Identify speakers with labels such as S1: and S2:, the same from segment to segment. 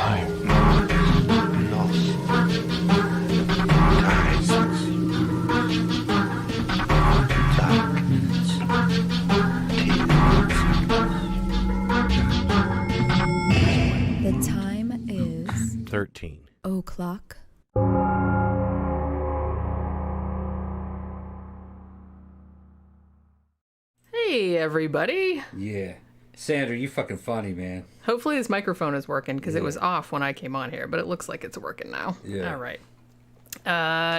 S1: Time lost. Ties. Darkness. Tears.
S2: The time is
S1: 13
S2: o'clock.
S3: Hey, everybody.
S4: Yeah. Sandra, you fucking funny, man.
S3: Hopefully this microphone is working because it
S4: Yeah.
S3: was off when I came on here, but it looks like it's working now.
S4: Yeah.
S3: All right.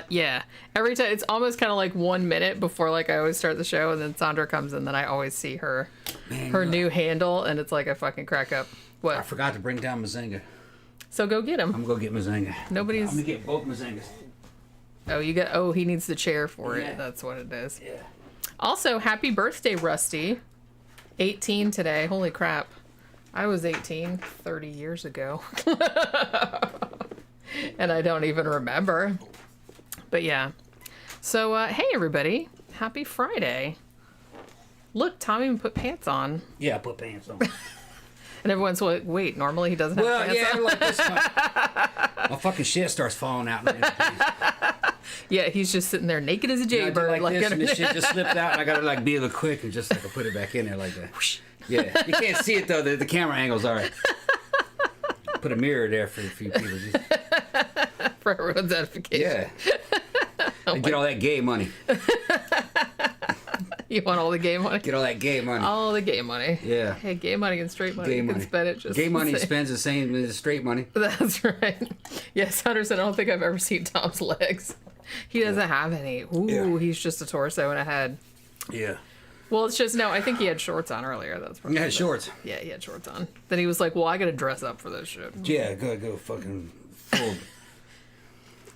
S3: Yeah. Every time, it's almost kind of like 1 minute before, like, I always start the show, and then Sandra comes in, then I always see her new handle, and it's like I fucking crack up.
S4: I
S3: What?
S4: forgot to bring down Mazinga.
S3: So go get him.
S4: I'm gonna go get Mazinga.
S3: Nobody's...
S4: I'm gonna get both Mazingas.
S3: Oh, he needs the chair for
S4: Yeah.
S3: it. That's what it is.
S4: Yeah.
S3: Also, happy birthday, Rusty. 18 today. Holy crap. I was 18 30 years ago. And I don't even remember. But yeah. So, hey, everybody. Happy Friday. Look, Tom even put pants on.
S4: Yeah, I put pants on.
S3: And everyone's like, wait, normally he doesn't have
S4: Well,
S3: pants
S4: yeah,
S3: on?
S4: like this. My fucking shit starts falling out.
S3: Yeah, he's just sitting there naked as a
S4: I
S3: jaybird.
S4: do like this, and the shit just slipped out, and I gotta like be a little quick and just like put it back in there like that. Yeah, you can't see it though. The camera angle's alright. Put a mirror there for a few people. Just,
S3: For everyone's edification.
S4: yeah. And get all that gay money.
S3: You want all the gay money?
S4: Get all that gay money.
S3: All the gay money.
S4: Yeah.
S3: Hey, gay money and straight money.
S4: Gay
S3: You
S4: money.
S3: can spend it just
S4: Gay money
S3: the same.
S4: spends the same as straight money.
S3: That's right. Yes, Hunterson, I don't think I've ever seen Tom's legs. He doesn't have any. Ooh,
S4: Yeah.
S3: He's just a torso and a head.
S4: Yeah.
S3: Well, it's just, no, I think he had shorts on earlier. That's probably
S4: You had
S3: it.
S4: shorts.
S3: Yeah, he had shorts on. Then he was like, well, I gotta dress up for this shit.
S4: Yeah, go fucking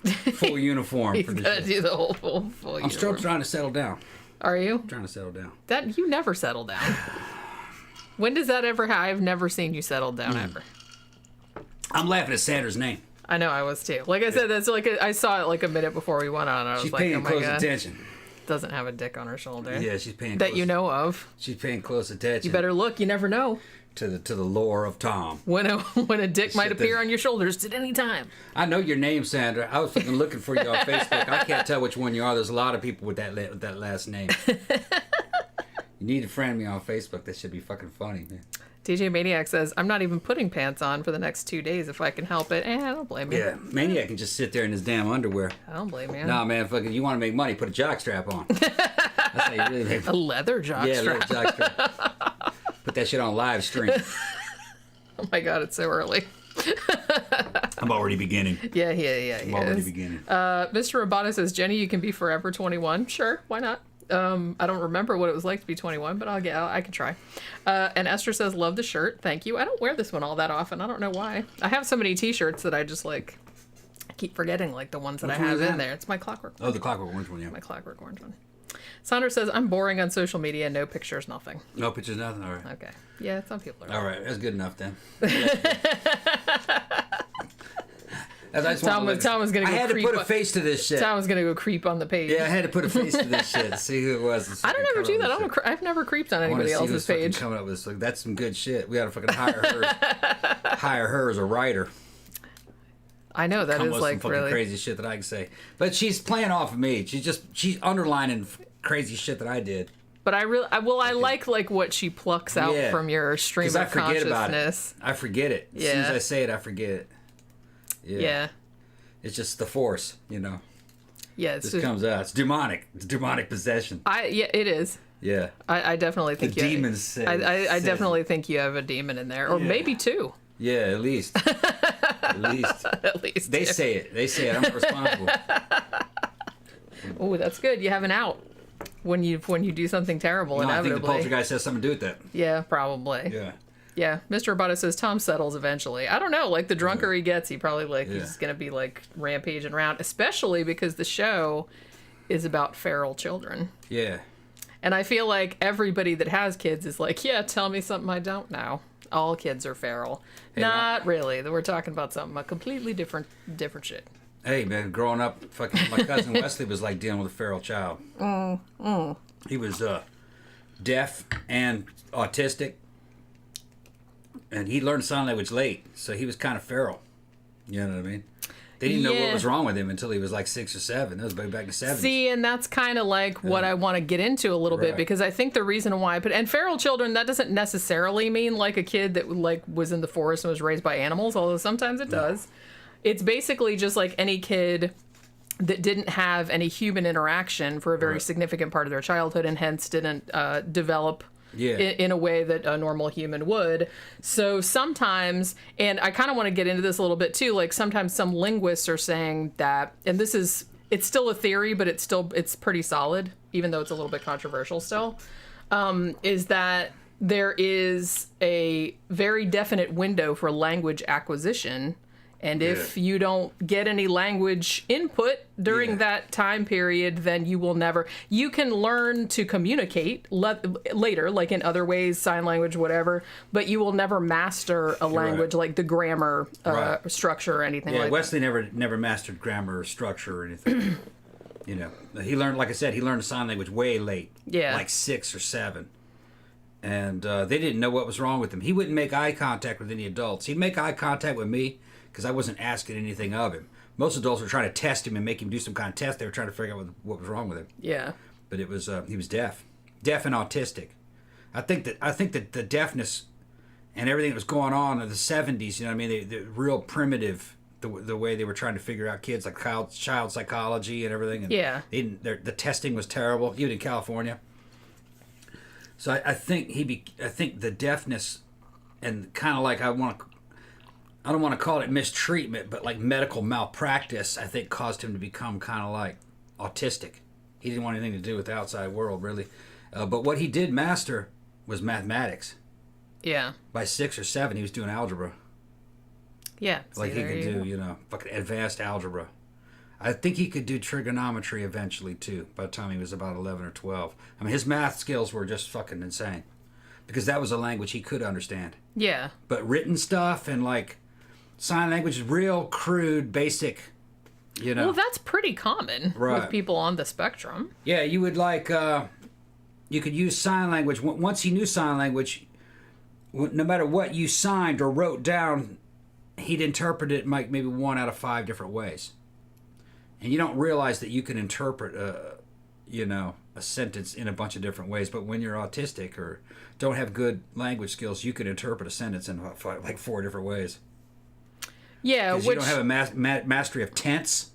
S4: full uniform
S3: He's
S4: for this
S3: gotta
S4: shit.
S3: do the whole full
S4: I'm still
S3: uniform.
S4: trying to settle down.
S3: Are you?
S4: Trying to settle down.
S3: That, you never settle down. When does that ever happen? I've never seen you settle down ever.
S4: I'm laughing at Sandra's name.
S3: I know, I was too. Like I said, that's like I saw it like a minute before we went on. I was
S4: She's
S3: like,
S4: paying
S3: oh my
S4: close
S3: god,
S4: attention.
S3: doesn't have a dick on her shoulder.
S4: Yeah, she's paying
S3: That
S4: close,
S3: you know of.
S4: She's paying close attention.
S3: You better look. You never know
S4: to the lore of Tom.
S3: when a dick might
S4: Shit,
S3: appear
S4: that-
S3: on your shoulders at any time.
S4: I know your name, Sandra. I was fucking looking for you on Facebook. I can't tell which one you are. There's a lot of people with that last name. You need to friend me on Facebook. That should be fucking funny, man.
S3: DJ Maniac says, I'm not even putting pants on for the next 2 days if I can help it. I don't blame you.
S4: Yeah, Maniac can just sit there in his damn underwear.
S3: I don't blame you.
S4: Nah, man, fucking, you want to make money? Put a jockstrap on. That's how you really make
S3: A leather jockstrap.
S4: Yeah, little jockstrap. Put that shit on live stream.
S3: Oh my god, it's so early.
S4: I'm already beginning.
S3: Yeah.
S4: I'm already beginning.
S3: Mr. Roboto says, Jenny, you can be forever 21. Sure, why not? I don't remember what it was like to be 21, but I can try. And Esther says, love the shirt. Thank you. I don't wear this one all that often. I don't know why. I have so many t-shirts that I just like, I keep forgetting like the ones that
S4: Which
S3: I
S4: one
S3: have
S4: is
S3: in
S4: that?
S3: there. It's my Clockwork
S4: Oh, the Clockwork Orange one, yeah.
S3: My Clockwork Orange one. Sandra says, I'm boring on social media. No pictures, nothing.
S4: No pictures, nothing? All right.
S3: Okay. Yeah, some people are.
S4: All right, that's good enough then. Tom
S3: was gonna go
S4: I had to
S3: creep
S4: put a
S3: on-
S4: face to this shit.
S3: Tom was going to go creep on the page.
S4: Yeah, I had to put a face to this shit. See who it was.
S3: I don't ever do that. I've never creeped on anybody else's page.
S4: Coming up with this. Like, that's some good shit. We gotta fucking hire her as a writer.
S3: I know, that
S4: Come
S3: is
S4: with
S3: like
S4: some fucking
S3: really
S4: crazy shit that I can say. But she's playing off of me. She's underlining crazy shit that I did.
S3: But I like what she plucks out
S4: Yeah.
S3: from your stream
S4: 'Cause
S3: of
S4: I forget about it.
S3: consciousness.
S4: I forget it. As soon as
S3: Yeah.
S4: I say it, I forget it.
S3: Yeah.
S4: It's just the force, you know.
S3: Yeah, it's
S4: This
S3: just,
S4: comes out. It's demonic. It's demonic possession.
S3: yeah, it is.
S4: Yeah.
S3: I definitely think
S4: The demons say.
S3: I definitely think you have a demon in there, or
S4: Yeah.
S3: maybe two.
S4: Yeah, at least. At least.
S3: At least
S4: They
S3: two.
S4: say it. They say it. I'm not responsible.
S3: Oh, that's good. You have an out when you do something terrible.
S4: No, I think the
S3: inevitably.
S4: poltergeist has something to do with that.
S3: Yeah, probably.
S4: Yeah.
S3: Yeah, Mr. Roboto says Tom settles eventually. I don't know. Like, the drunker he gets, he probably, like,
S4: Yeah.
S3: he's going to be, like, rampaging around. Especially because the show is about feral children.
S4: Yeah.
S3: And I feel like everybody that has kids is like, yeah, tell me something I don't know. All kids are feral.
S4: Hey,
S3: Not really. We're talking about something, a completely different shit.
S4: Hey, man, growing up, fucking my cousin Wesley was like dealing with a feral child. He was deaf and autistic. And he learned sign language late, so he was kind of feral. You know what I mean? They didn't know what was wrong with him until he was like 6 or 7. That was back in the 70s.
S3: See, and that's kind of like what I want to get into a little bit, because I think the reason why, and feral children, that doesn't necessarily mean like a kid that like was in the forest and was raised by animals, although sometimes it does. It's basically just like any kid that didn't have any human interaction for a very significant part of their childhood, and hence didn't develop in a way that a normal human would. So sometimes, and I kind of want to get into this a little bit too, like sometimes some linguists are saying that, and it's still a theory, but it's pretty solid, even though it's a little bit controversial still, is that there is a very definite window for language acquisition. And if you don't get any language input during that time period, then you will never... You can learn to communicate later, like in other ways, sign language, whatever, but you will never master a language like the grammar structure or anything like
S4: Wesley
S3: that.
S4: never mastered grammar or structure or anything. You know, he learned, like I said, he learned sign language way late.
S3: Yeah.
S4: Like 6 or 7. And they didn't know what was wrong with him. He wouldn't make eye contact with any adults. He'd make eye contact with me, because I wasn't asking anything of him. Most adults were trying to test him and make him do some kind of test. They were trying to figure out what was wrong with him.
S3: Yeah.
S4: But it was he was deaf and autistic. I think that the deafness and everything that was going on in the 70s, you know what I mean, the real primitive, the way they were trying to figure out kids, like child psychology and everything. And the testing was terrible, even in California. So I think I think the deafness and kind of like I don't want to call it mistreatment, but like medical malpractice, I think caused him to become kind of like autistic. He didn't want anything to do with the outside world, really. But what he did master was mathematics.
S3: Yeah.
S4: By 6 or 7, he was doing algebra.
S3: Yeah.
S4: Like he could do, fucking advanced algebra. I think he could do trigonometry eventually, too, by the time he was about 11 or 12. I mean, his math skills were just fucking insane. Because that was a language he could understand.
S3: Yeah.
S4: But written stuff and like... sign language is real crude, basic, you know.
S3: Well, that's pretty common with people on the spectrum.
S4: Yeah, you would like, you could use sign language. Once he knew sign language, no matter what you signed or wrote down, he'd interpret it like maybe 1 out of 5 different ways. And you don't realize that you can interpret, a sentence in a bunch of different ways. But when you're autistic or don't have good language skills, you can interpret a sentence in like 4 different ways.
S3: Yeah,
S4: because you don't have a mastery of tense.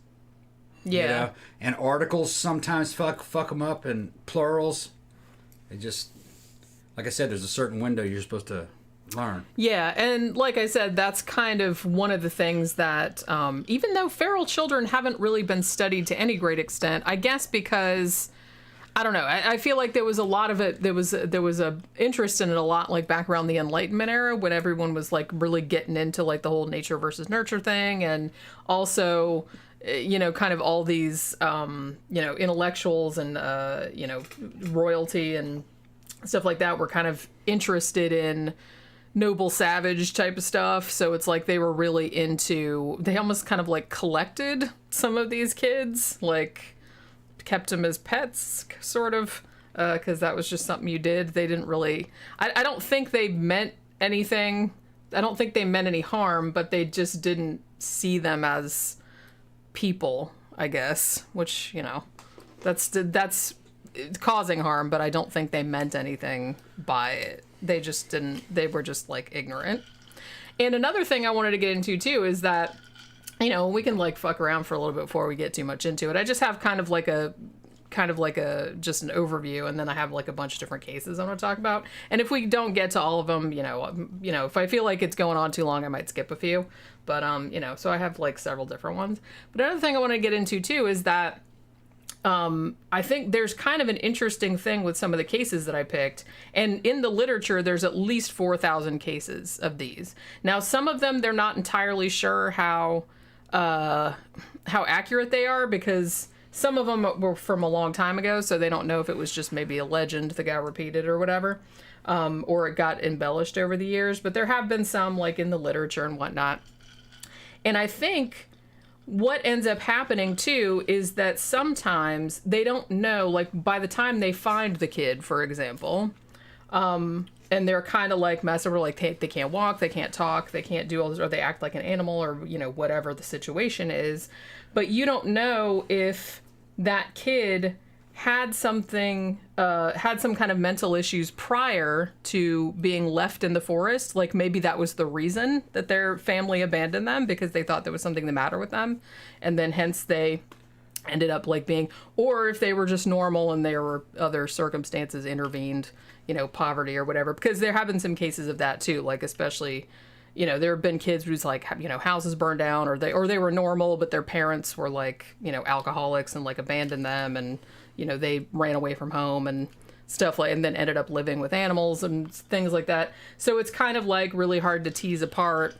S3: Yeah,
S4: you know? And articles sometimes fuck them up, and plurals. It just, like I said, there's a certain window you're supposed to learn.
S3: Yeah, and like I said, that's kind of one of the things that, even though feral children haven't really been studied to any great extent, I guess because. I don't know. I feel like there was a lot of it. There was a interest in it a lot, like back around the Enlightenment era, when everyone was like really getting into like the whole nature versus nurture thing, and also, kind of all these, intellectuals and royalty and stuff like that were kind of interested in noble savage type of stuff. So it's like they were really into. They almost kind of like collected some of these kids, like. Kept them as pets, sort of, because that was just something you did. They didn't really... I don't think they meant anything. I don't think they meant any harm, but they just didn't see them as people, I guess, which, that's causing harm, but I don't think they meant anything by it. They just didn't... They were just, like, ignorant. And another thing I wanted to get into, too, is that we can like fuck around for a little bit before we get too much into it. I just have kind of like a just an overview, and then I have like a bunch of different cases I want to talk about. And if we don't get to all of them, if I feel like it's going on too long, I might skip a few. But so I have like several different ones. But another thing I want to get into too is that I think there's kind of an interesting thing with some of the cases that I picked. And in the literature, there's at least 4,000 cases of these. Now, some of them, they're not entirely sure how accurate they are, because some of them were from a long time ago, so they don't know if it was just maybe a legend that got repeated or whatever, or it got embellished over the years. But there have been some, like in the literature and whatnot. And I think what ends up happening too is that sometimes they don't know, like by the time they find the kid, for example, and they're kind of like messed up, or like they can't walk, they can't talk, they can't do all this, or they act like an animal, or whatever the situation is. But you don't know if that kid had some kind of mental issues prior to being left in the forest. Like maybe that was the reason that their family abandoned them, because they thought there was something the matter with them, and then hence they ended up like being, or if they were just normal and there were other circumstances intervened, poverty or whatever, because there have been some cases of that too, like especially there have been kids whose like houses burned down, or they were normal but their parents were like alcoholics and like abandoned them, and they ran away from home and stuff, like, and then ended up living with animals and things like that. So it's kind of like really hard to tease apart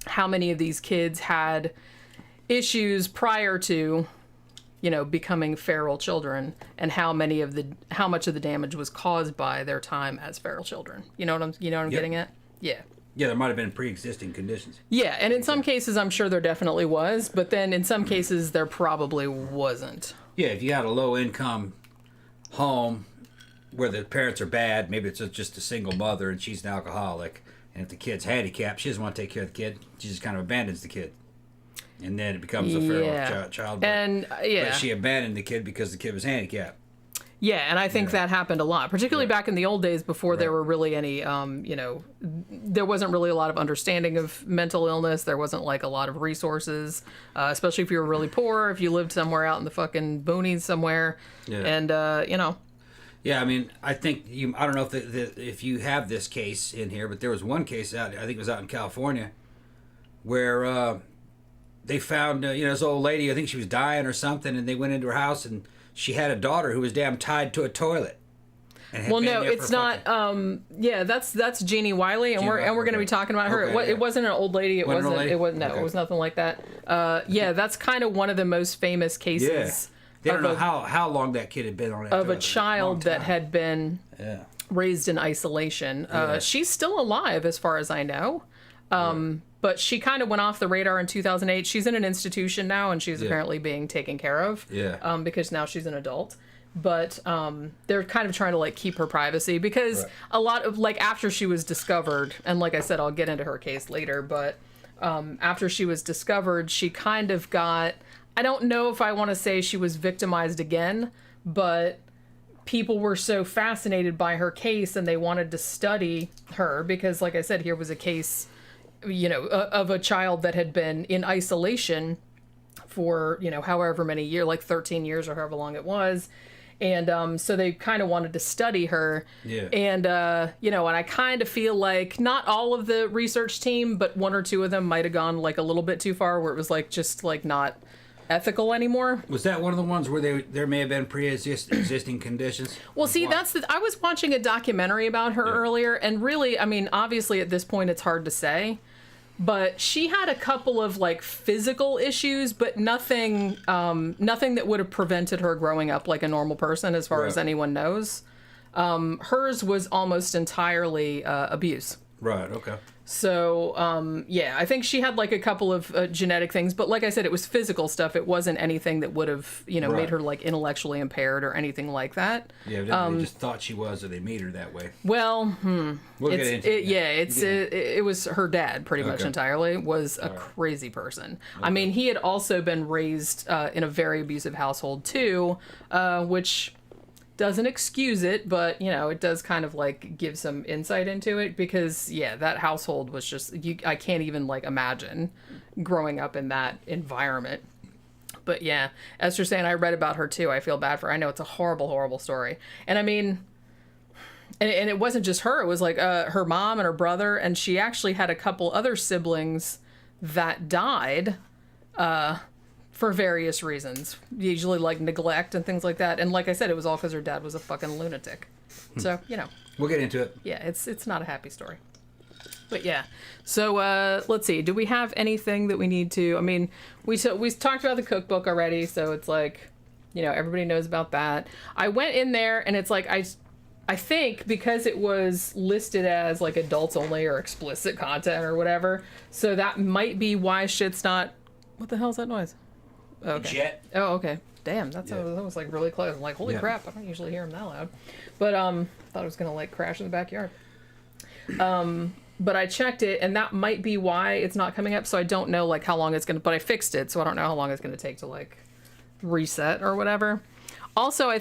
S3: how many of these kids had issues prior to becoming feral children, and how much of the damage was caused by their time as feral children. You know what I'm
S4: Yep.
S3: getting at? Yeah.
S4: Yeah, there might have been pre-existing conditions.
S3: Yeah, and in some cases I'm sure there definitely was, but then in some cases there probably wasn't.
S4: Yeah, if you had a low-income home where the parents are bad, maybe it's just a single mother and she's an alcoholic, and if the kid's handicapped, she doesn't want to take care of the kid, she just kind of abandons the kid. And then it becomes a feral child. But she abandoned the kid because the kid was handicapped.
S3: Yeah, and I think that happened a lot, particularly back in the old days before there were really any, there wasn't really a lot of understanding of mental illness. There wasn't like a lot of resources, especially if you were really poor, if you lived somewhere out in the fucking boonies somewhere. Yeah. And,
S4: Yeah, I mean, I think I don't know if you have this case in here, but there was one case out, I think it was out in California, where they found, this old lady, I think she was dying or something, and they went into her house and she had a daughter who was damn tied to a toilet.
S3: Well, no, it's not. That's Genie Wiley, and we're going to be talking about her. It wasn't an old lady. It was nothing like that. That's kind of one of the most famous cases.
S4: Yeah. They don't know how long that kid had been on it.
S3: Of a child that had been raised in isolation. She's still alive, as far as I know. But she kind of went off the radar in 2008. She's in an institution now, and she's apparently being taken care of. Yeah. Because now she's an adult. But they're kind of trying to like keep her privacy, because a lot of like after she was discovered, and like I said, I'll get into her case later, but after she was discovered, she kind of got, I don't know if I want to say she was victimized again, but people were so fascinated by her case and they wanted to study her, because like I said, here was a case, of a child that had been in isolation for, however many years, like 13 years or however long it was. And so they kind of wanted to study her. Yeah. And, and I kind of feel like not all of the research team, but one or two of them might have gone like a little bit too far, where it was like just like not ethical anymore. Was that one of the ones where there may have been pre-existing conditions? Well, see, I was watching a documentary about her earlier, and really, I mean, obviously at this point it's hard to say, but she had a couple of like physical issues, but nothing that would have prevented her growing up like a normal person, as far as anyone knows. Hers was almost entirely abuse. Right. Okay. So, I think she had like a couple of genetic things, but like I said, it was physical stuff. It wasn't anything that would have, made her like intellectually impaired or anything like that. Yeah, they just thought she was, or they made her that way. Well, we'll get into it. It was her dad pretty much entirely was a crazy person. Okay. I mean, he had also been raised in a very abusive household too, which doesn't excuse it, but it does kind of like give some insight into it, because that household was just I can't even like imagine growing up in that environment. But Esther's saying I read about her too. I feel bad for her. I know it's a horrible story, and I mean, and it wasn't just her. It was like her mom and her brother, and she actually had a couple other siblings that died for various reasons, usually like neglect and things like that. And like I said, it was all because her dad was a fucking lunatic. So, we'll get into it. Yeah, it's not a happy story. But so let's see. Do we have anything that we need to? I mean, we talked about the cookbook already, so it's like, everybody knows about that. I went in there, and it's like I think because it was listed as like adults only or explicit content or whatever, so that might be why shit's not. What the hell's that noise? Okay. Jet. Oh, okay. Damn, that was like really close. I'm like, holy crap! I don't usually hear them that loud. But thought it was gonna like crash in the backyard. But I checked it, and that might be why it's not coming up. So I don't know like how long it's gonna. But I fixed it, so I don't know how long it's gonna take to like reset or whatever. Also, I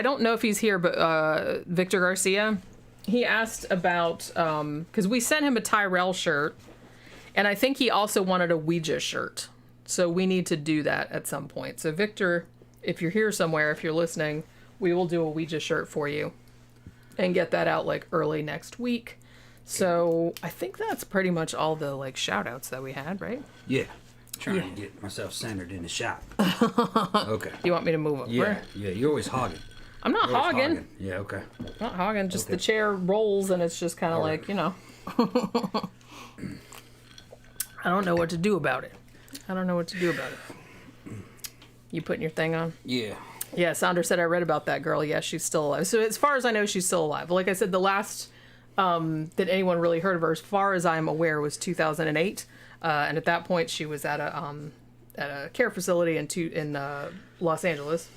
S3: don't know if he's here, but Victor Garcia, he asked about because we sent him a Tyrell shirt, and I think he also wanted a Ouija shirt. So we need to do that at some point. So Victor, if you're here somewhere, if you're listening, we will do a Ouija shirt for you and get that out like early next week. So I think that's pretty much all the like shout outs that we had, right?
S4: Yeah. Trying to get myself centered in the shop. Okay.
S3: You want me to move over?
S4: Yeah, you're always hogging.
S3: I'm not
S4: You're always
S3: hogging.
S4: Yeah, okay.
S3: Not hogging, just
S4: Okay.
S3: the chair rolls and it's just kind of like, you know. I don't know what to do about it. You putting your thing on?
S4: Yeah.
S3: Yeah, Sandra said I read about that girl. Yeah, she's still alive. So as far as I know, she's still alive. But like I said, the last that anyone really heard of her, as far as I'm aware, was 2008. And at that point, she was at a care facility in Los Angeles.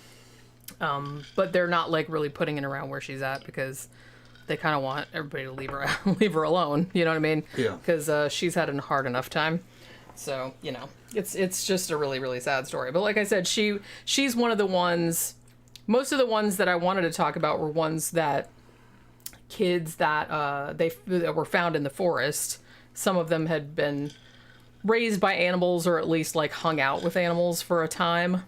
S3: But they're not like really putting it around where she's at because they kind of want everybody to leave her alone. You know what I mean?
S4: Yeah.
S3: Because she's had a hard enough time. So you know, it's just a really really sad story. But like I said, she's one of the ones. Most of the ones that I wanted to talk about were ones that kids that that were found in the forest. Some of them had been raised by animals or at least like hung out with animals for a time.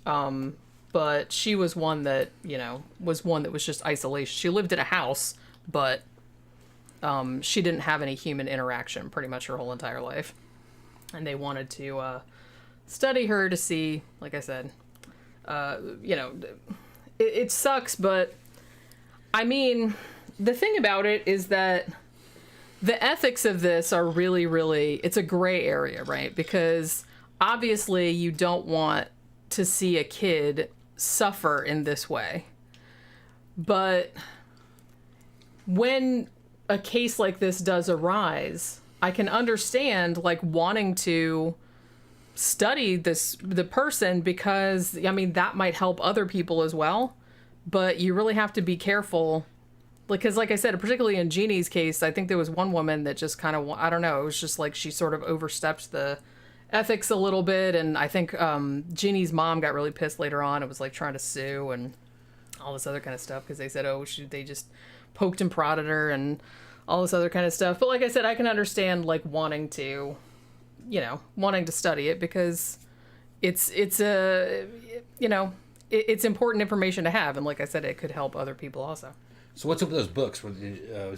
S3: But she was one that, you know, was just isolation. She lived in a house, but she didn't have any human interaction pretty much her whole entire life. And they wanted to study her to see, like I said, you know, it sucks, but I mean, the thing about it is that the ethics of this are really, really, it's a gray area, right? Because obviously you don't want to see a kid suffer in this way. But when a case like this does arise, I can understand like wanting to study the person because, I mean, that might help other people as well. But you really have to be careful. Because like I said, particularly in Genie's case, I think there was one woman that just kind of, I don't know, it was just like she sort of overstepped the ethics a little bit. And I think Genie's mom got really pissed later on. It was like trying to sue and all this other kind of stuff because they said, oh, they just poked and prodded her and all this other kind of stuff. But like I said, I can understand like wanting to study it because it's a, you know, it's important information to have. And like I said, it could help other people also.
S4: So what's up with those books? Was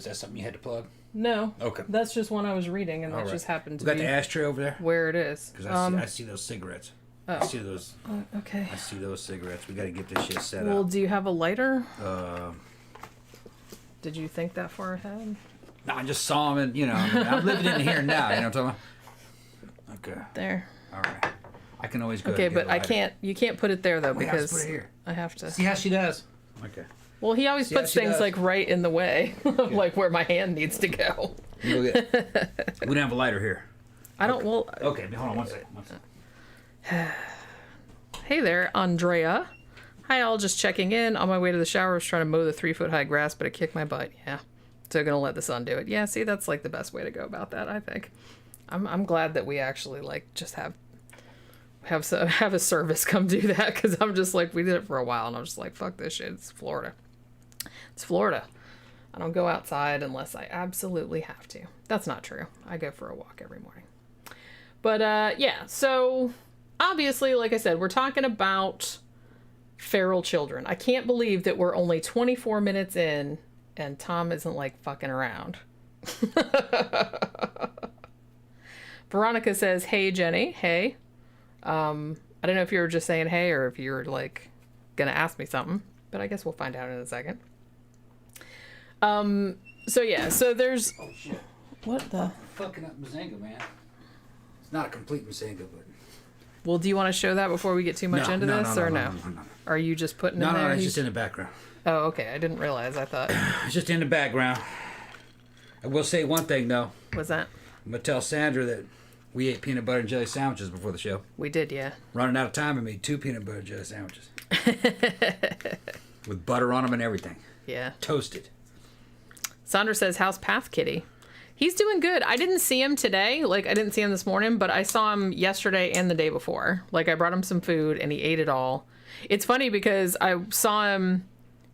S4: that something you had to plug?
S3: No.
S4: Okay.
S3: That's just one I was reading, and that
S4: All right.
S3: just happened to
S4: We got
S3: be
S4: the ashtray over there?
S3: where it is.
S4: Because I see those cigarettes.
S3: Oh.
S4: I see those.
S3: Okay.
S4: I see those cigarettes. We got to get this shit set
S3: Well,
S4: up.
S3: do you have a lighter?
S4: Uh,
S3: Did you think that far ahead?
S4: no, I just saw them, and I'm living in here now. You know what I'm talking about? Okay.
S3: There.
S4: All right. I can always go.
S3: Okay,
S4: ahead and get
S3: but
S4: a
S3: I
S4: lighter.
S3: can't. You can't put it there though
S4: Wait, I'll just
S3: because
S4: put it here.
S3: I have to.
S4: See how she does. Okay.
S3: Well, he always
S4: See how
S3: puts
S4: she
S3: things
S4: does.
S3: like right in the way, of like where my hand needs to go.
S4: You go get. We don't have a lighter here.
S3: I don't. Well.
S4: Okay, hold on one second.
S3: Hey there, Andrea. Hi, all. Just checking in. On my way to the shower, I was trying to mow the 3-foot high grass, but it kicked my butt. Yeah. So gonna let the sun do it. Yeah. See, that's like the best way to go about that. I think. I'm glad that we actually like just have a service come do that because I'm just like we did it for a while and I'm just like fuck this shit. It's Florida. It's Florida. I don't go outside unless I absolutely have to. That's not true. I go for a walk every morning. But yeah, so obviously, like I said, we're talking about feral children. I can't believe that we're only 24 minutes in and Tom isn't like fucking around. Veronica says, hey, Jenny. Hey. I don't know if you were just saying hey or if you were like gonna ask me something, but I guess we'll find out in a second. So yeah, so there's...
S4: Oh, shit.
S3: What the...
S4: Fucking up Mazinga, man. It's not a complete Mazinga, but...
S3: Well, do you want to show that before we get too much into this, or no?
S4: No.
S3: Are you just putting it in
S4: No,
S3: there?
S4: it's just in the background.
S3: Oh, okay. I didn't realize. I thought...
S4: It's just in the background. I will say one thing, though.
S3: What's that?
S4: I'm going to tell Sandra that we ate peanut butter and jelly sandwiches before the show.
S3: We did, yeah.
S4: Running out of time, I made 2 peanut butter and jelly sandwiches. With butter on them and everything.
S3: Yeah.
S4: Toasted.
S3: Sandra says, how's Path Kitty? He's doing good. I didn't see him today. Like, I didn't see him this morning, but I saw him yesterday and the day before. Like, I brought him some food, and he ate it all. It's funny because I saw him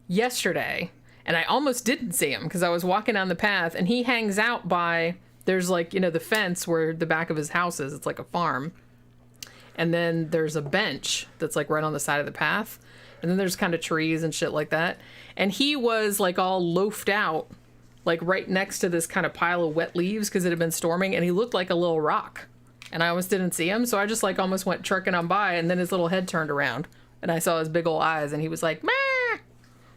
S3: yesterday, and I almost didn't see him because I was walking down the path, and he hangs out by, there's, like, you know, the fence where the back of his house is. It's like a farm. And then there's a bench that's, like, right on the side of the path. And then there's kind of trees and shit like that. And he was, like, all loafed out, like right next to this kind of pile of wet leaves because it had been storming, and he looked like a little rock. And I almost didn't see him, so I just like almost went trucking on by, and then his little head turned around, and I saw his big old eyes, and he was like, "Meh!"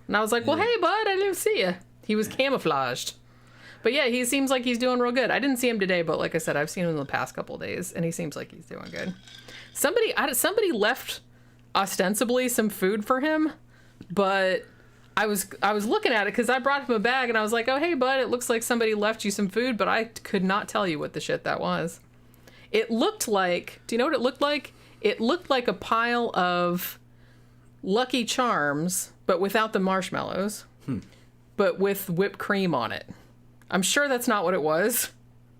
S3: And I was like, "Well, hey, bud, I didn't see you." He was camouflaged. But yeah, he seems like he's doing real good. I didn't see him today, but like I said, I've seen him in the past couple of days, and he seems like he's doing good. Somebody left ostensibly some food for him, but I was looking at it because I brought him a bag, and I was like, "Oh, hey, bud, it looks like somebody left you some food," but I could not tell you what the shit that was. It looked like, do you know what it looked like? It looked like a pile of Lucky Charms, but without the marshmallows, but with whipped cream on it. I'm sure that's not what it was,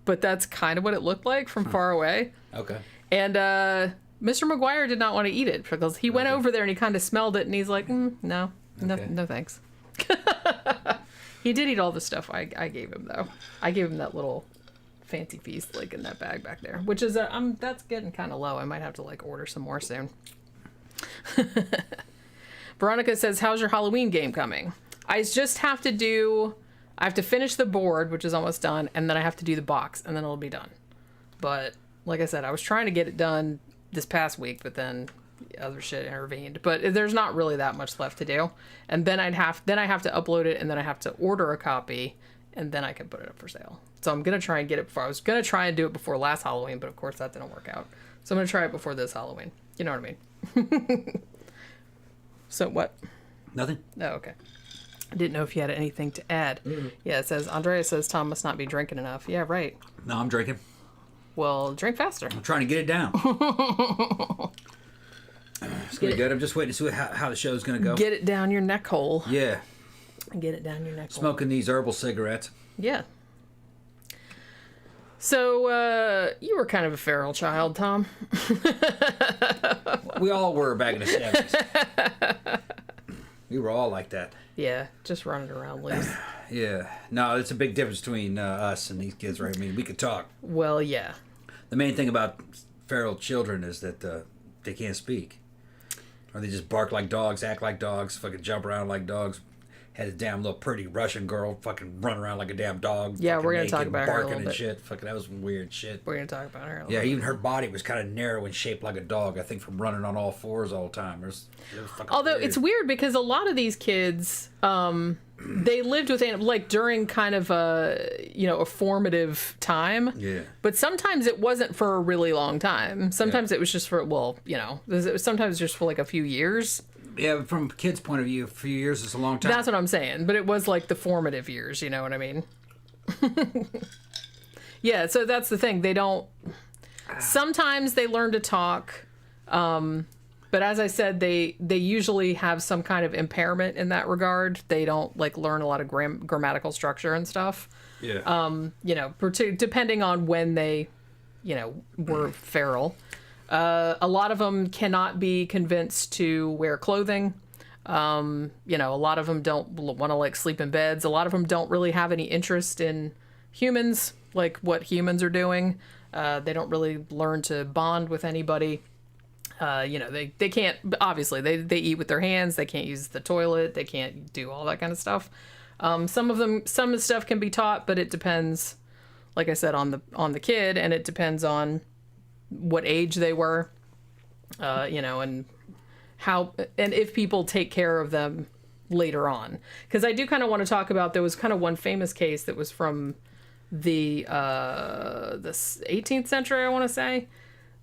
S3: but that's kind of what it looked like from far away.
S4: Okay.
S3: And Mr. McGuire did not want to eat it because he went over there and he kind of smelled it, and he's like, no.
S4: Okay.
S3: No thanks. He did eat all the stuff I gave him, though. I gave him that little fancy feast, like, in that bag back there, which is that's getting kind of low. I might have to, like, order some more soon. Veronica says, "How's your Halloween game coming?" I just have to finish the board, which is almost done, and then I have to do the box, and then it'll be done. But like I said, I was trying to get it done this past week, but then other shit intervened. But there's not really that much left to do, and then I have to upload it, and then I have to order a copy, and then I can put it up for sale. So I'm gonna try and get it before. I was gonna try and do it before last Halloween, but of course that didn't work out. So I'm gonna try it before this Halloween. You know what I mean? So what?
S4: Nothing.
S3: Oh, okay. I didn't know if you had anything to add. Yeah, it says, Andrea says Tom must not be drinking enough. Yeah, right.
S4: No, I'm drinking.
S3: Well, drink faster.
S4: I'm trying to get it down. It's gonna be good. I'm just waiting to see how the show's gonna go.
S3: Get it down your neck hole.
S4: Yeah.
S3: Get it down your neck hole.
S4: Smoking these herbal cigarettes.
S3: Yeah. So, you were kind of a feral child, Tom.
S4: We all were back in the 70s. We were all like that.
S3: Yeah, just running around loose.
S4: Yeah. No, it's a big difference between us and these kids, right? I mean, we could talk.
S3: Well, yeah.
S4: The main thing about feral children is that they can't speak. Or they just bark like dogs, act like dogs, fucking jump around like dogs. Had a damn little pretty Russian girl fucking run around like a damn dog.
S3: Yeah, we're going to talk
S4: naked,
S3: about her a
S4: barking
S3: little
S4: and
S3: bit.
S4: shit. Fucking, that was some weird shit.
S3: We're going to talk about her a little
S4: Yeah,
S3: bit.
S4: even her body was kind of narrow and shaped like a dog, I think, from running on all fours all the time. It was fucking
S3: Although
S4: weird.
S3: it's weird because a lot of these kids, they lived with like during kind of a formative time.
S4: Yeah.
S3: But sometimes it wasn't for a really long time. Sometimes it was just for sometimes just for like a few years.
S4: Yeah, but from a kid's point of view, a few years is a long time.
S3: That's what I'm saying. But it was like the formative years. You know what I mean? Yeah. So that's the thing. They don't. Sometimes they learn to talk. But as I said, they usually have some kind of impairment in that regard. They don't like learn a lot of grammatical structure and stuff.
S4: Yeah.
S3: Depending on when they, were feral. A lot of them cannot be convinced to wear clothing. A lot of them don't want to like sleep in beds. A lot of them don't really have any interest in humans, like what humans are doing. They don't really learn to bond with anybody. They can't, obviously they eat with their hands. They can't use the toilet. They can't do all that kind of stuff. Some of the stuff can be taught, but it depends, like I said, on the kid, and it depends on what age they were, and how, and if people take care of them later on. Because I do kind of want to talk about, there was kind of one famous case that was from the 18th century, I want to say,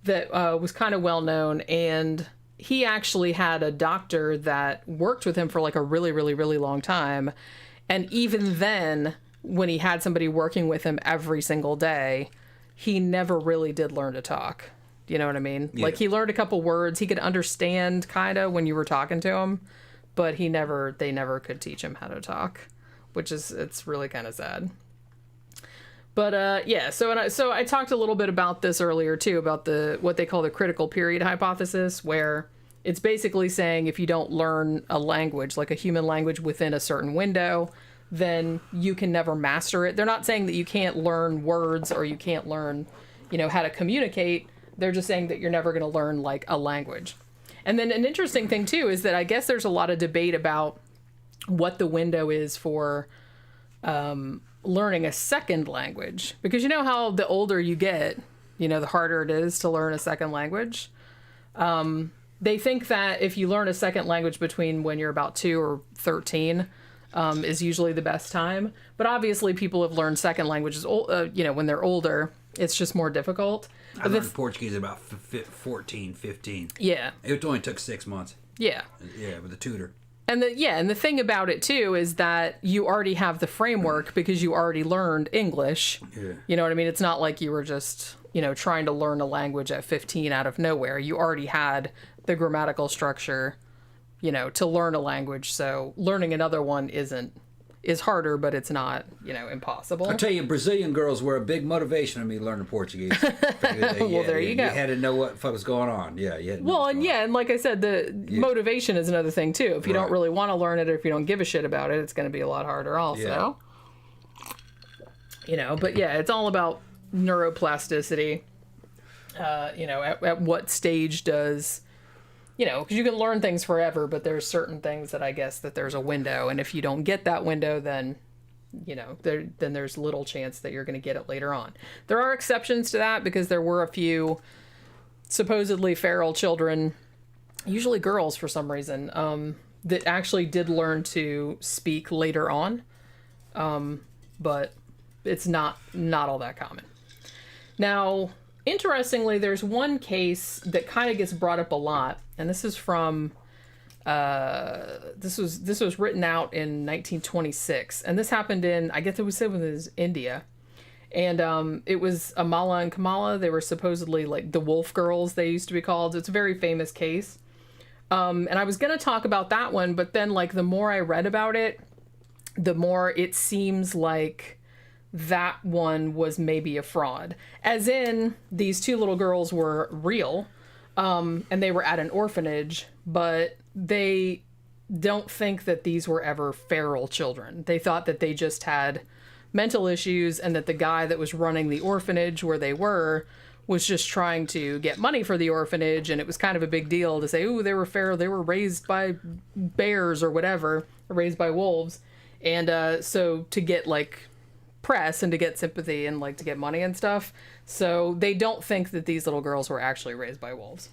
S3: that was kind of well known, and he actually had a doctor that worked with him for like a really, really, really long time. And even then, when he had somebody working with him every single day, he never really did learn to talk. You know what I mean?
S4: Yeah.
S3: Like, he learned a couple words. He could understand kind of when you were talking to him, but they never could teach him how to talk, it's really kind of sad. But yeah, so I talked a little bit about this earlier too, about what they call the critical period hypothesis, where it's basically saying if you don't learn a language, like a human language, within a certain window, then you can never master it. They're not saying that you can't learn words or you can't learn, how to communicate. They're just saying that you're never going to learn like a language. And then an interesting thing too is that I guess there's a lot of debate about what the window is for learning a second language, because you know how the older you get, the harder it is to learn a second language. They think that if you learn a second language between when you're about 2 or 13 is usually the best time. But obviously people have learned second languages, when they're older. It's just more difficult.
S4: I learned Portuguese at about 14, 15.
S3: Yeah.
S4: It only took 6 months.
S3: Yeah.
S4: Yeah, with a tutor.
S3: And the thing about it too is that you already have the framework because you already learned English.
S4: Yeah.
S3: You know what I mean? It's not like you were just, trying to learn a language at 15 out of nowhere. You already had the grammatical structure, to learn a language. So learning another one is harder, but it's not, impossible.
S4: I'll tell you, Brazilian girls were a big motivation of me learning Portuguese.
S3: Well, there you go.
S4: You had to know what was going on. Yeah, you had to know
S3: Well,
S4: what's going on.
S3: and like I said, the motivation is another thing too. If you don't really want to learn it, or if you don't give a shit about it, it's going to be a lot harder also. Yeah. But yeah, it's all about neuroplasticity. At what stage does... because you can learn things forever, but there's certain things that I guess that there's a window, and if you don't get that window, then, then there's little chance that you're going to get it later on. There are exceptions to that because there were a few supposedly feral children, usually girls for some reason, that actually did learn to speak later on, but it's not all that common. Now, interestingly, there's one case that kind of gets brought up a lot, and this is from this was written out in 1926, and this happened in, I guess it was India, and it was Amala and Kamala. They were supposedly like the wolf girls, they used to be called. It's a very famous case, and I was gonna talk about that one, but then like the more I read about it, the more it seems like that one was maybe a fraud. As in, these 2 little girls were real, and they were at an orphanage, but they don't think that these were ever feral children. They thought that they just had mental issues, and that the guy that was running the orphanage where they were was just trying to get money for the orphanage, and it was kind of a big deal to say, ooh, they were feral, they were raised by bears or whatever, raised by wolves. And so to get like press and to get sympathy and like to get money and stuff, so they don't think that these little girls were actually raised by wolves.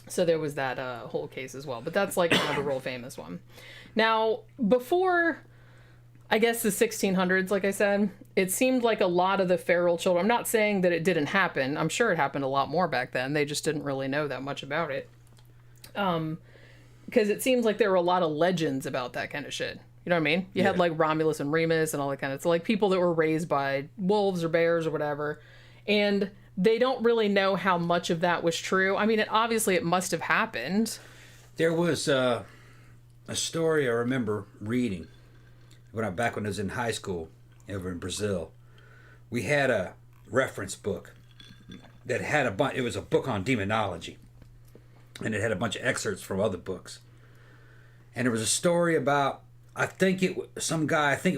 S3: So there was that whole case as well, but that's like kind of the real famous one. Now, before I guess the 1600s, like I said, it seemed like a lot of the feral children, I'm not saying that it didn't happen, I'm sure it happened a lot more back then, they just didn't really know that much about it, because it seems like there were a lot of legends about that kind of shit. You know what I mean? You had like Romulus and Remus and all that kind of... So like people that were raised by wolves or bears or whatever. And they don't really know how much of that was true. I mean, obviously it must have happened.
S4: There was a story I remember reading back when I was in high school over in Brazil. We had a reference book that had it was a book on demonology. And it had a bunch of excerpts from other books. And there was a story about... I think it was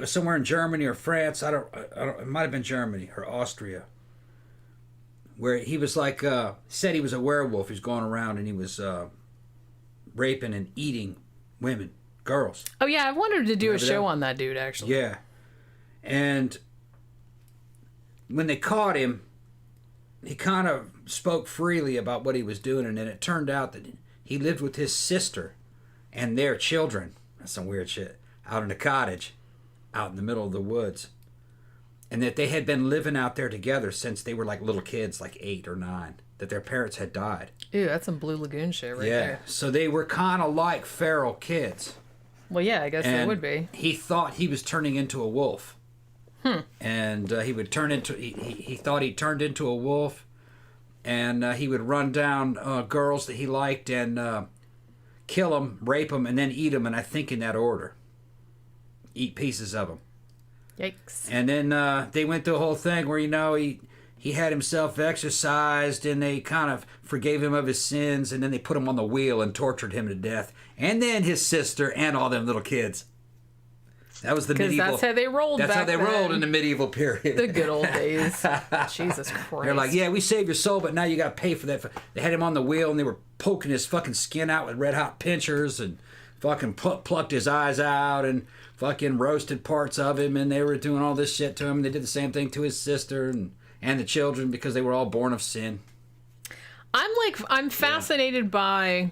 S4: somewhere in Germany or France. I don't. It might have been Germany or Austria, where he was like said he was a werewolf. He was going around and he was raping and eating women, girls.
S3: Oh yeah, I wanted to do a show on that dude actually.
S4: Yeah, and when they caught him, he kind of spoke freely about what he was doing, and then it turned out that he lived with his sister and their children. That's some weird shit. Out in a cottage, out in the middle of the woods. And that they had been living out there together since they were like little kids, like 8 or 9. That their parents had died.
S3: Ew, that's some Blue Lagoon shit right there.
S4: Yeah, so they were kind of like feral kids.
S3: Well, yeah, I guess they would be.
S4: He thought he was turning into a wolf. And he would turn into... He thought he turned into a wolf. And he would run down girls that he liked and... kill them, rape them, and then eat them, and I think in that order. Eat pieces of them.
S3: Yikes.
S4: And then they went through a whole thing where, he had himself exorcised, and they kind of forgave him of his sins, and then they put him on the wheel and tortured him to death. And then his sister and all them little kids. That was the medieval.
S3: That's how they rolled.
S4: That's
S3: back
S4: how they
S3: then.
S4: rolled in the medieval period.
S3: The good old days. Jesus Christ.
S4: They're like, yeah, we saved your soul, but now you got to pay for that. They had him on the wheel, and they were poking his fucking skin out with red hot pinchers, and fucking plucked his eyes out, and fucking roasted parts of him, and they were doing all this shit to him. They did the same thing to his sister and the children because they were all born of sin.
S3: I'm fascinated by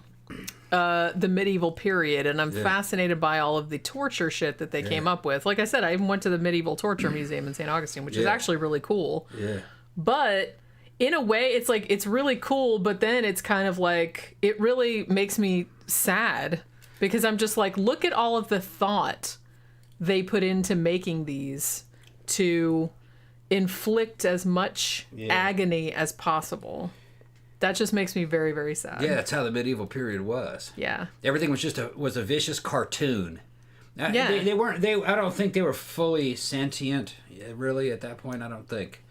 S3: the medieval period, and I'm fascinated by all of the torture shit that they came up with. Like I said, I even went to the Medieval Torture Museum in St. Augustine, which is actually really cool.
S4: Yeah.
S3: But in a way, it's like, it's really cool, but then it's kind of like, it really makes me sad because I'm just like, look at all of the thought they put into making these to inflict as much agony as possible. That just makes me very, very sad.
S4: Yeah, that's how the medieval period was.
S3: Yeah.
S4: Everything was just a vicious cartoon.
S3: Yeah.
S4: They weren't. I don't think they were fully sentient, really, at that point. I don't think.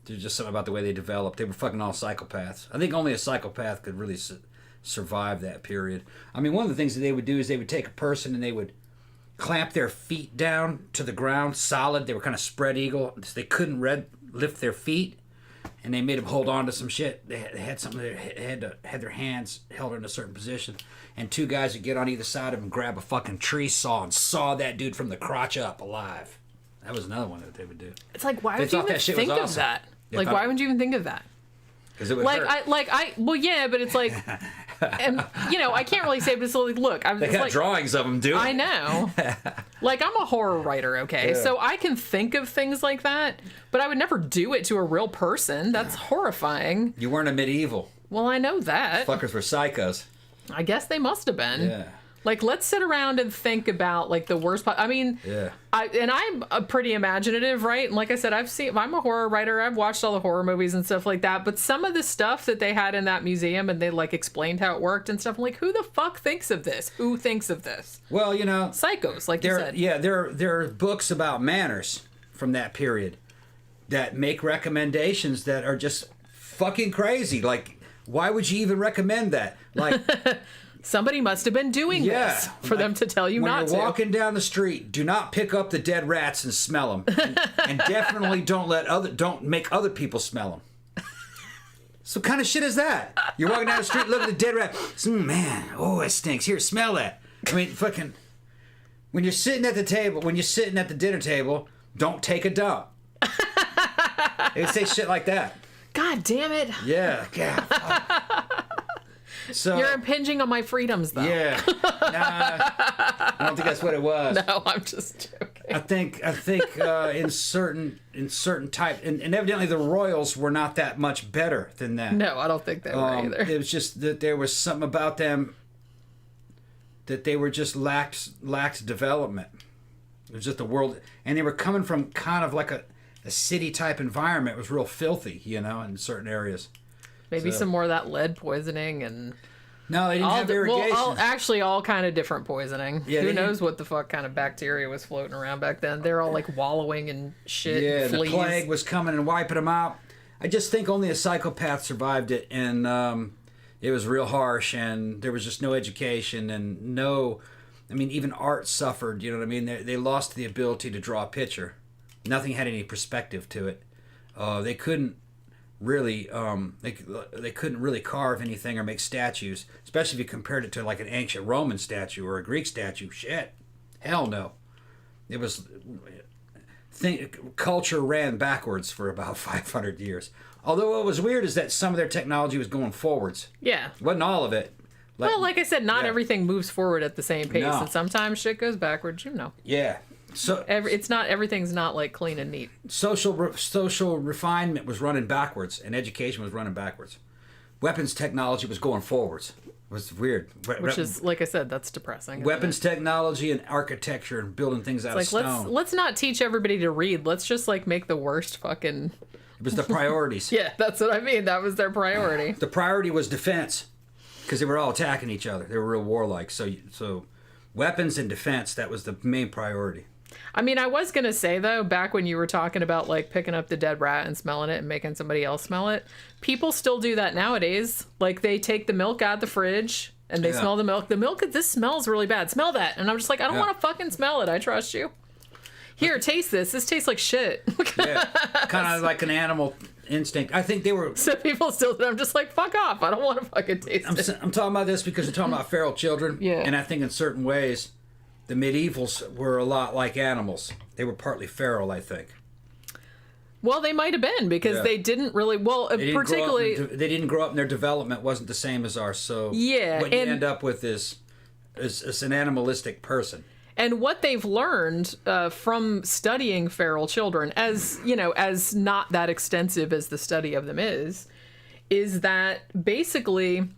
S4: There's just something about the way they developed. They were fucking all psychopaths. I think only a psychopath could really survive that period. I mean, one of the things that they would do is they would take a person and they would clamp their feet down to the ground solid. They were kind of spread eagle. So they couldn't lift their feet. And they made them hold on to some shit. They had something. They had their hands held in a certain position, and two guys would get on either side of them, grab a fucking tree saw, and saw that dude from the crotch up alive. That was another one that they would do.
S3: It's like, why
S4: They
S3: would you
S4: thought
S3: even
S4: that shit
S3: think
S4: was
S3: of
S4: awesome.
S3: that?
S4: They
S3: Like,
S4: thought-
S3: why would you even think of that?
S4: Because it would
S3: Like,
S4: hurt.
S3: well, yeah, but it's like, and I can't really say, but it's like, look,
S4: They
S3: it's
S4: got
S3: like,
S4: drawings of them, dude.
S3: I know. Like, I'm a horror writer, okay?
S4: Yeah.
S3: So I can think of things like that, but I would never do it to a real person. That's horrifying.
S4: You weren't a medieval.
S3: Well, I know that.
S4: Fuckers were psychos.
S3: I guess they must have been.
S4: Yeah.
S3: Like, let's sit around and think about, like, the worst... I mean,
S4: Yeah.
S3: I'm pretty imaginative, right? And like I said, I'm a horror writer. I've watched all the horror movies and stuff like that. But some of the stuff that they had in that museum and they, like, explained how it worked and stuff, I'm like, who the fuck thinks of this? Who thinks of this?
S4: Well,
S3: Psychos, like you said.
S4: there are books about manners from that period that make recommendations that are just fucking crazy. Like, why would you even recommend that? Like...
S3: Somebody must have been doing this for them to tell you not
S4: When
S3: to.
S4: you're walking down the street, do not pick up the dead rats and smell them, and definitely don't make other people smell them. So what kind of shit is that? You're walking down the street, look at the dead rat. Man, oh, it stinks. Here, smell that. I mean, fucking. When you're sitting at the dinner table, don't take a dump. They would say shit like that.
S3: God damn it.
S4: Yeah, God. Fuck. So,
S3: You're impinging on my freedoms, though.
S4: yeah, nah, I don't think that's what it was.
S3: No, I'm just joking.
S4: I think in certain type, and evidently the royals were not that much better than that.
S3: No, I don't think they were either.
S4: It was just that there was something about them that they were just lacked development. It was just the world, and they were coming from kind of like a city type environment. It was real filthy, in certain areas.
S3: Maybe some more of that lead poisoning and
S4: No, they didn't have irrigation.
S3: all kind of different poisoning.
S4: Yeah,
S3: Who
S4: they
S3: knows what the fuck kind of bacteria was floating around back then? They're all like wallowing in shit.
S4: Yeah,
S3: and fleas.
S4: the plague was coming and wiping them out. I just think only a psychopath survived it, and it was real harsh, and there was just no education and no... I mean, even art suffered, you know what I mean? They lost the ability to draw a picture. Nothing had any perspective to it. They couldn't really they couldn't really carve anything or make statues, especially if you compared it to like an ancient Roman statue or a Greek statue. Shit, hell no. It was culture ran backwards for about 500 years. Although what was weird is that some of their technology was going forwards.
S3: Yeah.
S4: Wasn't all of it.
S3: Well, like I said, not everything moves forward at the same pace,
S4: No.
S3: and sometimes shit goes backwards.
S4: Yeah. So
S3: Everything's not like clean and neat.
S4: social refinement was running backwards, and education was running backwards. Weapons technology was going forwards. It was weird.
S3: Which is, like I said, that's depressing. isn't
S4: Weapons
S3: it?
S4: technology and architecture and building things out of
S3: It's like
S4: stone.
S3: let's not teach everybody to read. Let's just like make the worst fucking.
S4: It was the priorities.
S3: Yeah, that's what I mean. That was their priority.
S4: The priority was defense, because they were all attacking each other. They were real warlike. So weapons and defense, that was the main priority.
S3: I mean, I was going to say, though, back when you were talking about, like, picking up the dead rat and smelling it and making somebody else smell it, people still do that nowadays. Like, they take the milk out of the fridge and they smell the milk. The milk, this smells really bad. Smell that. And I'm just like, I don't want to fucking smell it. I trust you. Here, taste this. This tastes like shit.
S4: Yeah, kind of like an animal instinct. I think they were...
S3: So people still, I'm just like, fuck off. I don't want to fucking taste it.
S4: I'm talking about this because we're talking about feral children.
S3: Yeah.
S4: And I think in certain ways, the medievals were a lot like animals. They were partly feral, I think.
S3: Well, they might have been because they didn't really, particularly...
S4: They didn't grow up and their development wasn't the same as ours. So
S3: yeah,
S4: what you end up with is an animalistic person.
S3: And what they've learned from studying feral children, as you know, as not that extensive as the study of them is that basically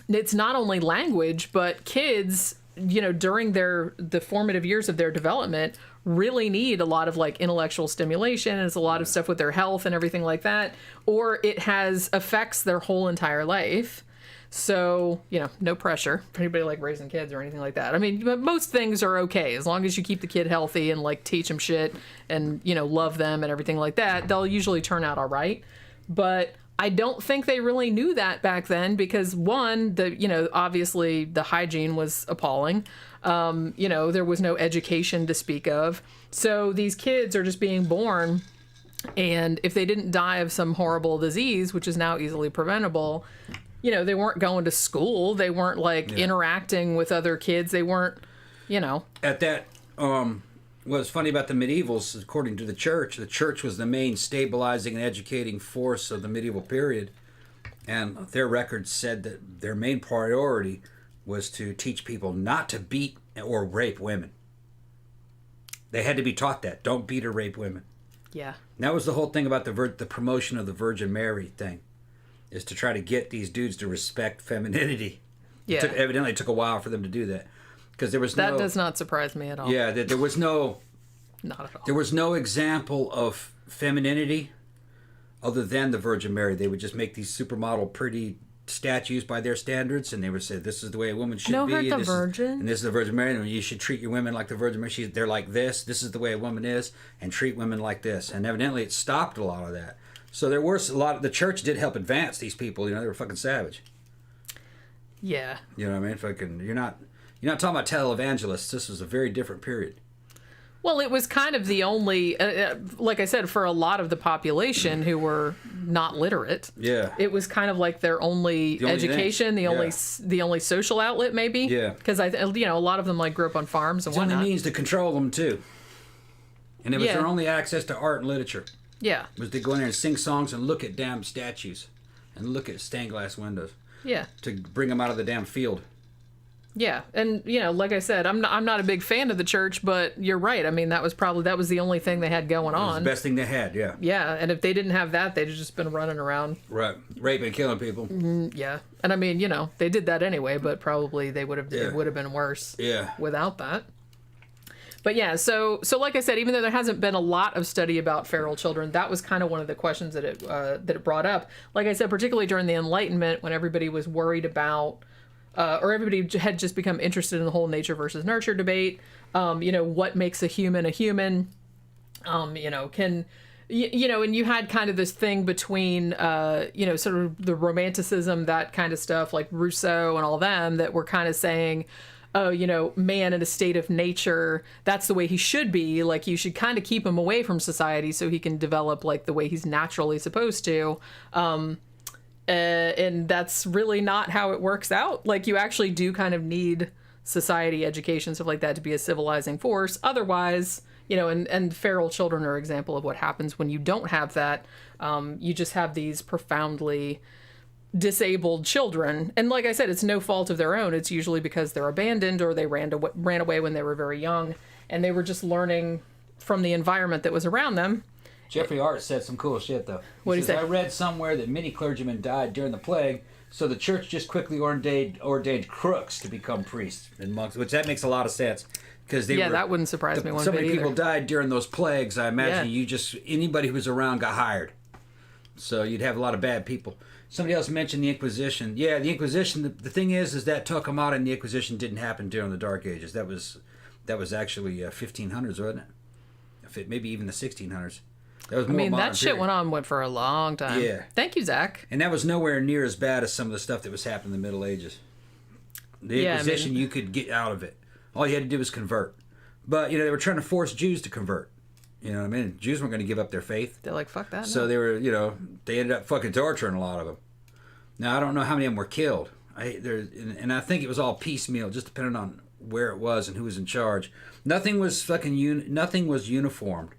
S3: it's not only language, but kids, you know, during the formative years of their development really need a lot of like intellectual stimulation. It's a lot of stuff with their health and everything like that, or it has affects their whole entire life. So, you know, no pressure for anybody like raising kids or anything like that. I mean, most things are okay as long as you keep the kid healthy and like teach them shit and, you know, love them and everything like that. They'll usually turn out all right. But I don't think they really knew that back then because one, you know, obviously the hygiene was appalling. You know, there was no education to speak of. So these kids are just being born. And if they didn't die of some horrible disease, which is now easily preventable, you know, they weren't going to school. They weren't like interacting with other kids. They weren't, you know.
S4: At that, what's funny about the medievals, according to the church was the main stabilizing and educating force of the medieval period. And their records said that their main priority was to teach people not to beat or rape women. They had to be taught that. Don't beat or rape women.
S3: Yeah.
S4: And that was the whole thing about the promotion of the Virgin Mary thing. Is to try to get these dudes to respect femininity.
S3: Yeah.
S4: Evidently, it took a while for them to do that. Because there was
S3: that does not surprise me at all.
S4: Yeah, there was no...
S3: Not at all.
S4: There was no example of femininity other than the Virgin Mary. They would just make these supermodel pretty statues by their standards, and they would say, this is the way a woman should be.
S3: The Virgin?
S4: And this is the Virgin Mary, and you should treat your women like the Virgin Mary. They're like this. This is the way a woman is, and treat women like this. And evidently, it stopped a lot of that. So there were a lot of... The church did help advance these people. You know, they were fucking savage.
S3: Yeah.
S4: You know what I mean? Fucking... You're not talking about televangelists. This was a very different period.
S3: Well, it was kind of the only... like I said, for a lot of the population who were not literate.
S4: Yeah.
S3: It was kind of like their only education, the only social outlet, maybe.
S4: Yeah.
S3: Because, you know, a lot of them, like, grew up on farms and whatnot.
S4: It's only means to control them, too. And it was their only access to art and literature.
S3: Yeah.
S4: Was to go in there and sing songs and look at damn statues and look at stained glass windows.
S3: Yeah.
S4: To bring them out of the damn field.
S3: Yeah. And, you know, like I said, I'm not a big fan of the church, but you're right. I mean, that was the only thing they had going on.
S4: It was the best thing they had, yeah.
S3: Yeah. And if they didn't have that, they'd have just been running around.
S4: Right. Raping and killing people.
S3: Yeah. And I mean, you know, they did that anyway, but probably it would have been worse without that. But yeah, so like I said, even though there hasn't been a lot of study about feral children, that was kind of one of the questions that it brought up. Like I said, particularly during the Enlightenment, when everybody was worried about, or everybody had just become interested in the whole nature versus nurture debate. You know, what makes a human a human? You know, you know, and you had kind of this thing between, you know, sort of the romanticism, that kind of stuff, like Rousseau and all them, that were kind of saying, oh, you know, man in a state of nature, that's the way he should be. Like, you should kind of keep him away from society so he can develop, like, the way he's naturally supposed to. And that's really not how it works out. Like, you actually do kind of need society, education, stuff like that to be a civilizing force. Otherwise, you know, and feral children are an example of what happens when you don't have that. You just have these profoundly disabled children, and like I said, it's no fault of their own. It's usually because they're abandoned or they ran away when they were very young, and they were just learning from the environment that was around them.
S4: Jeffrey Hart said some cool shit, though.
S3: What did he say?
S4: I read somewhere that many clergymen died during the plague, so the church just quickly ordained crooks to become priests and monks, which that makes a lot of sense. Because
S3: that wouldn't surprise me one bit
S4: so many
S3: either.
S4: people died during those plagues. I imagine anybody who was around got hired. So you'd have a lot of bad people. Somebody else mentioned the Inquisition. Yeah, the Inquisition, the thing is that took them out, and the Inquisition didn't happen during the Dark Ages. That was that was actually 1500s, wasn't it? If it maybe even the 1600s. That was more
S3: I mean,
S4: modern
S3: that shit went for a long time.
S4: Yeah.
S3: Thank you, Zach.
S4: And that was nowhere near as bad as some of the stuff that was happening in the Middle Ages. The Inquisition, you could get out of it. All you had to do was convert. But, they were trying to force Jews to convert. You know what I mean? Jews weren't going to give up their faith.
S3: They're like, fuck that.
S4: So
S3: no.
S4: they were, they ended up fucking torturing a lot of them. Now, I don't know how many of them were killed. And I think it was all piecemeal, just depending on where it was and who was in charge. Nothing was nothing was uniformed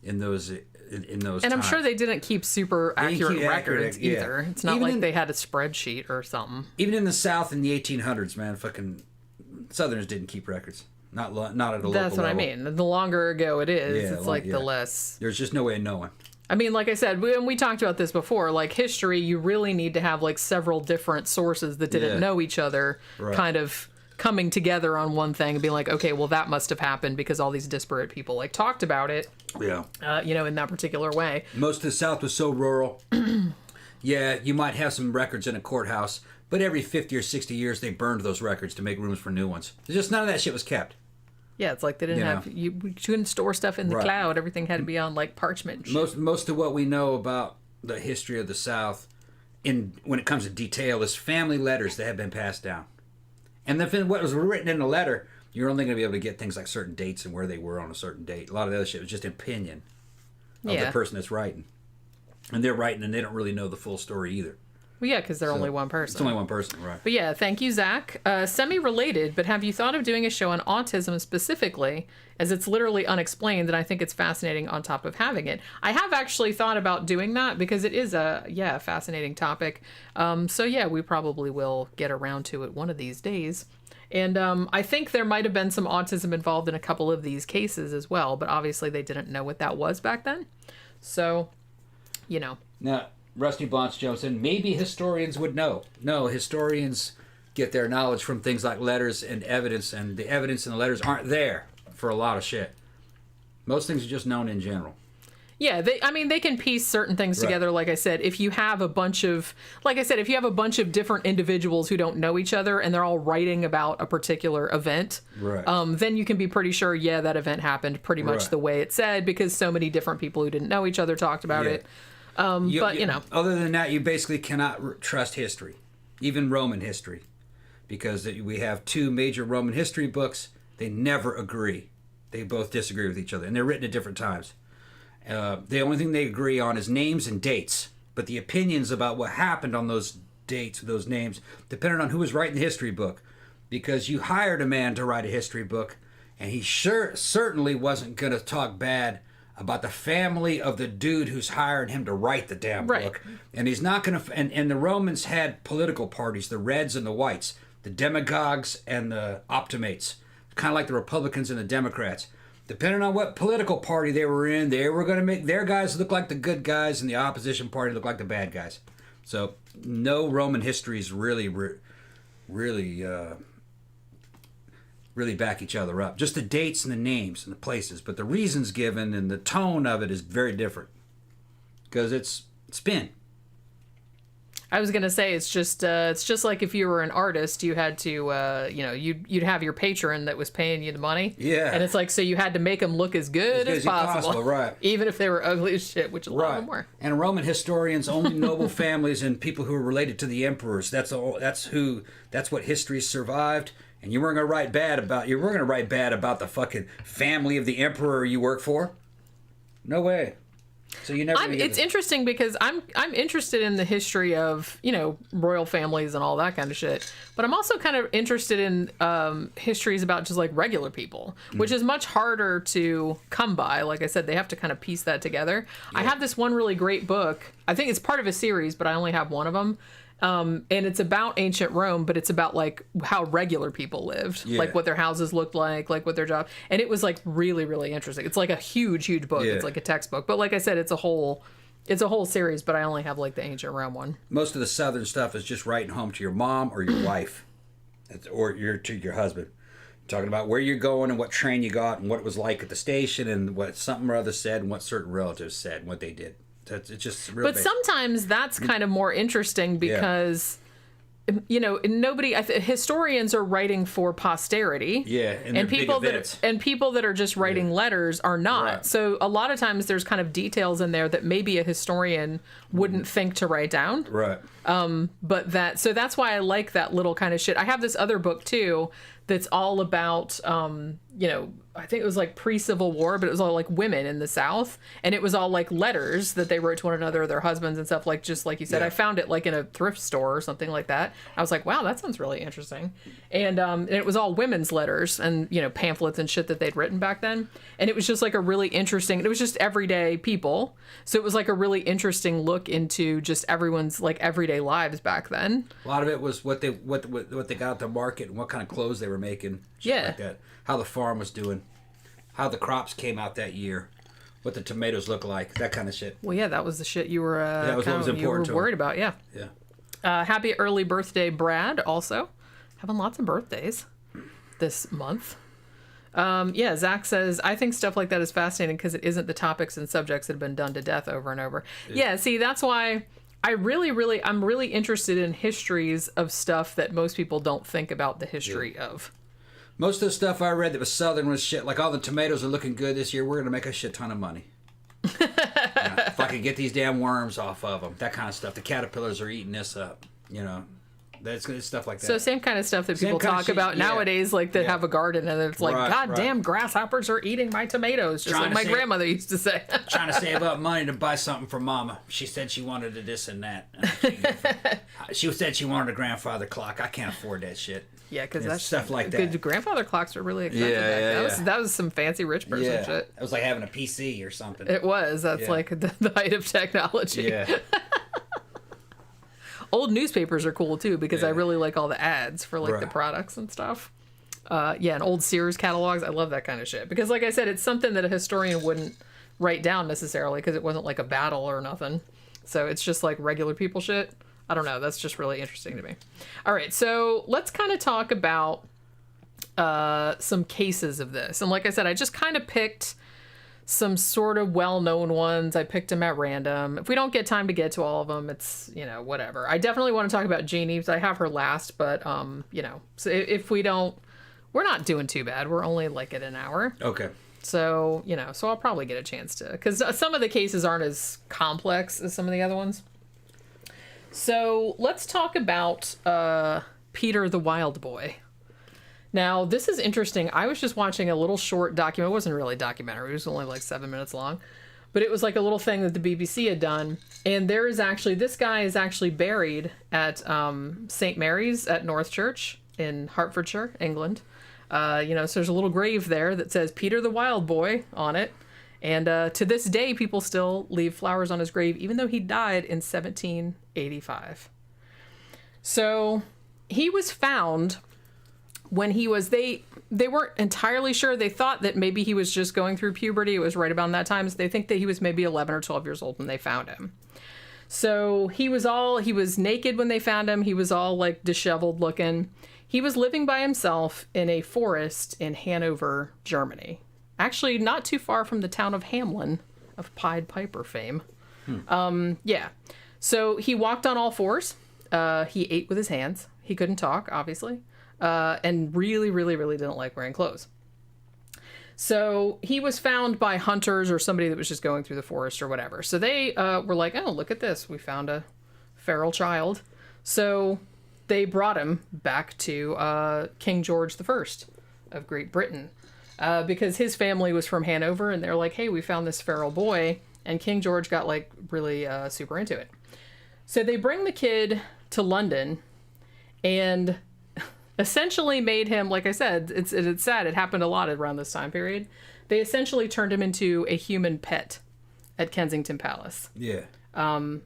S4: in those times.
S3: And I'm sure they didn't keep super accurate records
S4: yeah.
S3: either. It's not
S4: Even
S3: like they had a spreadsheet or something.
S4: Even in the South in the 1800s, man, fucking Southerners didn't keep records. Not at a local level.
S3: That's what I mean. The longer ago it is, it's like the less.
S4: There's just no way of knowing.
S3: I mean, like I said, we talked about this before, like history, you really need to have like several different sources that didn't know each other kind of coming together on one thing and being like, okay, well, that must have happened because all these disparate people like talked about it, in that particular way.
S4: Most of the South was so rural. Yeah, you might have some records in a courthouse, but every 50 or 60 years they burned those records to make rooms for new ones. Just none of that shit was kept.
S3: Yeah, it's like they didn't have you couldn't store stuff in the cloud. Everything had to be on like parchment. And shit.
S4: Most of what we know about the history of the South, when it comes to detail, is family letters that have been passed down. And what was written in the letter, you're only going to be able to get things like certain dates and where they were on a certain date. A lot of the other shit was just opinion of the person that's writing, and they're writing and they don't really know the full story either.
S3: Well, yeah, because they're only one person.
S4: It's only one person, right.
S3: But yeah, thank you, Zach. Semi-related, but have you thought of doing a show on autism specifically, as it's literally unexplained, and I think it's fascinating on top of having it. I have actually thought about doing that, because it is a fascinating topic. So yeah, we probably will get around to it one of these days. And I think there might have been some autism involved in a couple of these cases as well, but obviously they didn't know what that was back then. So,
S4: Now, Rusty Bonds Johnson, maybe historians would know. No, historians get their knowledge from things like letters and the evidence in the letters aren't there for a lot of shit. Most things are just known in general.
S3: Yeah, they can piece certain things together. Like I said, if you have a bunch of different individuals who don't know each other and they're all writing about a particular event, then you can be pretty sure, that event happened pretty much the way it said, because so many different people who didn't know each other talked about it. Other
S4: than that, you basically cannot trust history, even Roman history, because we have two major Roman history books. They never agree. They both disagree with each other, and they're written at different times. The only thing they agree on is names and dates, but the opinions about what happened on those dates, those names, depended on who was writing the history book, because you hired a man to write a history book, and he certainly wasn't going to talk bad about the family of the dude who's hired him to write the damn book. And he's not going to... And the Romans had political parties, the Reds and the Whites, the demagogues and the optimates, kind of like the Republicans and the Democrats. Depending on what political party they were in, they were going to make their guys look like the good guys and the opposition party look like the bad guys. So no Roman histories really back each other up. Just the dates and the names and the places, but the reasons given and the tone of it is very different, because it's spin.
S3: I was gonna say it's just like if you were an artist, you had to you'd have your patron that was paying you the money.
S4: Yeah.
S3: And it's like, so you had to make them look as good as possible,
S4: right?
S3: Even if they were ugly as shit, which a lot of them were.
S4: And Roman historians only noble families and people who were related to the emperors. That's what history survived. And you weren't going to write bad about the fucking family of the emperor you work for. No way. So you never.
S3: It's interesting because I'm interested in the history of royal families and all that kind of shit, but I'm also kind of interested in histories about just like regular people, which is much harder to come by. Like I said, they have to kind of piece that together. Yeah. I have this one really great book. I think it's part of a series, but I only have one of them. And it's about ancient Rome, but it's about like how regular people lived, like what their houses looked like what their job. And it was like really, really interesting. It's like a huge book. Yeah. It's like a textbook. But like I said, it's a whole series, but I only have like the ancient Rome one.
S4: Most of the Southern stuff is just writing home to your mom or your wife, or to your husband. Talking about where you're going and what train you got and what it was like at the station and what something or other said and what certain relatives said and what they did. It's just real basic.
S3: Sometimes that's kind of more interesting because nobody. Historians are writing for posterity.
S4: Yeah, and
S3: people that are just writing letters are not.
S4: Right.
S3: So a lot of times there's kind of details in there that maybe a historian wouldn't think to write down.
S4: Right.
S3: But that's why I like that little kind of shit. I have this other book too that's all about I think it was like pre-Civil War, but it was all like women in the South, and it was all like letters that they wrote to one another, their husbands and stuff, like just like you said.
S4: Yeah.
S3: I found it like in a thrift store or something like that. I was like, wow, that sounds really interesting. And it was all women's letters and pamphlets and shit that they'd written back then, and it was just like a really interesting. It was just everyday people, so it was like a really interesting look into just everyone's like everyday lives back then.
S4: A lot of it was what they got at the market and what kind of clothes they were making. Shit like that. How the farm was doing, how the crops came out that year, what the tomatoes look like, that kind of shit.
S3: Well, yeah, that was the shit you were
S4: that was what was important to
S3: worried about. Yeah.
S4: Yeah.
S3: Happy early birthday, Brad. Also, having lots of birthdays this month. Yeah, Zach says, I think stuff like that is fascinating because it isn't the topics and subjects that have been done to death over and over. Yeah, see, that's why I'm really interested in histories of stuff that most people don't think about the history of.
S4: Most of the stuff I read that was Southern was shit. Like, all the tomatoes are looking good this year. We're going to make a shit ton of money. If I could get these damn worms off of them. That kind of stuff. The caterpillars are eating this up. That's stuff like that.
S3: So same kind of stuff that people talk about nowadays, like that have a garden, and it's like, God damn, grasshoppers are eating my tomatoes, just like my grandmother used to say.
S4: Trying to save up money to buy something for Mama. She said she wanted a this and that. She said she wanted a grandfather clock. I can't afford that shit.
S3: Yeah, because that's
S4: stuff like that.
S3: Good grandfather clocks are really expensive. That was some fancy rich person shit.
S4: It was like having a PC or something.
S3: It was. That's like the height of technology.
S4: Yeah.
S3: Old newspapers are cool too because I really like all the ads for like the products and stuff. And old Sears catalogs. I love that kind of shit because, like I said, it's something that a historian wouldn't write down necessarily because it wasn't like a battle or nothing. So it's just like regular people shit. I don't know. That's just really interesting to me. All right, so let's kind of talk about some cases of this. And like I said, I just kind of picked some sort of well-known ones. I picked them at random. If we don't get time to get to all of them, it's, whatever. I definitely want to talk about Genie because I have her last, but, so if we don't, we're not doing too bad. We're only like at an hour.
S4: Okay.
S3: So, so I'll probably get a chance to, because some of the cases aren't as complex as some of the other ones. So let's talk about Peter the Wild Boy. Now, this is interesting. I was just watching a little short document. It wasn't really a documentary. It was only like 7 minutes long. But it was like a little thing that the BBC had done. And this guy is actually buried at St. Mary's at North Church in Hertfordshire, England. So there's a little grave there that says Peter the Wild Boy on it. And to this day, people still leave flowers on his grave, even though he died in 1785. So he was found when he was, they weren't entirely sure. They thought that maybe he was just going through puberty. It was right about that time. So they think that he was maybe 11 or 12 years old when they found him. So he was naked when they found him. He was all like disheveled looking. He was living by himself in a forest in Hanover, Germany. Actually, not too far from the town of Hamelin of Pied Piper fame. So he walked on all fours. He ate with his hands. He couldn't talk, obviously. And really, really, really didn't like wearing clothes. So he was found by hunters or somebody that was just going through the forest or whatever. So they were like, oh, look at this. We found a feral child. So they brought him back to King George I of Great Britain. Because his family was from Hanover, and they're like, hey, we found this feral boy. And King George got like really super into it. So they bring the kid to London and essentially made him, like I said, it's sad. It happened a lot around this time period. They essentially turned him into a human pet at Kensington Palace.
S4: Yeah.
S3: Well,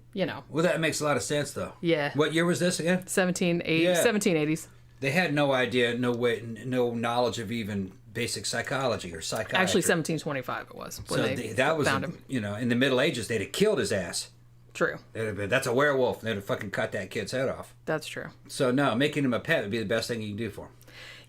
S4: that makes a lot of sense, though.
S3: Yeah.
S4: What year was this again?
S3: 1780s.
S4: They had no idea, no knowledge of even basic psychology or psychiatry.
S3: Actually, 1725 it was. When
S4: that was,
S3: found him.
S4: In the Middle Ages, they'd have killed his ass.
S3: True.
S4: That's a werewolf. They'd have fucking cut that kid's head off.
S3: That's true.
S4: So, no, making him a pet would be the best thing you can do for him.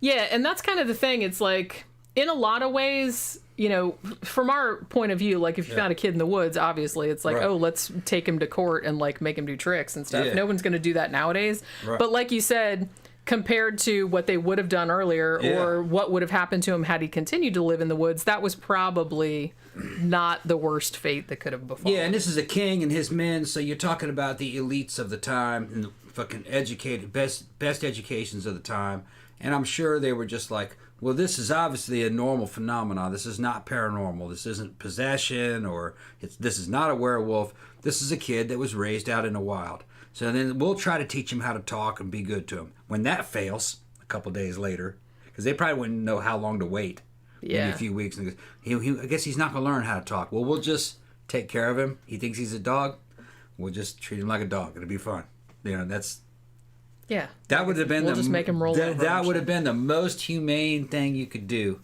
S3: Yeah, and that's kind of the thing. It's like, in a lot of ways, you know, from our point of view, like if you found a kid in the woods, obviously it's like,
S4: Right.
S3: oh, let's take him to court and like make him do tricks and stuff.
S4: Yeah.
S3: No one's going to do that nowadays.
S4: Right.
S3: But like you said, compared to what they would have done earlier or what would have happened to him had he continued to live in the woods, that was probably not the worst fate that could have befallen.
S4: Yeah, and this is a king and his men, so you're talking about the elites of the time and the fucking educated, best educations of the time. And I'm sure they were just like, well, this is obviously a normal phenomenon. This is not paranormal. This isn't possession, or this is not a werewolf. This is a kid that was raised out in the wild. So then we'll try to teach him how to talk and be good to him. When that fails, a couple days later, because they probably wouldn't know how long to wait. Maybe
S3: Yeah.
S4: a few weeks. And I guess he's not going to learn how to talk. Well, we'll just take care of him. He thinks he's a dog. We'll just treat him like a dog. It'll be fun. You know,
S3: Yeah.
S4: that would have been
S3: We'll just make him roll over
S4: that
S3: and
S4: would
S3: shit.
S4: have been the most humane thing you could do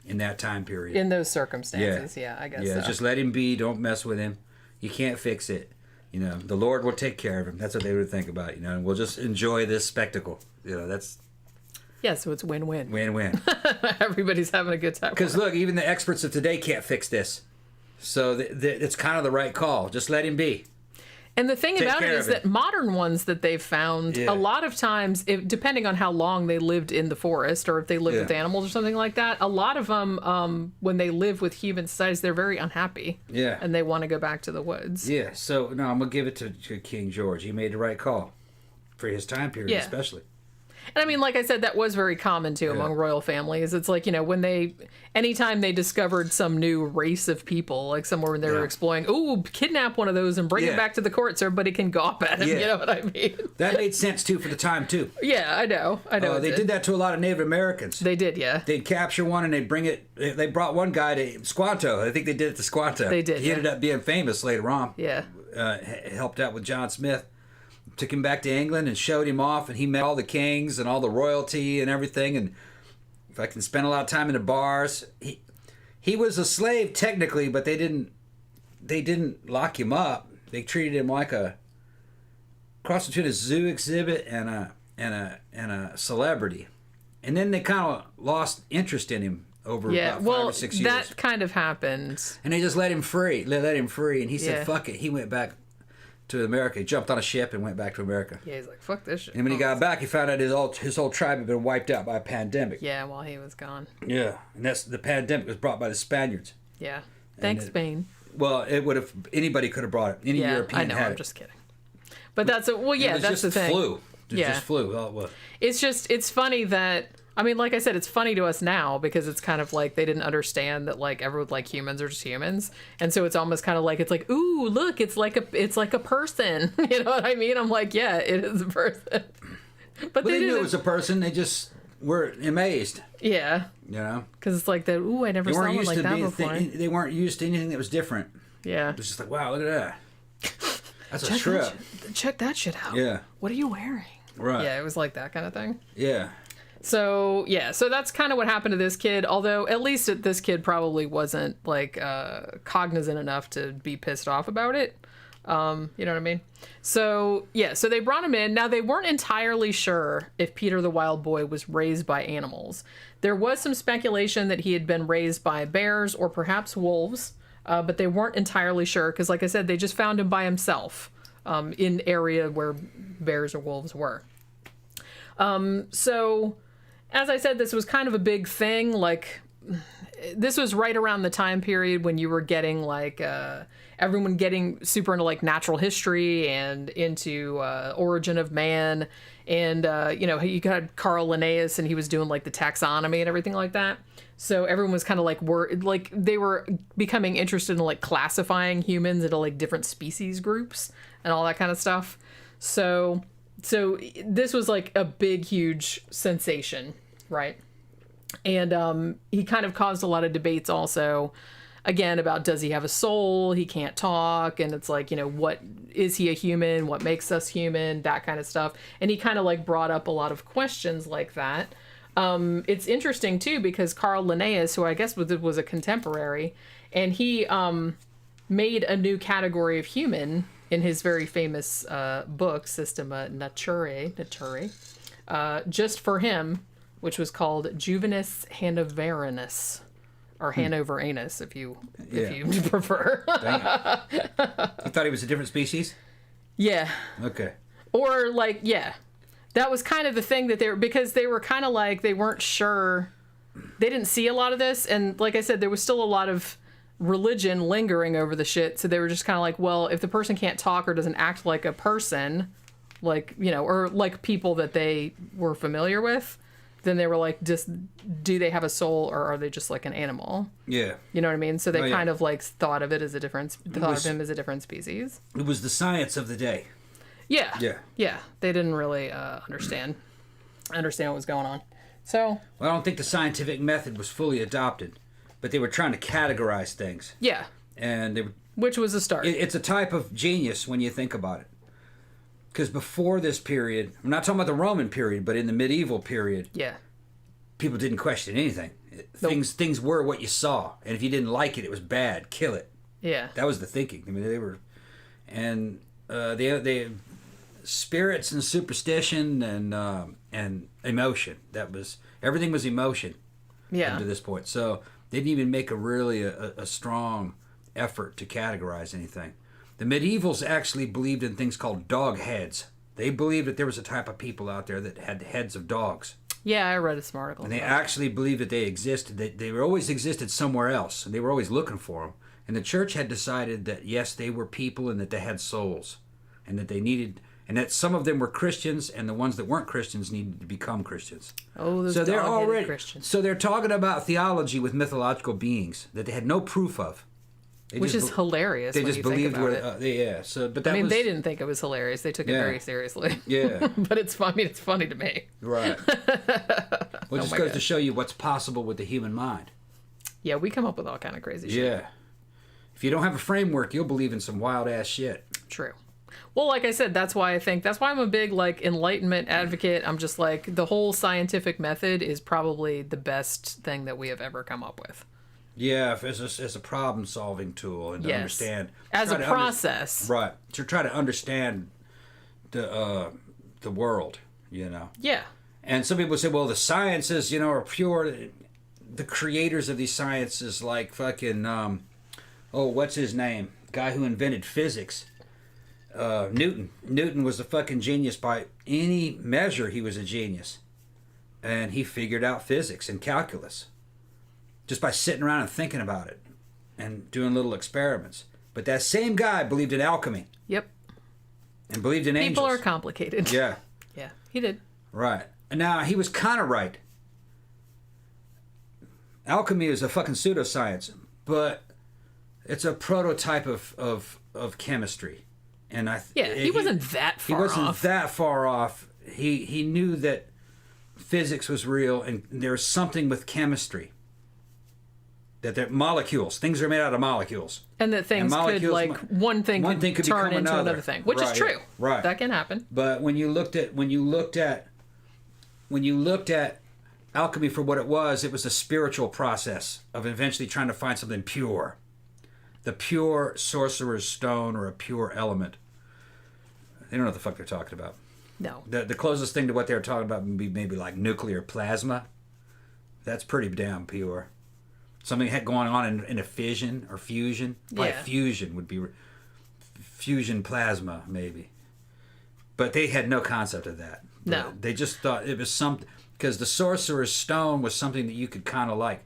S4: in that time period.
S3: In those circumstances, yeah, I guess so.
S4: Just let him be. Don't mess with him. You can't fix it. You know, the Lord will take care of him. That's what they would think about. You know, and we'll just enjoy this spectacle. You know, that's
S3: Yeah, so it's win-win.
S4: win-win.
S3: Everybody's having a good time.
S4: Because look, even the experts of today can't fix this. So it's kind of the right call. Just let him be.
S3: And the thing
S4: Take
S3: about it
S4: care
S3: is
S4: of it.
S3: that modern ones that they've found,
S4: Yeah.
S3: a lot of times, depending on how long they lived in the forest or if they lived
S4: Yeah.
S3: with animals or something like that, a lot of them, when they live with human societies, they're very unhappy.
S4: Yeah.
S3: And they want to go back to the woods.
S4: Yeah, so no, I'm gonna give it to King George. He made the right call for his time period,
S3: Yeah.
S4: especially.
S3: And I mean, like I said, that was very common too among royal families. It's like, you know, anytime they discovered some new race of people, like somewhere when they were exploring, ooh, kidnap one of those and bring it
S4: Yeah.
S3: back to the court so everybody can gawp at him.
S4: Yeah.
S3: You know what I mean?
S4: That made sense too for the time too.
S3: Yeah, I know.
S4: They did that to a lot of Native Americans.
S3: They did, yeah.
S4: They'd capture one and they'd bring it. They brought one guy to Squanto. I think they did it to Squanto.
S3: They did,
S4: He
S3: yeah.
S4: ended up being famous later on.
S3: Yeah.
S4: Helped out with John Smith. Took him back to England and showed him off, and he met all the kings and all the royalty and everything. And if I can spend a lot of time in the bars, he was a slave technically, but they didn't lock him up. They treated him like a cross between a zoo exhibit and a celebrity. And then they kind of lost interest in him over about 5 or 6 years.
S3: that kind of happened.
S4: And they just let him free. They let him free, and he said,
S3: Yeah.
S4: "Fuck it." He went back to America. He jumped on a ship and went back to America.
S3: Yeah, he's like, fuck this shit.
S4: And when he got back, he found out his whole tribe had been wiped out by a pandemic.
S3: Yeah, while he was gone.
S4: Yeah, and the pandemic was brought by the Spaniards.
S3: Yeah. Thanks, Spain.
S4: Well, it would have anybody could have brought it. Any
S3: Yeah,
S4: European
S3: I know.
S4: had
S3: I'm
S4: it.
S3: just kidding. But that's
S4: It was
S3: that's
S4: just
S3: the thing.
S4: Flu. It
S3: Yeah.
S4: just flu. Well, it was.
S3: It's funny that, I mean, like I said, it's funny to us now because it's kind of like they didn't understand that like everyone, like humans are just humans, and so it's almost kind of like it's like, ooh, look, it's like a person. You know what I mean? I'm like, yeah, it is a person. But
S4: They knew
S3: didn't.
S4: it was a person. They just were amazed.
S3: Yeah,
S4: You know,
S3: because it's like that. Ooh, I never
S4: they
S3: saw
S4: weren't
S3: one
S4: used
S3: like
S4: to
S3: that
S4: being.
S3: before.
S4: They weren't used to anything that was different.
S3: Yeah.
S4: It was just like, wow, look at that. That's a
S3: Check
S4: shrimp.
S3: check that shit out.
S4: Yeah.
S3: What are you wearing?
S4: Right.
S3: Yeah, it was like that kind of thing.
S4: Yeah.
S3: So that's kind of what happened to this kid. Although at least this kid probably wasn't like cognizant enough to be pissed off about it. You know what I mean? So so they brought him in. Now they weren't entirely sure if Peter the Wild Boy was raised by animals. There was some speculation that he had been raised by bears or perhaps wolves, but they weren't entirely sure because, like I said, they just found him by himself in area where bears or wolves were. So, as I said, this was kind of a big thing. Like, this was right around the time period when you were getting like everyone getting super into like natural history and into origin of man, and you know, you got Carl Linnaeus and he was doing like the taxonomy and everything like that. So everyone was kind of like they were becoming interested in like classifying humans into like different species groups and all that kind of stuff. So this was like a big, huge sensation, right? And he kind of caused a lot of debates also, again, about does he have a soul? He can't talk. And it's like, you know, what is he a human? What makes us human? That kind of stuff. And he kind of like brought up a lot of questions like that. It's interesting too, because Carl Linnaeus, who I guess was a contemporary, and he made a new category of human in his very famous book, Systema Naturae, just for him, which was called Juvenis Hanoverinus. or Hanover anus, if you prefer.
S4: Dang it. You thought he was a different species?
S3: Yeah.
S4: Okay.
S3: Or like, yeah, that was kind of the thing that because they were kind of like, they weren't sure, they didn't see a lot of this. And like I said, there was still a lot of religion lingering over the shit. So they were just kind of like, well, if the person can't talk or doesn't act like a person, like, you know, or like people that they were familiar with, then they were like, just, do they have a soul or are they just like an animal?
S4: Yeah.
S3: You know what I mean? So they
S4: yeah.
S3: kind of like thought of it as a different, of him as a different species.
S4: It was the science of the day.
S3: Yeah.
S4: Yeah.
S3: Yeah. They didn't really understand what was going on. So.
S4: Well, I don't think the scientific method was fully adopted, but they were trying to categorize things.
S3: Yeah.
S4: And they were,
S3: which was a start.
S4: It's a type of genius when you think about it. Because before this period, I'm not talking about the Roman period, but in the medieval period,
S3: yeah,
S4: people didn't question anything.
S3: Nope.
S4: Things were what you saw, and if you didn't like it, it was bad. Kill it.
S3: Yeah,
S4: that was the thinking. I mean, they were, and they spirits and superstition and emotion. That was everything was emotion.
S3: Yeah.
S4: Up to this point, so they didn't even make a strong effort to categorize anything. The medievals actually believed in things called dog heads. They believed that there was a type of people out there that had the heads of dogs.
S3: Yeah, I read some article.
S4: And they actually believed that they existed. They always existed somewhere else, and they were always looking for them. And the church had decided that, yes, they were people and that they had souls. And that they needed... And that some of them were Christians, and the ones that weren't Christians needed to become Christians.
S3: Oh, those
S4: so they're already
S3: Christians.
S4: So they're talking about theology with mythological beings that they had no proof of.
S3: Which is hilarious.
S4: They
S3: when
S4: just
S3: you
S4: believed
S3: think about
S4: where, yeah. So, but that
S3: I mean,
S4: was,
S3: they didn't think it was hilarious. They took it very seriously.
S4: Yeah.
S3: But it's funny. It's funny to me.
S4: Right. Well, it just goes to show you what's possible with the human mind.
S3: Yeah, we come up with all kind of crazy shit.
S4: Yeah. If you don't have a framework, you'll believe in some wild ass shit.
S3: True. Well, like I said, that's why I'm a big like Enlightenment advocate. I'm just like the whole scientific method is probably the best thing that we have ever come up with.
S4: Yeah, as a problem-solving tool and to understand
S3: as a process,
S4: right? To try to understand the world, you know.
S3: Yeah.
S4: And some people say, well, the sciences, you know, are pure. The creators of these sciences, like fucking, what's his name? Guy who invented physics. Newton. Newton was a fucking genius by any measure. He was a genius, and he figured out physics and calculus just by sitting around and thinking about it and doing little experiments. But that same guy believed in alchemy.
S3: Yep.
S4: And believed in angels.
S3: People are complicated.
S4: Yeah.
S3: Yeah, he did.
S4: Right. And now he was kind of right. Alchemy is a fucking pseudoscience, but it's a prototype of chemistry. And
S3: he wasn't that far off.
S4: He wasn't that far off. He knew that physics was real, and there was something with chemistry. That they're molecules. Things are made out of molecules.
S3: And that things could, like, one thing could turn into another thing. Which is true.
S4: Right.
S3: That can happen.
S4: But when you looked at alchemy for what it was a spiritual process of eventually trying to find something pure. The pure sorcerer's stone or a pure element. They don't know what the fuck they're talking about.
S3: No.
S4: The closest thing to what they were talking about would be maybe like nuclear plasma. That's pretty damn pure. Something had going on in a fission or fusion. Probably fusion would be fusion plasma, maybe. But they had no concept of that.
S3: No.
S4: They just thought it was something, because the sorcerer's stone was something that you could kind of like,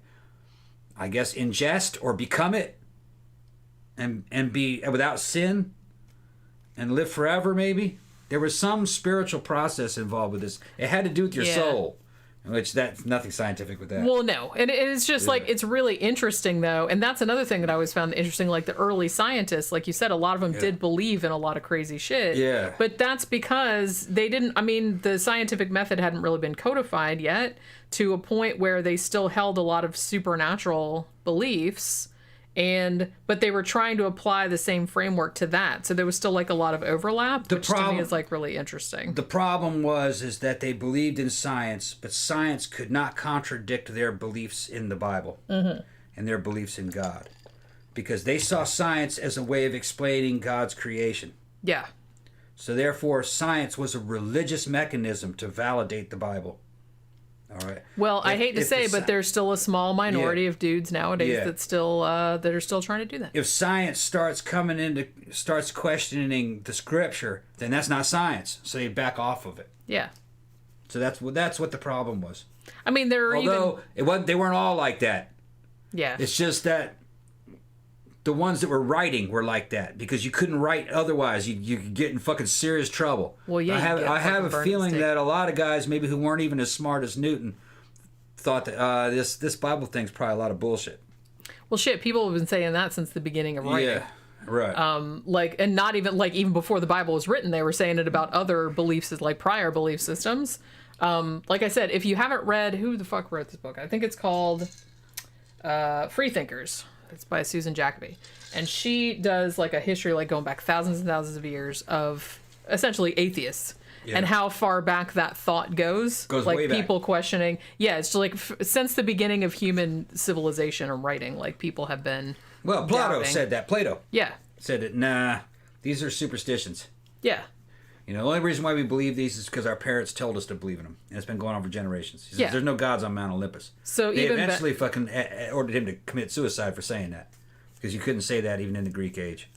S4: I guess, ingest or become it and be without sin and live forever, maybe. There was some spiritual process involved with this. It had to do with your soul. Which that's nothing scientific with that.
S3: Well, no. And it's just like, it's really interesting though. And that's another thing that I always found interesting. Like the early scientists, like you said, a lot of them did believe in a lot of crazy shit.
S4: Yeah.
S3: But that's because they didn't, I mean, the scientific method hadn't really been codified yet to a point where they still held a lot of supernatural beliefs. But they were trying to apply the same framework to that. So there was still like a lot of overlap, which to me is like really interesting.
S4: The problem is that they believed in science, but science could not contradict their beliefs in the Bible and their beliefs in God. Because they saw science as a way of explaining God's creation.
S3: Yeah.
S4: So therefore, science was a religious mechanism to validate the Bible. All right.
S3: Well, I
S4: If-
S3: hate to
S4: if
S3: say,
S4: the
S3: but there's still a small minority of dudes nowadays
S4: Yeah.
S3: that are still trying to do that.
S4: If science starts questioning the scripture, then that's not science. So they back off of it.
S3: Yeah.
S4: So that's what the problem was.
S3: I mean, there are
S4: Although they weren't all like that.
S3: yeah.
S4: It's just that the ones that were writing were like that because you couldn't write otherwise. You could get in fucking serious trouble.
S3: Well, yeah,
S4: I have a feeling that a lot of guys, maybe who weren't even as smart as Newton, thought that this Bible thing's probably a lot of bullshit.
S3: Well, shit, people have been saying that since the beginning of writing.
S4: Yeah, right.
S3: And not even before the Bible was written, they were saying it about other beliefs, like prior belief systems. Like I said, if you haven't read, who the fuck wrote this book? I think it's called Free Thinkers. It's by Susan Jacoby. And she does like a history, like going back thousands and thousands of years of essentially atheists.
S4: Yeah.
S3: And how far back that thought goes like
S4: way back.
S3: people questioning. Yeah, it's like since the beginning of human civilization and writing, like people have been.
S4: Well, Plato
S3: doubting.
S4: said that. Plato
S3: Yeah,
S4: said that. Nah, these are superstitions.
S3: yeah,
S4: You know, the only reason why we believe these is because our parents told us to believe in them, and it's been going on for generations. He says,
S3: Yeah.
S4: there's no gods on Mount Olympus.
S3: So
S4: they
S3: even
S4: eventually fucking ordered him to commit suicide for saying that, because you couldn't say that even in the Greek age.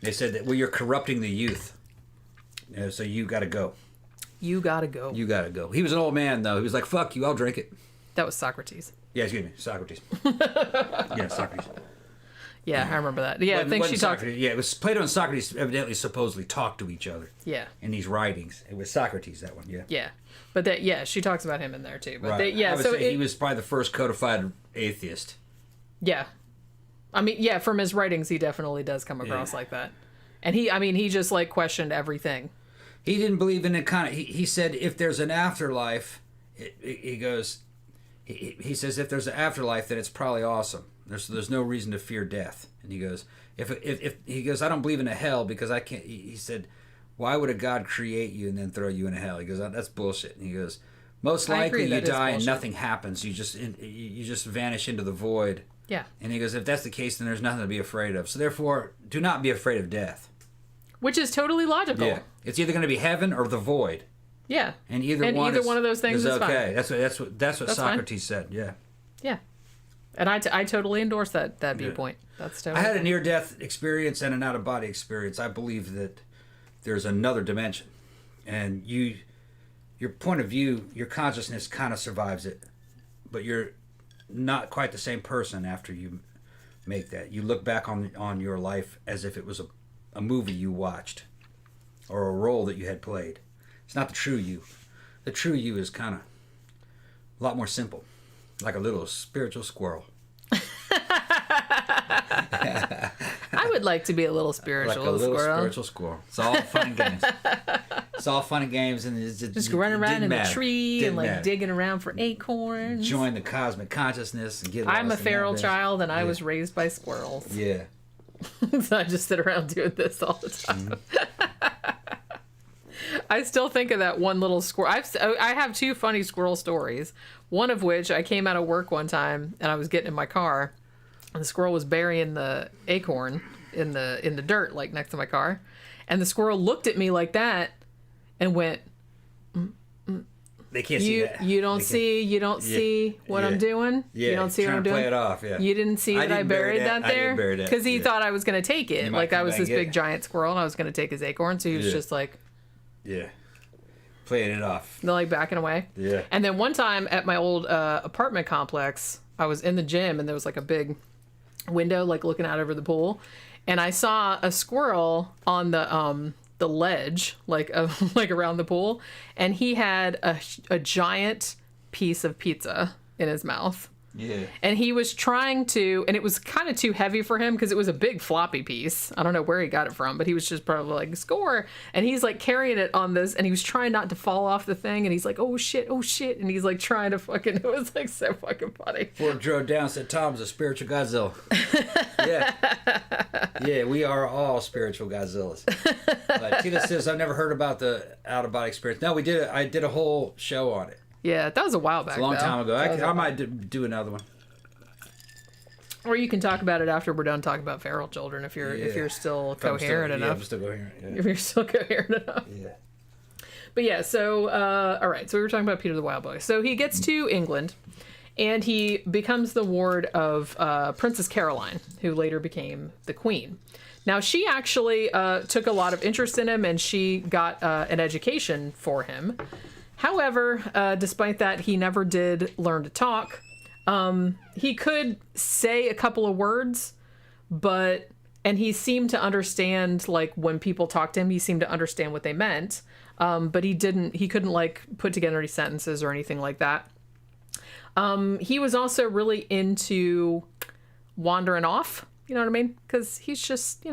S4: They said that, well, you're corrupting the youth, so you got to go.
S3: you gotta go.
S4: You got to go. He was an old man though. He was like, "Fuck you, I'll drink it."
S3: That was Socrates.
S4: Yeah, excuse me, Socrates. Yeah, Socrates.
S3: Yeah, I remember that. Yeah, I think she talked.
S4: Socrates. Yeah, it was Plato and Socrates evidently supposedly talked to each other.
S3: Yeah,
S4: In these writings, it was Socrates, that one. Yeah.
S3: yeah, but that she talks about him in there too. But
S4: Right.
S3: yeah,
S4: I would
S3: so
S4: say he was probably the first codified atheist.
S3: yeah, I mean, yeah, from his writings, he definitely does come across like that. And he just like questioned everything.
S4: He didn't believe in it. He said if there's an afterlife, he goes. He says if there's an afterlife, then it's probably awesome. There's no reason to fear death. And he goes, if he goes, I don't believe in a hell because I can't. He said, why would a God create you and then throw you in a hell? He goes, that's bullshit. And he goes, most
S3: I agree
S4: likely you
S3: that is
S4: die and
S3: bullshit.
S4: nothing happens. You just vanish into the void.
S3: Yeah,
S4: And he goes, if that's the case, then there's nothing to be afraid of. So therefore, do not be afraid of death.
S3: which is totally logical.
S4: Yeah, it's either going to be heaven or the void.
S3: Yeah.
S4: And either one of those things is okay.
S3: fine.
S4: That's what
S3: That's
S4: Socrates said. Yeah.
S3: Yeah. And I totally endorse that viewpoint. That's totally.
S4: I had a near-death experience and an out-of-body experience. I believe that there's another dimension, and your point of view, your consciousness kind of survives it, but you're not quite the same person after you make that. You look back on your life as if it was a movie you watched or a role that you had played. It's not the true you. The true you is kind of a lot more simple, like a little spiritual squirrel.
S3: I would like to be a little spiritual
S4: Like a little
S3: squirrel.
S4: spiritual squirrel. It's all fun and games. It's all fun and games, and it's
S3: Just running around in a tree and like
S4: matter.
S3: digging around for acorns.
S4: Join the cosmic consciousness and get lost
S3: I'm a
S4: in that
S3: feral
S4: bitch.
S3: child and I
S4: Yeah.
S3: was raised by squirrels.
S4: Yeah.
S3: So I just sit around doing this all the time. I still think of that one little squirrel. I have two funny squirrel stories. One of which I came out of work one time and I was getting in my car, and the squirrel was burying the acorn in the dirt like next to my car, and the squirrel looked at me like that and went,
S4: They can't see that.
S3: you don't
S4: They
S3: see what I'm
S4: Yeah.
S3: doing?
S4: Yeah.
S3: You don't see what
S4: trying
S3: I'm
S4: to
S3: doing?
S4: play it off, yeah.
S3: You didn't see that I
S4: didn't bury
S3: buried that
S4: I
S3: there?
S4: didn't bury that.
S3: Because he
S4: Yeah.
S3: thought I was going to take it.
S4: You might
S3: Like I
S4: come
S3: was
S4: back
S3: this
S4: and get
S3: big
S4: it.
S3: giant squirrel and I was going to take his acorn. So he was
S4: Yeah.
S3: just like,
S4: Yeah. Playing it off.
S3: like backing away.
S4: Yeah.
S3: And then one time at my old apartment complex, I was in the gym and there was like a big window like looking out over the pool. And I saw a squirrel on the ledge, like like around the pool. And he had a giant piece of pizza in his mouth.
S4: Yeah.
S3: And he was trying to, and it was kind of too heavy for him because it was a big floppy piece. I don't know where he got it from, but he was just probably like, score. And he's like carrying it on this, and he was trying not to fall off the thing. And he's like, oh shit. And he's like trying to fucking, it was like so fucking funny.
S4: Before it drove down, said Tom's a spiritual Godzilla. Yeah. Yeah, we are all spiritual Godzillas. Tina says, I've never heard about the out-of-body experience. No, I did a whole show on it.
S3: Yeah, that was a while back.
S4: A long
S3: though.
S4: time ago.
S3: That was
S4: I might do another one.
S3: Or you can talk about it after we're done talking about feral children if you're still
S4: If I'm
S3: coherent
S4: still,
S3: enough.
S4: Yeah, I'm still coherent. Yeah.
S3: If you're still coherent enough.
S4: Yeah.
S3: But yeah, so, all right. So we were talking about Peter the Wild Boy. So he gets to England, and he becomes the ward of Princess Caroline, who later became the queen. Now, she actually took a lot of interest in him, and she got an education for him. However, despite that, he never did learn to talk. He could say a couple of words, and he seemed to understand, like, when people talked to him, he seemed to understand what they meant. But he couldn't, like, put together any sentences or anything like that. He was also really into wandering off, you know what I mean? Because he's just,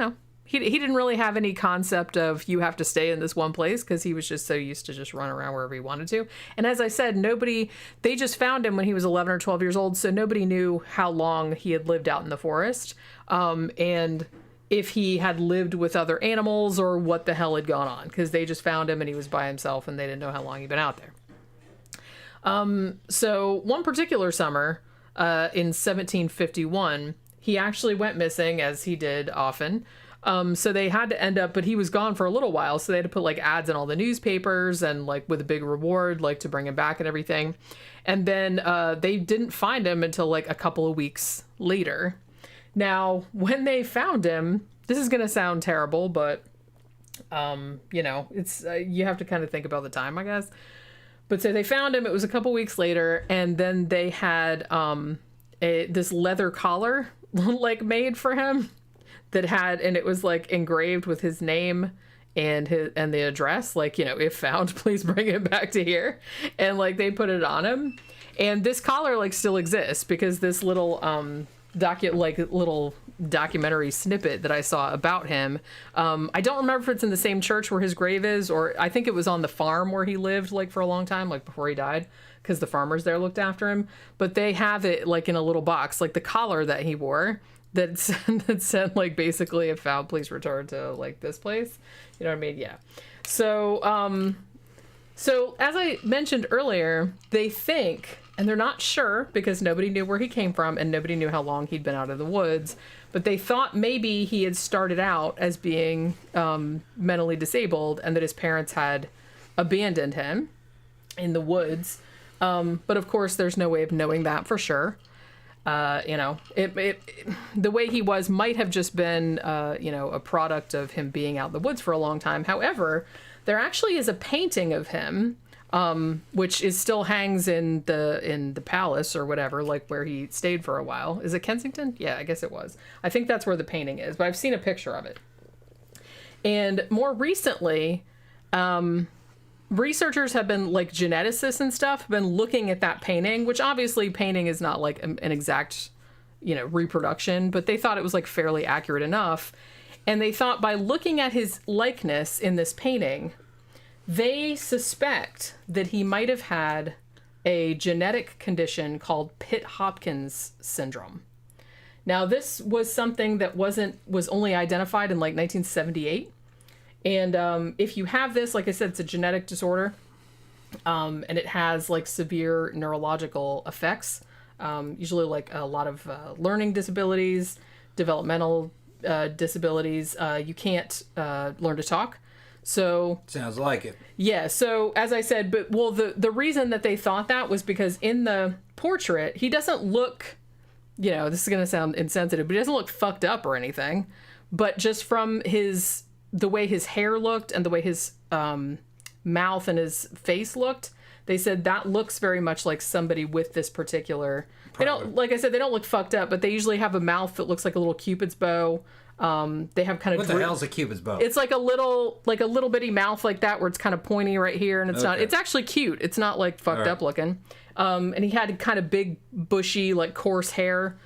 S3: he didn't really have any concept of you have to stay in this one place, because he was just so used to just run around wherever he wanted to. And as I said, they just found him when he was 11 or 12 years old, so nobody knew how long he had lived out in the forest, and if he had lived with other animals or what the hell had gone on, because they just found him and he was by himself and they didn't know how long he'd been out there. So one particular summer, in 1751, he actually went missing, as he did often. So they had to end up, but he was gone for a little while, so they had to put, like, ads in all the newspapers and, like, with a big reward, like, to bring him back and everything. And then they didn't find him until, like, a couple of weeks later. Now, when they found him, this is going to sound terrible, but, it's you have to kind of think about the time, I guess. But so they found him, it was a couple weeks later, and then they had this leather collar, like, made for him and it was, like, engraved with his name and the address, like, if found, please bring him back to here. And, like, they put it on him. And this collar, like, still exists, because this little little documentary snippet that I saw about him, I don't remember if it's in the same church where his grave is, or I think it was on the farm where he lived, like, for a long time, like, before he died, because the farmers there looked after him. But they have it, like, in a little box, like the collar that he wore, that said, like, basically, if found, please return to, like, this place. You know what I mean? Yeah. So, so as I mentioned earlier, they think, and they're not sure, because nobody knew where he came from and nobody knew how long he'd been out of the woods, but they thought maybe he had started out as being mentally disabled, and that his parents had abandoned him in the woods. But of course, there's no way of knowing that for sure. The way he was might have just been, a product of him being out in the woods for a long time. However, there actually is a painting of him, which still hangs in the palace or whatever, like where he stayed for a while. Is it Kensington? Yeah, I guess it was. I think that's where the painting is, but I've seen a picture of it. And more recently, researchers have been, like, geneticists and stuff, have been looking at that painting, which obviously painting is not, like, an exact, reproduction, but they thought it was, like, fairly accurate enough. And they thought by looking at his likeness in this painting, they suspect that he might have had a genetic condition called Pitt-Hopkins syndrome. Now, this was something that was only identified in, like, 1978. And if you have this, like I said, it's a genetic disorder, and it has, like, severe neurological effects, usually, like, a lot of learning disabilities, developmental disabilities. You can't learn to talk. So
S4: sounds like it.
S3: Yeah. So as I said, the reason that they thought that was because in the portrait, he doesn't look, this is going to sound insensitive, but he doesn't look fucked up or anything. But just from the way his hair looked and the way his mouth and his face looked, they said that looks very much like somebody with this particular. They don't, like I said, they don't look fucked up, but they usually have a mouth that looks like a little Cupid's bow. They have kind of.
S4: What the hell's a Cupid's bow?
S3: It's like a little bitty mouth like that, where it's kind of pointy right here, and it's not. It's actually cute. It's not, like, fucked up looking. And he had kind of big, bushy, like, coarse hair.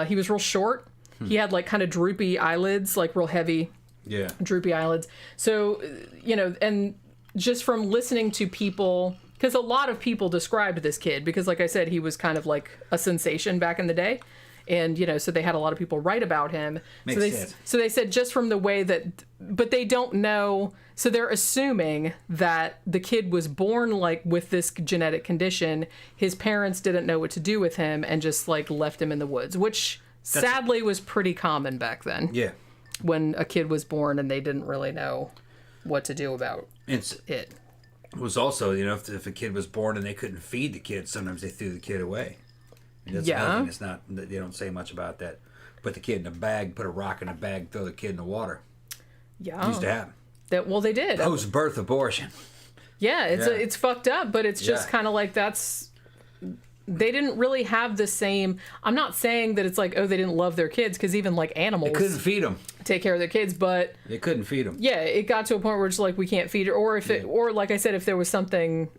S3: He was real short. He had, like, kind of droopy eyelids, like real heavy. Yeah. Droopy eyelids. So, and just from listening to people, because a lot of people described this kid, because, like I said, he was kind of like a sensation back in the day. And, so they had a lot of people write about him.
S4: Makes sense.
S3: So they said just from the way that, but they don't know. So they're assuming that the kid was born, like, with this genetic condition. His parents didn't know what to do with him and just, like, left him in the woods, which sadly was pretty common back then.
S4: Yeah.
S3: When a kid was born and they didn't really know what to do about it.
S4: It was also, if a kid was born and they couldn't feed the kid, sometimes they threw the kid away. And that's another thing. It's not, they don't say much about that. Put the kid in a bag, put a rock in a bag, throw the kid in the water.
S3: Yeah.
S4: It used to happen.
S3: They did.
S4: Post-birth abortion.
S3: Yeah, it's fucked up, but it's just kind of like they didn't really have the same. I'm not saying that it's like, oh, they didn't love their kids, because even like animals,
S4: They couldn't feed them.
S3: take care of their kids, but
S4: They couldn't feed them.
S3: yeah, it got to a point where it's like we can't feed her, or or like I said, if there was something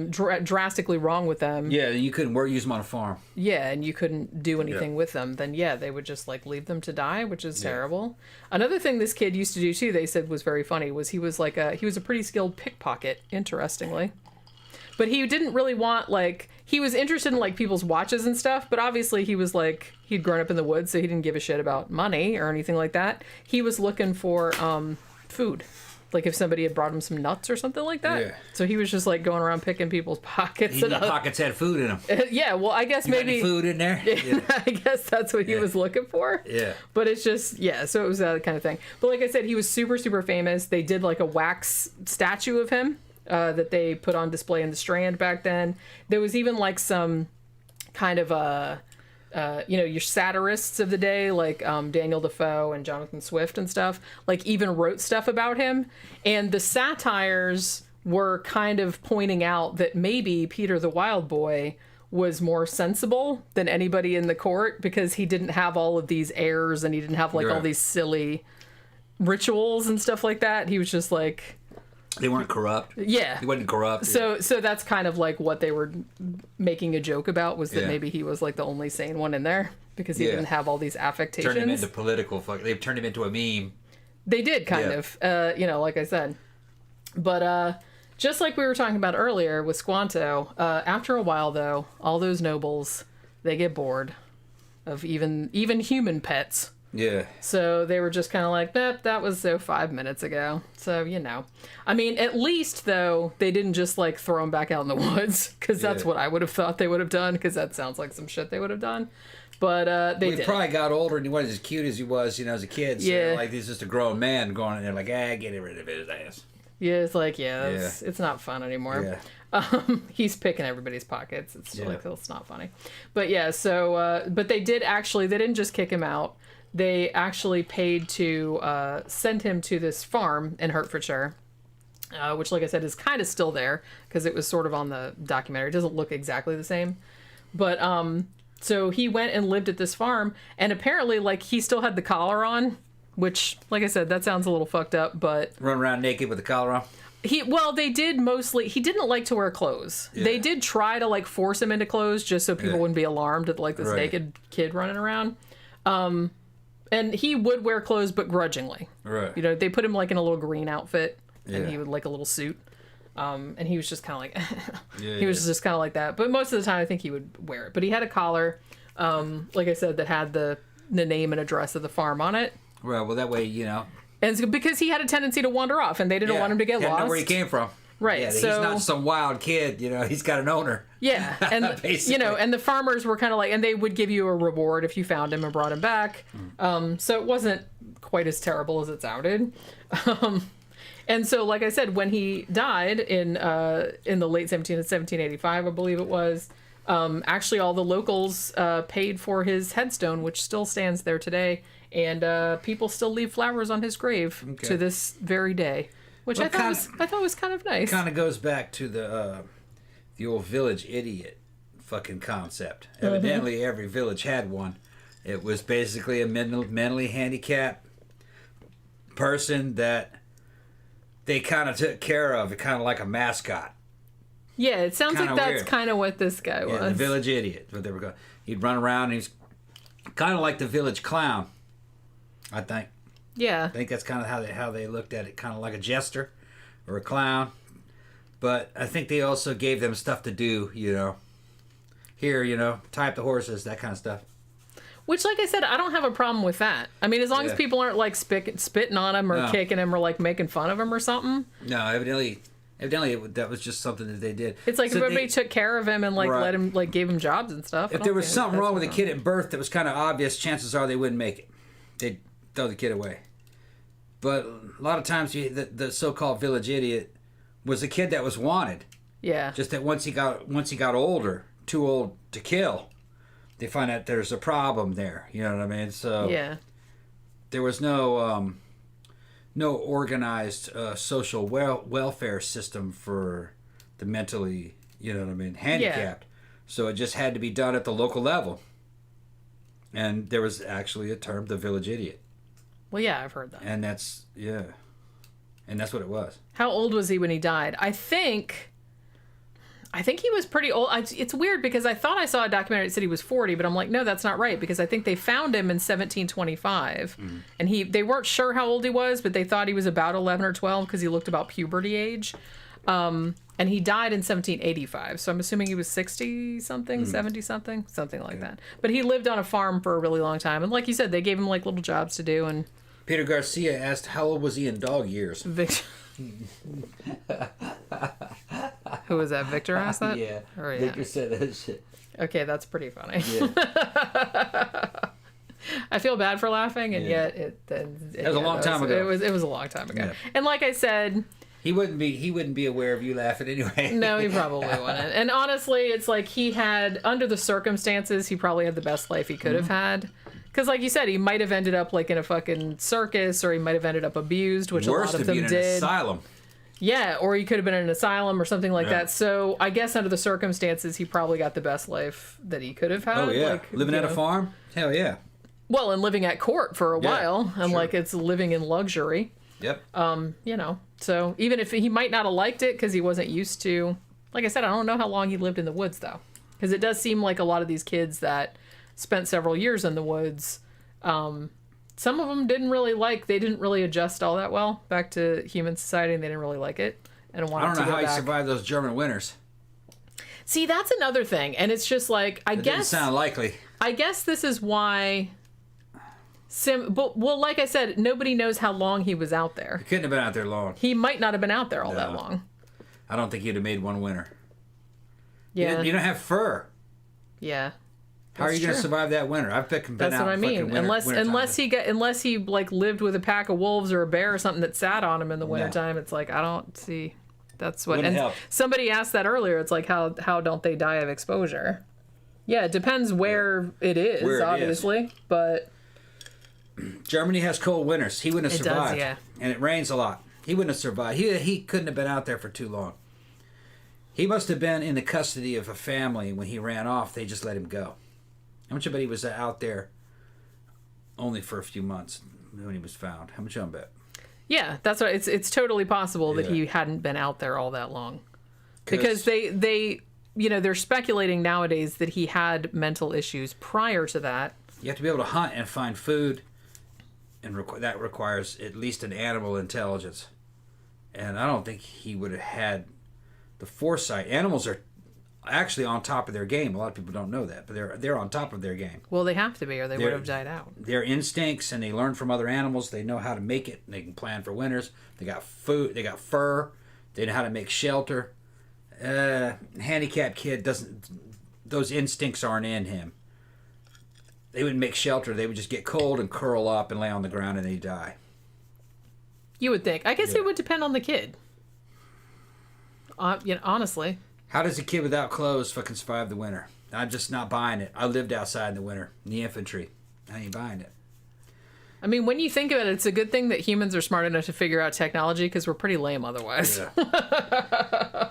S3: drastically wrong with them,
S4: Yeah, you couldn't use them on a farm.
S3: yeah, and you couldn't do anything with them, then yeah, they would just like leave them to die, which is terrible. Another thing this kid used to do too, they said was very funny, was he was a pretty skilled pickpocket, interestingly. But he didn't really want, like, he was interested in, like, people's watches and stuff, but obviously he was, like, he'd grown up in the woods, so he didn't give a shit about money or anything like that. He was looking for food. Like, if somebody had brought him some nuts or something like that. Yeah. So he was just, like, going around picking people's pockets.
S4: The pockets had food in them.
S3: Yeah, well, I guess
S4: Got any food in there? Yeah.
S3: I guess that's what he was looking for.
S4: Yeah.
S3: But it's just, so it was that kind of thing. But like I said, he was super, super famous. They did, like, a wax statue of him. That they put on display in the Strand back then. There was even like some kind of your satirists of the day, like Daniel Defoe and Jonathan Swift and stuff, like even wrote stuff about him. And the satires were kind of pointing out that maybe Peter the Wild Boy was more sensible than anybody in the court, because he didn't have all of these airs and he didn't have like all these silly rituals and stuff like that. He was just like...
S4: They weren't corrupt.
S3: Yeah.
S4: He wasn't corrupt.
S3: So that's kind of like what they were making a joke about, was that maybe he was like the only sane one in there, because he didn't have all these affectations.
S4: Turned him into political. They've turned him into a meme.
S3: They did kind of, like I said. But just like we were talking about earlier with Squanto, after a while though, all those nobles, they get bored of even human pets.
S4: Yeah.
S3: So they were just kind of like, that was 5 minutes ago. So, I mean, at least, though, they didn't just, like, throw him back out in the woods, because that's what I would have thought they would have done, because that sounds like some shit they would have done. But they did.
S4: He probably got older and he wasn't as cute as he was, as a kid. So,
S3: Yeah.
S4: like, he's just a grown man going in there like, get rid of his ass.
S3: Yeah, it's like, it's not fun anymore.
S4: Yeah.
S3: He's picking everybody's pockets. It's still like, it's not funny. But yeah, so, but they didn't just kick him out. They actually paid to send him to this farm in Hertfordshire, which, like I said, is kind of still there, because it was sort of on the documentary. It doesn't look exactly the same. But so he went and lived at this farm, and apparently, like, he still had the collar on, which, like I said, that sounds a little fucked up, but...
S4: Run around naked with the collar on?
S3: They did mostly... He didn't like to wear clothes. Yeah. They did try to, like, force him into clothes just so people wouldn't be alarmed at, like, this naked kid running around. And he would wear clothes, but grudgingly. Right. They put him, like, in a little green outfit, and he would, like, a little suit. And he was just kind of like... he was just kind of like that. But most of the time, I think he would wear it. But he had a collar, like I said, that had the name and address of the farm on it.
S4: Right, well, that way,
S3: And it's because he had a tendency to wander off, and they didn't want him to get lost.
S4: Know where he came from.
S3: Right,
S4: yeah,
S3: so...
S4: He's not some wild kid, he's got an owner.
S3: Yeah, and, and the farmers were kind of like... And they would give you a reward if you found him and brought him back. So it wasn't quite as terrible as it sounded. And so, like I said, when he died in the late 1785, I believe it was, actually all the locals paid for his headstone, which still stands there today. And people still leave flowers on his grave to this very day. Which I thought was kind of nice.
S4: Kind of goes back to the old village idiot fucking concept. Evidently, every village had one. It was basically a mentally handicapped person that they kind of took care of, kind of like a mascot.
S3: Yeah, it sounds kinda like that's kind of what this guy was.
S4: Yeah, the village idiot. What they were going. He'd run around. And he's kind of like the village clown, I think.
S3: Yeah.
S4: I think that's kind of how they looked at it, kind of like a jester or a clown. But I think they also gave them stuff to do, Here, tie up the horses, that kind of stuff.
S3: Which, like I said, I don't have a problem with that. I mean, as long as people aren't, like, spitting on him or kicking him or, like, making fun of him or something.
S4: No, evidently that was just something that they did.
S3: It's like everybody took care of him and, like, let him, like, gave him jobs and stuff.
S4: If there was something wrong with a kid at birth that was kind of obvious, chances are they wouldn't make it. They'd throw the kid away. But a lot of times the so-called village idiot was a kid that was wanted.
S3: Yeah.
S4: Just that once he got older, too old to kill, they find out there's a problem there. You know what I mean? So
S3: Yeah.
S4: there was no organized social welfare system for the mentally, you know what I mean, handicapped. So it just had to be done at the local level. And there was actually a term, the village idiot.
S3: Well, yeah, I've heard that.
S4: And that's what it was.
S3: How old was he when he died? I think he was pretty old. It's weird because I thought I saw a documentary that said he was 40, but I'm like, no, that's not right, because I think they found him in 1725, and they weren't sure how old he was, but they thought he was about 11 or 12 because he looked about puberty age. And he died in 1785, so I'm assuming he was 60-something, 70-something, something like that. But he lived on a farm for a really long time, and like you said, they gave him like little jobs to do. And
S4: Peter Garcia asked, how old was he in dog years?
S3: Who was that? Victor asked that?
S4: Yeah.
S3: Or, yeah.
S4: Victor said that shit.
S3: Okay, that's pretty funny.
S4: Yeah.
S3: I feel bad for laughing, and
S4: Yeah.
S3: yet it
S4: was a long time ago.
S3: It was a long time ago.
S4: Yeah.
S3: And like I said,
S4: He wouldn't be aware of you laughing anyway.
S3: no, he probably wouldn't. And honestly, it's like he had, under the circumstances, he probably had the best life he could have had. Because like you said, he might have ended up like in a fucking circus, or he might have ended up abused, which
S4: Worse
S3: a lot of
S4: to be
S3: them
S4: in an
S3: did.
S4: asylum.
S3: Yeah, or he could have been in an asylum or something like
S4: Yeah.
S3: that. So I guess under the circumstances, he probably got the best life that he could have had.
S4: Oh yeah,
S3: like,
S4: living
S3: you
S4: at a
S3: know.
S4: farm. Hell yeah.
S3: Well, and living at court for a
S4: Yeah,
S3: while, and
S4: sure.
S3: like it's living in luxury.
S4: Yep.
S3: You know, so even if he might not have liked it because he wasn't used to, like I said, I don't know how long he lived in the woods though, because it does seem like a lot of these kids that spent several years in the woods, some of them didn't really adjust all that well back to human society, and they didn't really like it and wanted
S4: I don't
S3: to
S4: know
S3: go
S4: how he
S3: back.
S4: survived those German winters.
S3: See, that's another thing, and it's just like
S4: It didn't sound likely.
S3: I guess this is why. But like I said, nobody knows how long he was out there.
S4: He couldn't have been out there long.
S3: He might not have been out there all that
S4: No.
S3: long.
S4: I don't think he'd have made one winter.
S3: Yeah,
S4: You don't have fur.
S3: yeah.
S4: How are you going to
S3: true.
S4: survive that winter? I've been
S3: That's
S4: out
S3: what I
S4: in
S3: mean.
S4: fucking winter
S3: Unless he like lived with a pack of wolves or a bear or something that sat on him in the wintertime, it's like I don't see. That's what.
S4: Wouldn't
S3: And
S4: help.
S3: somebody asked that earlier. It's like how don't they die of exposure? Yeah, it depends where it is,
S4: Where it is.
S3: obviously, but
S4: Germany has cold winters. He wouldn't have
S3: It does,
S4: survived.
S3: yeah.
S4: And it rains a lot. He wouldn't have survived. He couldn't have been out there for too long. He must have been in the custody of a family when he ran off. They just let him go. How much I bet he was out there only for a few months when he was found? How much you bet?
S3: yeah, that's what it's totally possible that
S4: Yeah.
S3: he hadn't been out there all that long. Because they they're speculating nowadays that he had mental issues prior to that.
S4: You have to be able to hunt and find food, and that requires at least an animal intelligence. And I don't think he would have had the foresight. Animals are actually on top of their game. A lot of people don't know that, but they're on top of their game.
S3: Well, they have to be, or they would
S4: They're-
S3: have died out.
S4: Their instincts, and they learn from other animals. They know how to make it. And they can plan for winters. They got food. They got fur. They know how to make shelter. Handicapped kid doesn't. Those instincts aren't in him. They wouldn't make shelter. They would just get cold and curl up and lay on the ground, and they die.
S3: You would think. I guess
S4: Yeah.
S3: it would depend on the kid. Honestly.
S4: How does a kid without clothes fucking survive the winter? I'm just not buying it. I lived outside in the winter in the infantry. I ain't buying it.
S3: I mean, when you think of it, it's a good thing that humans are smart enough to figure out technology because we're pretty lame otherwise.
S4: Yeah.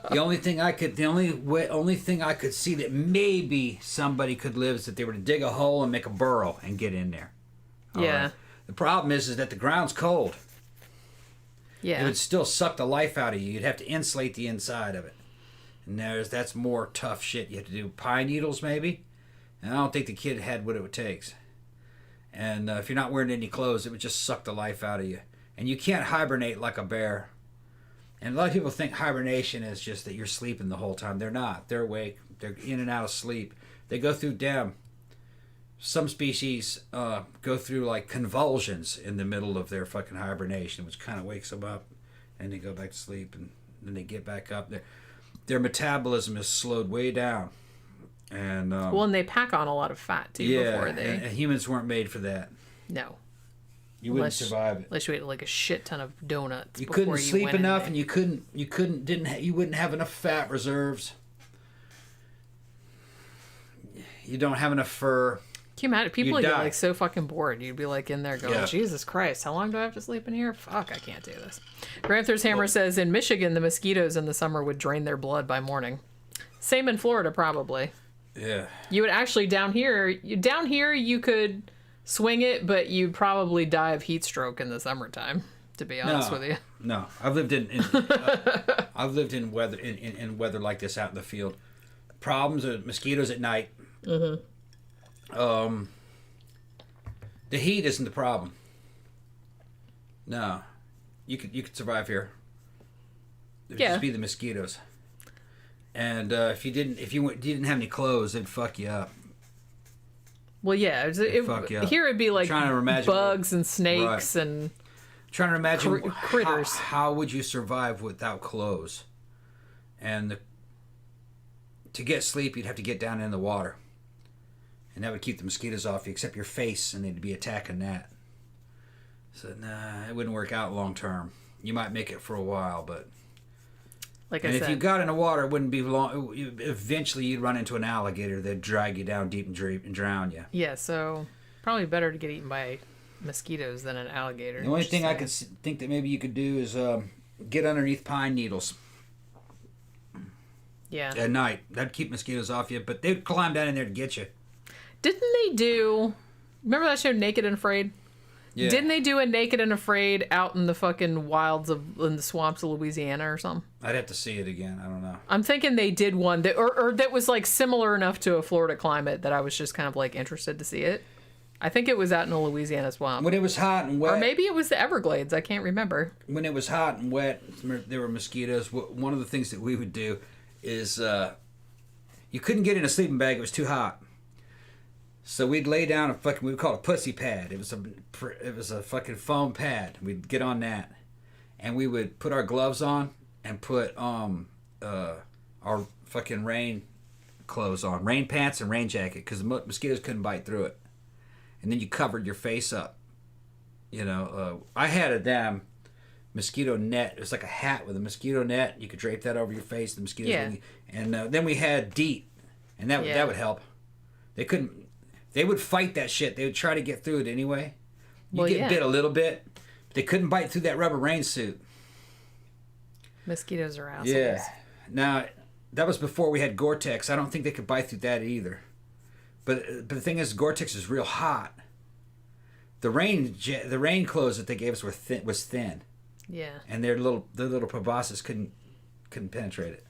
S4: The only thing I could see that maybe somebody could live is that they were to dig a hole and make a burrow and get in there. All
S3: Yeah.
S4: right. The problem is that the ground's cold. It
S3: Yeah.
S4: would still suck the life out of you. You'd have to insulate the inside of it. And that's more tough shit. You have to do pine needles maybe. And I don't think the kid had what it takes. And if you're not wearing any clothes, it would just suck the life out of you. And you can't hibernate like a bear. And a lot of people think hibernation is just that you're sleeping the whole time. They're not. They're awake. They're in and out of sleep. They go through some species go through like convulsions in the middle of their fucking hibernation, which kind of wakes them up, and they go back to sleep, and then they get back up. Their metabolism is slowed way down. And
S3: Well, and they pack on a lot of fat too before they.
S4: and humans weren't made for that.
S3: No.
S4: You wouldn't survive it.
S3: Unless you ate like a shit ton of donuts.
S4: You
S3: before
S4: couldn't sleep
S3: went in
S4: enough,
S3: there.
S4: and you wouldn't have enough fat reserves. You don't have enough fur.
S3: Can you imagine? People
S4: You'd
S3: would get
S4: die.
S3: like so fucking bored. You'd be like in there going,
S4: Yeah.
S3: Jesus Christ, how long do I have to sleep in here? Fuck, I can't do this. Granther's Hammer says in Michigan, the mosquitoes in the summer would drain their blood by morning. Same in Florida, probably.
S4: Yeah.
S3: You would actually down here you could swing it, but you'd probably die of heat stroke in the summertime. To be honest with you.
S4: No, I've lived I've lived in weather in weather like this out in the field. Problems with mosquitoes at night. Mm-hmm. The heat isn't the problem. No, you could survive here. It'd
S3: Yeah.
S4: just be the mosquitoes. And if you didn't have any clothes, it'd fuck you up.
S3: Well, yeah.
S4: fuck you up.
S3: Here it'd be like
S4: Trying to imagine
S3: bugs and snakes
S4: Right.
S3: and
S4: Trying to imagine
S3: critters.
S4: How would you survive without clothes? And to get sleep, you'd have to get down in the water, and that would keep the mosquitoes off you, except your face, and they'd be attacking that. So nah, it wouldn't work out long term. You might make it for a while, but
S3: like I
S4: and if
S3: said.
S4: you got in the water, it wouldn't be long. Eventually, you'd run into an alligator that'd drag you down deep and drown you.
S3: Yeah, so probably better to get eaten by mosquitoes than an alligator.
S4: The only
S3: Just
S4: thing I
S3: saying.
S4: could think that maybe you could do is get underneath pine needles
S3: Yeah.
S4: at night. That'd keep mosquitoes off you, but they'd climb down in there to get you.
S3: Didn't they do... Remember that show Naked and Afraid?
S4: Yeah.
S3: Didn't they do a Naked and Afraid out in the fucking wilds in the swamps of Louisiana or something?
S4: I'd have to see it again. I don't know.
S3: I'm thinking they did one that, or that was like similar enough to a Florida climate that I was just kind of like interested to see it. I think it was out in a Louisiana swamp.
S4: When it was hot and wet,
S3: Or maybe it was the Everglades. I can't remember.
S4: when it was hot and wet, there were mosquitoes. One of the things that we would do is you couldn't get in a sleeping bag; it was too hot. So we'd lay down we would call it a pussy pad. It was a fucking foam pad. We'd get on that, and we would put our gloves on and put our fucking rain clothes on, rain pants and rain jacket, because the mosquitoes couldn't bite through it. And then you covered your face up. You know, I had a damn mosquito net. It was like a hat with a mosquito net. You could drape that over your face. The mosquitoes.
S3: Yeah.
S4: And then we had DEET, and that would help. They couldn't. They would fight that shit. They would try to get through it anyway. You get bit a little bit, but they couldn't bite through that rubber rain suit.
S3: Mosquitoes are assholes.
S4: Yeah. Now, that was before we had Gore-Tex. I don't think they could bite through that either. But the thing is, Gore-Tex is real hot. The rain clothes that they gave us was thin,
S3: Yeah.
S4: and their little proboscis couldn't penetrate it.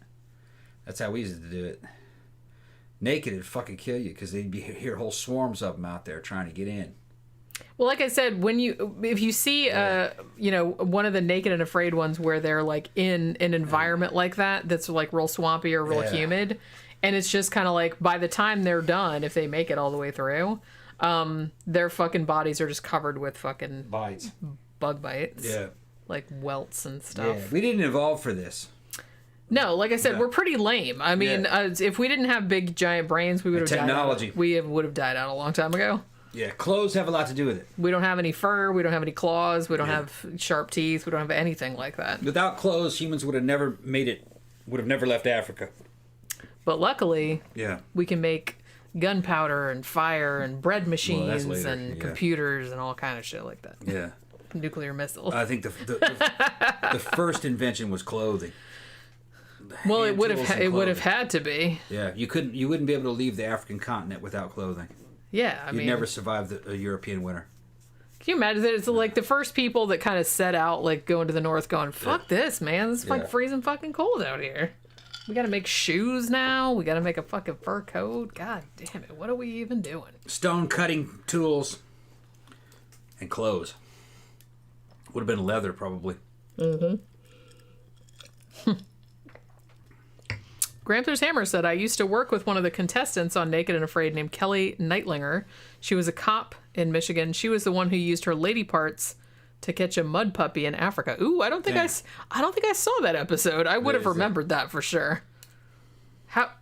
S4: That's how we used to do it. Naked, it'd fucking kill you because they'd hear whole swarms of them out there trying to get in.
S3: Well, like I said, if you see, one of the Naked and Afraid ones where they're like in an environment like that's like real swampy or real humid, and it's just kind of like by the time they're done, if they make it all the way through, their fucking bodies are just covered with fucking
S4: Bites.
S3: bug bites.
S4: Yeah.
S3: Like welts and stuff.
S4: Yeah. We didn't evolve for this.
S3: No, like I said, we're pretty lame. I mean, if we didn't have big giant brains, we would have
S4: technology.
S3: died out. We would have died out a long time ago.
S4: Yeah, clothes have a lot to do with it.
S3: We don't have any fur. We don't have any claws. We don't have sharp teeth. We don't have anything like that.
S4: Without clothes, humans would have never made it. Would have never left Africa.
S3: But luckily,
S4: Yeah.
S3: we can make gunpowder and fire and bread machines
S4: later,
S3: and
S4: yeah.
S3: computers and all kind of shit like that.
S4: Yeah.
S3: Nuclear missiles.
S4: I think the first invention was clothing.
S3: Well, it
S4: hand
S3: would
S4: tools
S3: have
S4: and
S3: it would have
S4: clothing.
S3: had to be.
S4: Yeah, you wouldn't be able to leave the African continent without clothing.
S3: Yeah, I
S4: You'd
S3: mean,
S4: never survive a European winter.
S3: can you imagine that? It's like the first people that kind of set out, like going to the north, going, "Fuck this, man! It's like
S4: Yeah.
S3: freezing fucking cold out here. We got to make shoes now. We got to make a fucking fur coat. God damn it! What are we even doing?"
S4: Stone cutting tools and clothes. Would have been leather probably.
S3: Gramther's Hammer said, I used to work with one of the contestants on Naked and Afraid named Kelly Neitlinger. She was a cop in Michigan. She was the one who used her lady parts to catch a mud puppy in Africa. Ooh, I don't think I saw that episode. I would have
S4: is it?
S3: remembered that for sure.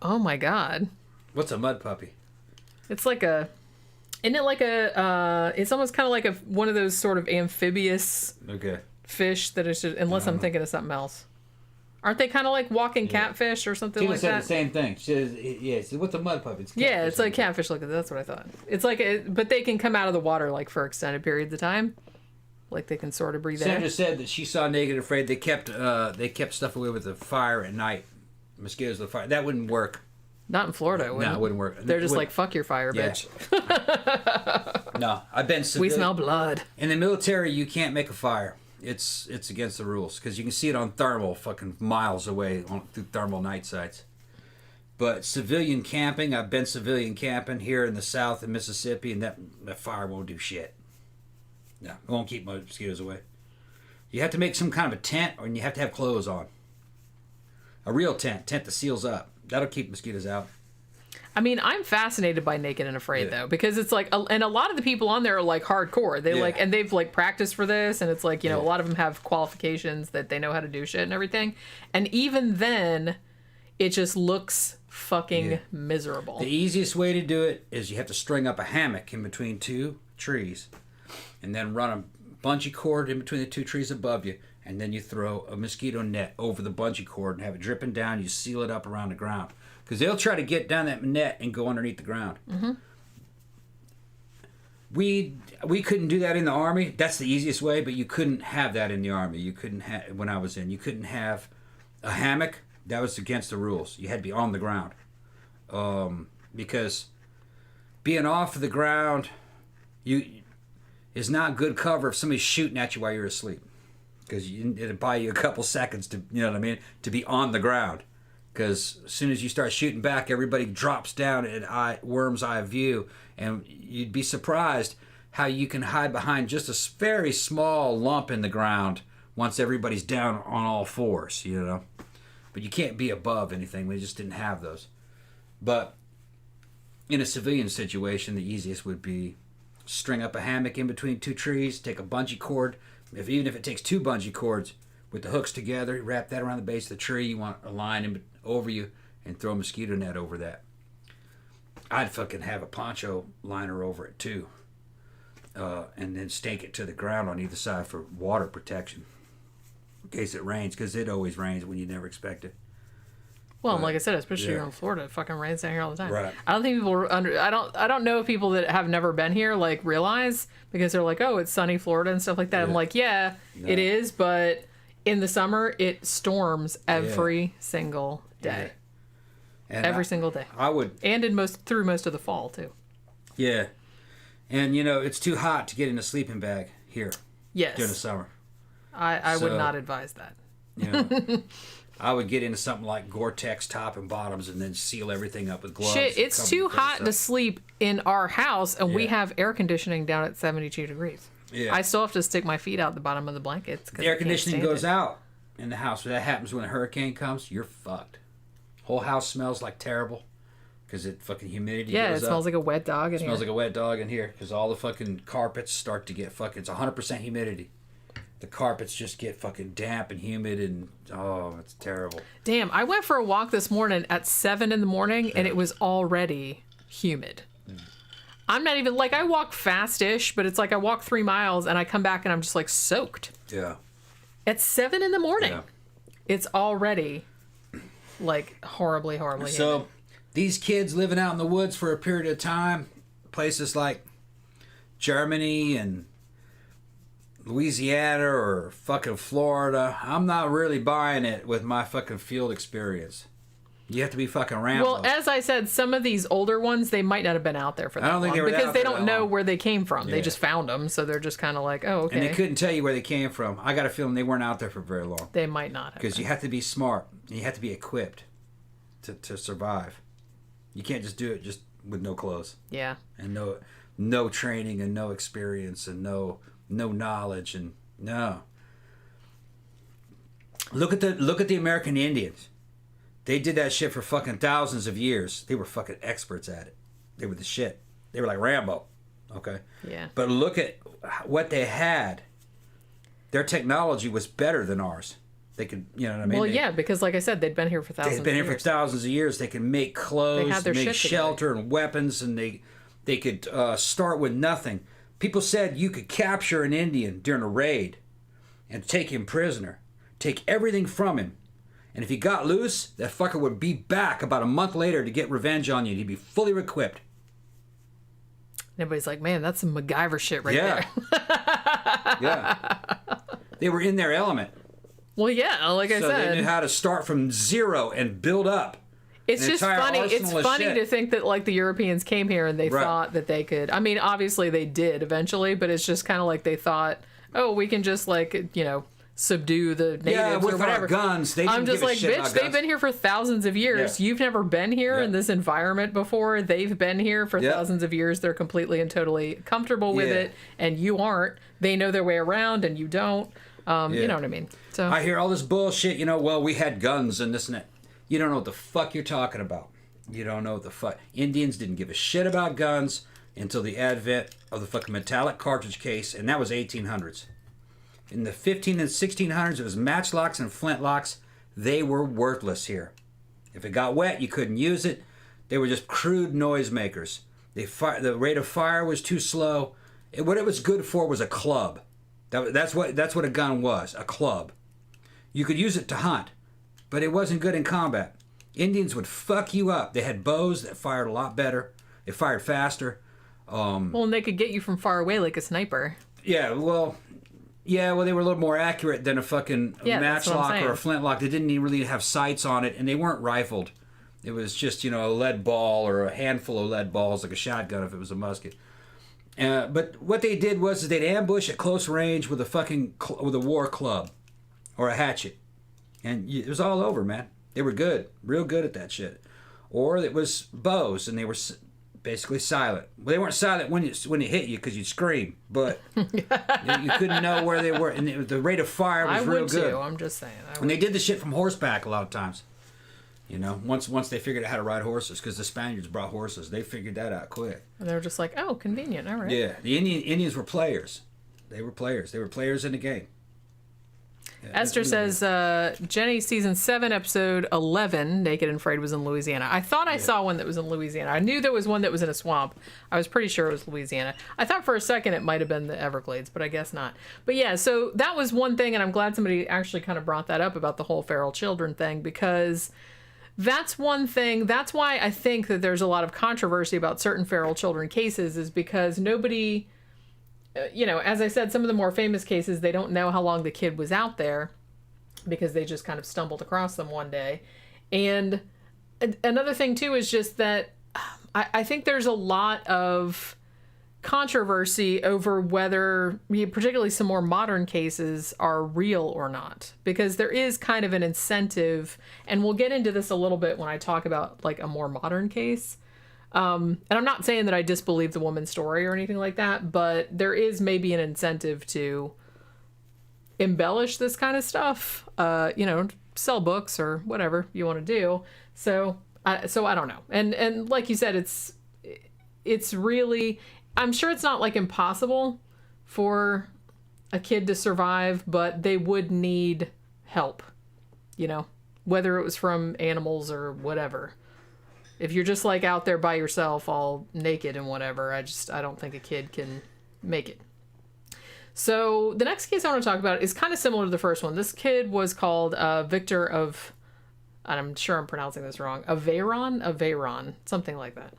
S3: Oh my God.
S4: What's a mud puppy?
S3: It's like a Isn't it like a? It's almost kind of like one of those sort of amphibious
S4: Okay.
S3: fish that is just, unless I'm thinking of something else. Aren't they kind of like walking catfish or something
S4: She
S3: like
S4: said
S3: that?
S4: the same thing. She says, yeah, she said, what's a mud puppy? It's
S3: Yeah, it's like catfish looking. That's what I thought. It's like, but they can come out of the water like for extended periods of time. Like they can sort of breathe
S4: Sandra
S3: air.
S4: said that she saw Naked and Afraid. They kept stuff away with the fire at night. Mosquitoes with fire. That wouldn't work.
S3: Not in Florida.
S4: No, it wouldn't work.
S3: They're just
S4: It
S3: like, fuck your fire,
S4: Yeah.
S3: bitch.
S4: No, I've been
S3: We
S4: civilian.
S3: smell blood.
S4: In the military, you can't make a fire. It's against the rules because you can see it on thermal fucking miles away through thermal night sights. But civilian camping, I've been civilian camping here in the South in Mississippi, and that fire won't do shit. No, it won't keep mosquitoes away. You have to make some kind of a tent, or you have to have clothes on. A real tent that seals up. That'll keep mosquitoes out.
S3: I mean, I'm fascinated by Naked and Afraid
S4: Yeah.
S3: though, because it's like, and a lot of the people on there are like hardcore. They
S4: Yeah.
S3: like, and they've like practiced for this, and it's like, you know, a lot of them have qualifications that they know how to do shit and everything. And even then, it just looks fucking miserable.
S4: The easiest way to do it is you have to string up a hammock in between two trees, and then run a bungee cord in between the two trees above you, and then you throw a mosquito net over the bungee cord and have it dripping down. You seal it up around the ground because they'll try to get down that net and go underneath the ground. Mm-hmm. We couldn't do that in the Army. That's the easiest way, but you couldn't have that in the Army. You couldn't have, when I was in, you couldn't have a hammock. That was against the rules. You had to be on the ground. Because being off of the ground is not good cover if somebody's shooting at you while you're asleep. Because it'll buy you a couple seconds to, you know what I mean, to be on the ground. Because as soon as you start shooting back, everybody drops down at worm's eye view, and you'd be surprised how you can hide behind just a very small lump in the ground once everybody's down on all fours, you know. But you can't be above anything. We just didn't have those. But in a civilian situation, the easiest would be string up a hammock in between two trees, take a bungee cord. Even if it takes two bungee cords with the hooks together, wrap that around the base of the tree. You want a line over you and throw a mosquito net over that. I'd fucking have a poncho liner over it too. And then stake it to the ground on either side for water protection. In case it rains, because it always rains when you never expect it.
S3: Well, like I said, especially
S4: yeah.
S3: here in Florida, it fucking rains down here all the time.
S4: Right.
S3: I don't think people I don't know if people that have never been here like realize, because they're like, oh, it's sunny Florida and stuff like that.
S4: Yeah.
S3: I'm like, yeah,
S4: No.
S3: it is, but in the summer it storms every single day.
S4: And
S3: Every single day.
S4: I would,
S3: And through most of the fall too.
S4: yeah. And you know, it's too hot to get in a sleeping bag here
S3: Yes.
S4: during the summer.
S3: I would
S4: So-
S3: not advise that.
S4: You know, I would get into something like Gore-Tex top and bottoms, and then seal everything up with gloves.
S3: Shit,
S4: and
S3: it's
S4: cover
S3: too
S4: your face
S3: hot
S4: up.
S3: to sleep in our house, and we
S4: Yeah.
S3: have air conditioning down at 72 degrees.
S4: Yeah.
S3: I still have to stick my feet out the bottom of the blankets.
S4: The air conditioning goes out in the house. When that happens when a hurricane comes, you're fucked. Whole house smells like terrible because it fucking humidity
S3: Yeah,
S4: goes
S3: it smells
S4: up.
S3: like a wet dog in
S4: Smells
S3: here.
S4: like a wet dog in here because all the fucking carpets start to get fucking. It's 100% humidity. The carpets just get fucking damp and humid, and oh, it's terrible.
S3: Damn, I went for a walk this morning at 7 in the morning, and it was already humid. I'm not even, like, I walk fast-ish, but it's like I walk 3 miles, and I come back, and I'm just, like, soaked.
S4: Yeah.
S3: At 7 in the morning.
S4: Yeah.
S3: It's already, like, horribly, horribly humid.
S4: So these kids living out in the woods for a period of time, places like Germany and Louisiana or fucking Florida, I'm not really buying it with my fucking field experience. You have to be fucking Rambo.
S3: Well, as I said, some of these older ones, they might not have been out there for that
S4: I don't think
S3: long
S4: they were
S3: because
S4: out
S3: they
S4: there
S3: don't
S4: that
S3: know
S4: long.
S3: where they came from. They
S4: Yeah.
S3: just found them, so they're just kind of like, oh, okay.
S4: And they couldn't tell you where they came from. I got a feeling they weren't out there for very long.
S3: They might not have.
S4: Because you have to be smart. And you have to be equipped to survive. You can't just do it just with no clothes.
S3: Yeah.
S4: And no training and no experience and no knowledge and no. Look at the American Indians. They did that shit for fucking thousands of years. They were fucking experts at it. They were the shit. They were like Rambo. Okay?
S3: Yeah.
S4: But look at what they had. Their technology was better than ours. They could, you know what I mean?
S3: Well, yeah, because like I said, they'd been here for thousands
S4: They've been
S3: of
S4: here
S3: years.
S4: for thousands of years. They can make clothes,
S3: They had their
S4: make
S3: shit together.
S4: shelter and weapons, and They could start with nothing. People said you could capture an Indian during a raid and take him prisoner, take everything from him. And if he got loose, that fucker would be back about a month later to get revenge on you. And he'd be fully equipped.
S3: Everybody's like, man, that's some MacGyver shit right
S4: Yeah.
S3: there.
S4: Yeah. They were in their element.
S3: Well, yeah, like I
S4: So
S3: said.
S4: they knew how to start from zero and build up.
S3: It's
S4: an
S3: just
S4: entire
S3: funny. It's
S4: arsenal of
S3: funny
S4: shit.
S3: to think that like the Europeans came here and they
S4: Right.
S3: thought that they could. I mean, obviously they did eventually, but it's just kind of like they thought, oh, we can just like subdue the natives
S4: Yeah, with
S3: or whatever.
S4: our guns, they didn't
S3: I'm just
S4: give a
S3: like,
S4: shit
S3: bitch,
S4: about
S3: they've
S4: guns.
S3: been here for thousands of years.
S4: Yeah.
S3: You've never been here
S4: Yeah.
S3: in this environment before. They've been here for
S4: Yeah.
S3: thousands of years. They're completely and totally comfortable with
S4: Yeah.
S3: it, and you aren't. They know their way around, and you don't. You know what I mean? So
S4: I hear all this bullshit, well, we had guns and this and that. You don't know what the fuck you're talking about. You don't know what the fuck. Indians didn't give a shit about guns until the advent of the fucking metallic cartridge case, and that was 1800s. In the 15 and 1600s, it was matchlocks and flintlocks. They were worthless here. If it got wet, you couldn't use it. They were just crude noisemakers. The rate of fire was too slow. What it was good for was a club. That's what a gun was, a club. You could use it to hunt, but it wasn't good in combat. Indians would fuck you up. They had bows that fired a lot better. They fired faster.
S3: well, and they could get you from far away like a sniper.
S4: Well, they were a little more accurate than a fucking
S3: Yeah, that's what I'm
S4: matchlock or a
S3: saying.
S4: flintlock. They didn't even really have sights on it, and they weren't rifled. It was just, a lead ball or a handful of lead balls, like a shotgun if it was a musket. But what they did was they'd ambush at close range with with a war club or a hatchet, and it was all over, man. They were good, real good at that shit. Or it was bows, and they were basically silent. Well, they weren't silent when it hit you because you'd scream, but you couldn't know where they were, and the rate of fire was
S3: I
S4: real
S3: would
S4: good.
S3: too. I'm just saying.
S4: And they did the shit from horseback a lot of times. Once they figured out how to ride horses, because the Spaniards brought horses, they figured that out quick.
S3: And they were just like, oh, convenient. All right.
S4: Yeah, the Indians were players. They were players. They were players in the game. Yeah,
S3: Esther
S4: that's-
S3: says, Jenny, season 7, episode 11, Naked and Afraid, was in Louisiana. I thought I saw one that was in Louisiana. I knew there was one that was in a swamp. I was pretty sure it was Louisiana. I thought for a second it might have been the Everglades, but I guess not. But yeah, so that was one thing, and I'm glad somebody actually kind of brought that up about the whole feral children thing, because that's one thing. That's why I think that there's a lot of controversy about certain feral children cases, is because nobody... as I said, some of the more famous cases, they don't know how long the kid was out there because they just kind of stumbled across them one day. And another thing, too, is just that I think there's a lot of controversy over whether, particularly some more modern cases, are real or not. Because there is kind of an incentive, and we'll get into this a little bit when I talk about, like, a more modern case. And I'm not saying that I disbelieve the woman's story or anything like that, but there is maybe an incentive to embellish this kind of stuff, sell books or whatever you want to do. So I don't know. And like you said, it's really, I'm sure it's not like impossible for a kid to survive, but they would need help, whether it was from animals or whatever. If you're just like out there by yourself, all naked and whatever, I don't think a kid can make it. So the next case I want to talk about is kind of similar to the first one. This kid was called Victor of, and I'm sure I'm pronouncing this wrong, Aveyron, something like that.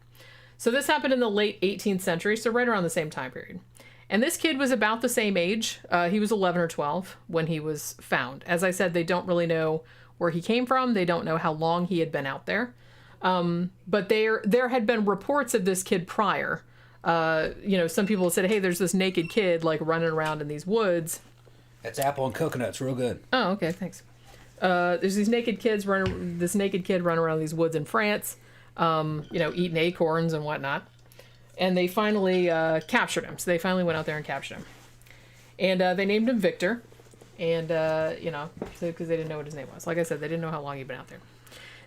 S3: So this happened in the late 18th century, so right around the same time period. And this kid was about the same age. He was 11 or 12 when he was found. As I said, they don't really know where he came from. They don't know how long he had been out there. But there had been reports of this kid prior. Some people said, hey, there's this naked kid like running around in these woods.
S4: That's apple and coconuts, real good.
S3: Oh, okay, thanks. There's this naked kid running around these woods in France, eating acorns and whatnot. And they finally captured him. So they finally went out there and captured him. And they named him Victor. And, because they didn't know what his name was. Like I said, they didn't know how long he'd been out there.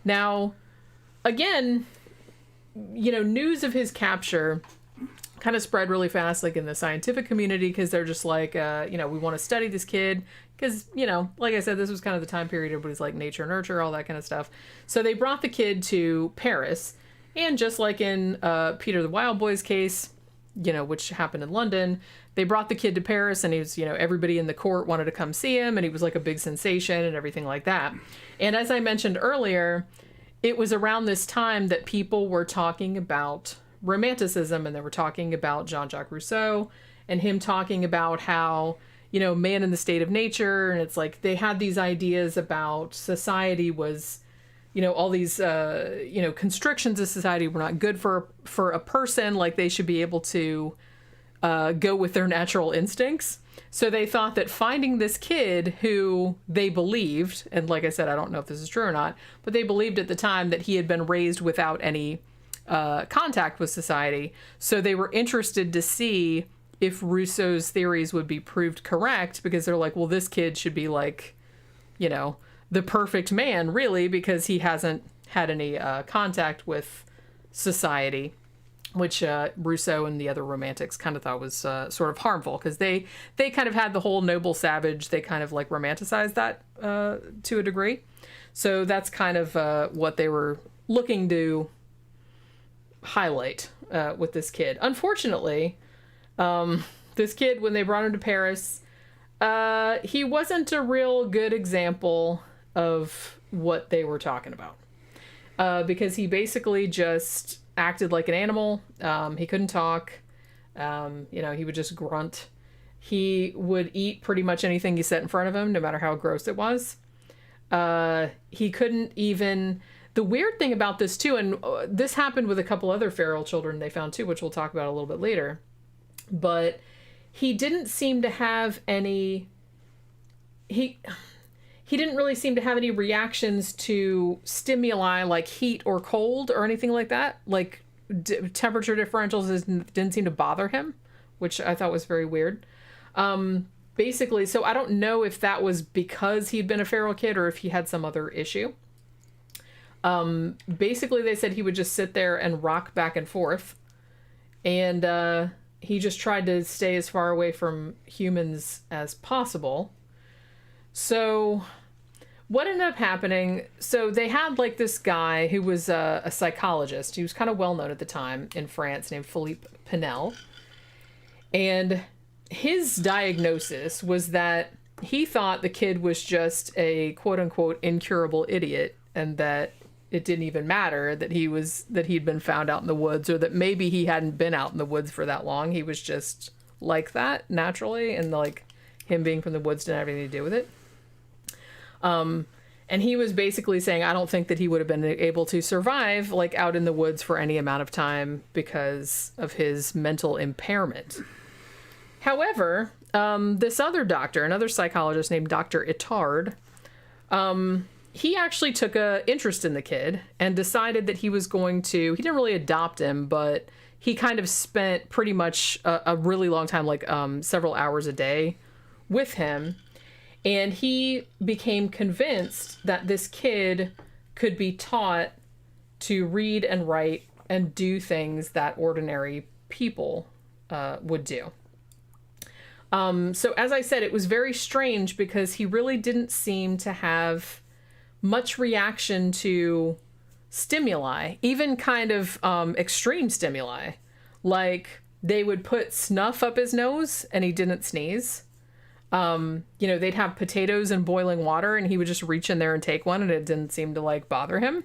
S3: Now, again, news of his capture kind of spread really fast, like in the scientific community, because they're just like, we want to study this kid. Because, like I said, this was kind of the time period everybody's like nature, nurture, all that kind of stuff. So they brought the kid to Paris, And just like in Peter the Wild Boy's case, which happened in London, they brought the kid to Paris, and he was, everybody in the court wanted to come see him, and he was like a big sensation and everything like that. And as I mentioned earlier, it was around this time that people were talking about Romanticism, and they were talking about Jean-Jacques Rousseau and him talking about how, man in the state of nature. And it's like they had these ideas about society was, all these, constrictions of society were not good for a person. Like they should be able to go with their natural instincts. So they thought that finding this kid who they believed, and like I said, I don't know if this is true or not, but they believed at the time that he had been raised without any contact with society. So they were interested to see if Rousseau's theories would be proved correct, because they're like, well, this kid should be like, the perfect man, really, because he hasn't had any contact with society, which Rousseau and the other romantics kind of thought was sort of harmful, because they kind of had the whole noble savage. They kind of like romanticized that to a degree. So that's kind of what they were looking to highlight with this kid. Unfortunately, this kid, when they brought him to Paris, he wasn't a real good example of what they were talking about, because he basically just acted like an animal. He couldn't talk. He would just grunt. He would eat pretty much anything you set in front of him, no matter how gross it was. He couldn't even... The weird thing about this too, and this happened with a couple other feral children they found too, which we'll talk about a little bit later, but he didn't seem to have any... He didn't really seem to have any reactions to stimuli like heat or cold or anything like that. Like temperature differentials didn't seem to bother him, which I thought was very weird. Basically, so I don't know if that was because he'd been a feral kid or if he had some other issue. Basically, they said he would just sit there and rock back and forth. And he just tried to stay as far away from humans as possible. So what ended up happening, so they had like this guy who was a psychologist. He was kind of well known at the time in France, named Philippe Pinel. And his diagnosis was that he thought the kid was just a quote unquote incurable idiot, and that it didn't even matter that he'd been found out in the woods, or that maybe he hadn't been out in the woods for that long. He was just like that naturally, and like him being from the woods didn't have anything to do with it. And he was basically saying, I don't think that he would have been able to survive like out in the woods for any amount of time because of his mental impairment. However, this other doctor, another psychologist named Dr. Itard, he actually took an interest in the kid and decided that he was going to, he didn't really adopt him, but he kind of spent pretty much a really long time, like several hours a day with him. And he became convinced that this kid could be taught to read and write and do things that ordinary people would do. So as I said, it was very strange because he really didn't seem to have much reaction to stimuli, even kind of extreme stimuli. Like they would put snuff up his nose and he didn't sneeze. They'd have potatoes in boiling water and he would just reach in there and take one and it didn't seem to like bother him.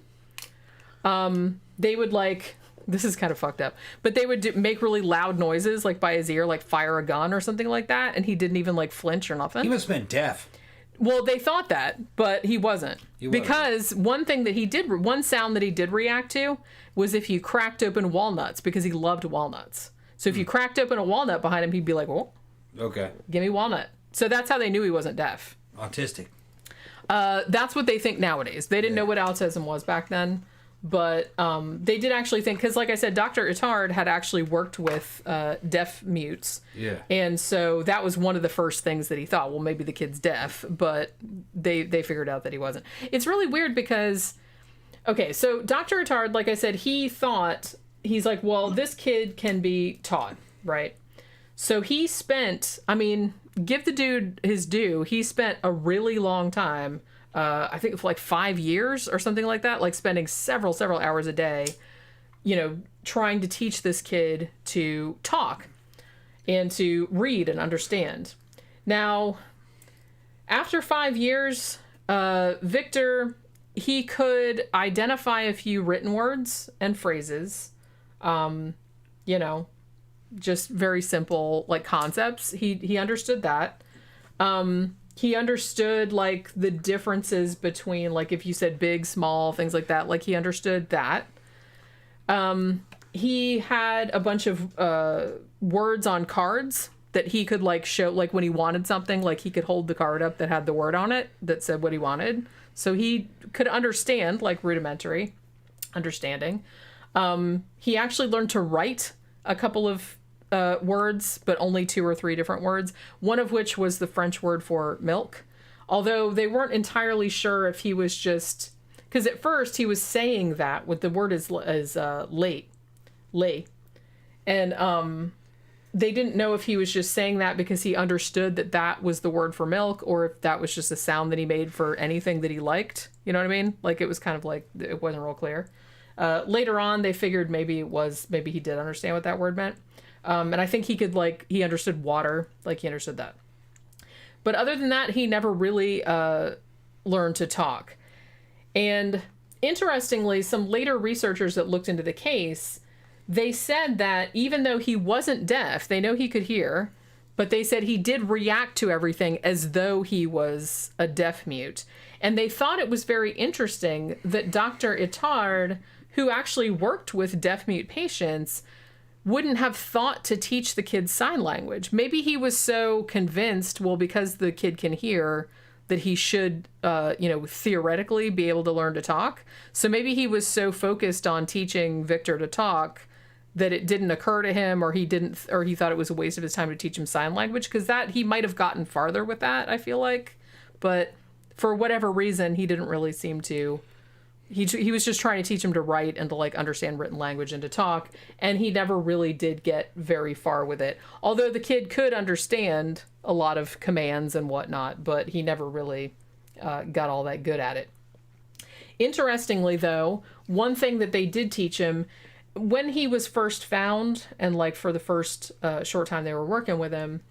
S3: They would like, this is kind of fucked up, but they would make really loud noises like by his ear, like fire a gun or something like that. And he didn't even like flinch or nothing.
S4: He must have been deaf.
S3: Well, they thought that, but he wasn't. Because one sound that he did react to was if you cracked open walnuts, because he loved walnuts. So if you cracked open a walnut behind him, he'd be like, oh, okay, give me walnut. So that's how they knew he wasn't deaf.
S4: Autistic.
S3: That's what they think nowadays. They didn't know what autism was back then, but they did actually think, because like I said, Dr. Itard had actually worked with deaf mutes. Yeah. And so that was one of the first things that he thought, well, maybe the kid's deaf, but they figured out that he wasn't. It's really weird because, okay, so Dr. Itard, like I said, he's like, well, this kid can be taught, right? So he spent, give the dude his due. He spent a really long time, I think for like 5 years or something like that, like spending several hours a day trying to teach this kid to talk and to read and understand. Now, after 5 years, Victor, he could identify a few written words and phrases, just very simple, like, concepts. He understood that. He understood, like, the differences between, like, if you said big, small, things like that, like, he understood that. He had a bunch of words on cards that he could, like, show, like, when he wanted something, like, he could hold the card up that had the word on it that said what he wanted. So he could understand, like, rudimentary understanding. He actually learned to write a couple of words, but only 2 or 3 different words, one of which was the French word for milk. Although they weren't entirely sure if he was just... Because at first he was saying that with the word is late. And they didn't know if he was just saying that because he understood that that was the word for milk, or if that was just a sound that he made for anything that he liked. You know what I mean? Like, it was kind of like, it wasn't real clear. Later on, they figured maybe he did understand what that word meant. And I think he understood water, like he understood that. But other than that, he never really learned to talk. And interestingly, some later researchers that looked into the case, they said that even though he wasn't deaf, they know he could hear, but they said he did react to everything as though he was a deaf mute. And they thought it was very interesting that Dr. Itard, who actually worked with deaf mute patients, wouldn't have thought to teach the kid sign language. Maybe he was so convinced, well, because the kid can hear, that he should, theoretically be able to learn to talk. So maybe he was so focused on teaching Victor to talk that it didn't occur to him, or he thought it was a waste of his time to teach him sign language, because that he might have gotten farther with that, I feel like. But for whatever reason, he didn't really seem to. He was just trying to teach him to write and to, like, understand written language and to talk, and he never really did get very far with it. Although the kid could understand a lot of commands and whatnot, but he never really got all that good at it. Interestingly, though, one thing that they did teach him, when he was first found, and, like, for the first short time they were working with him,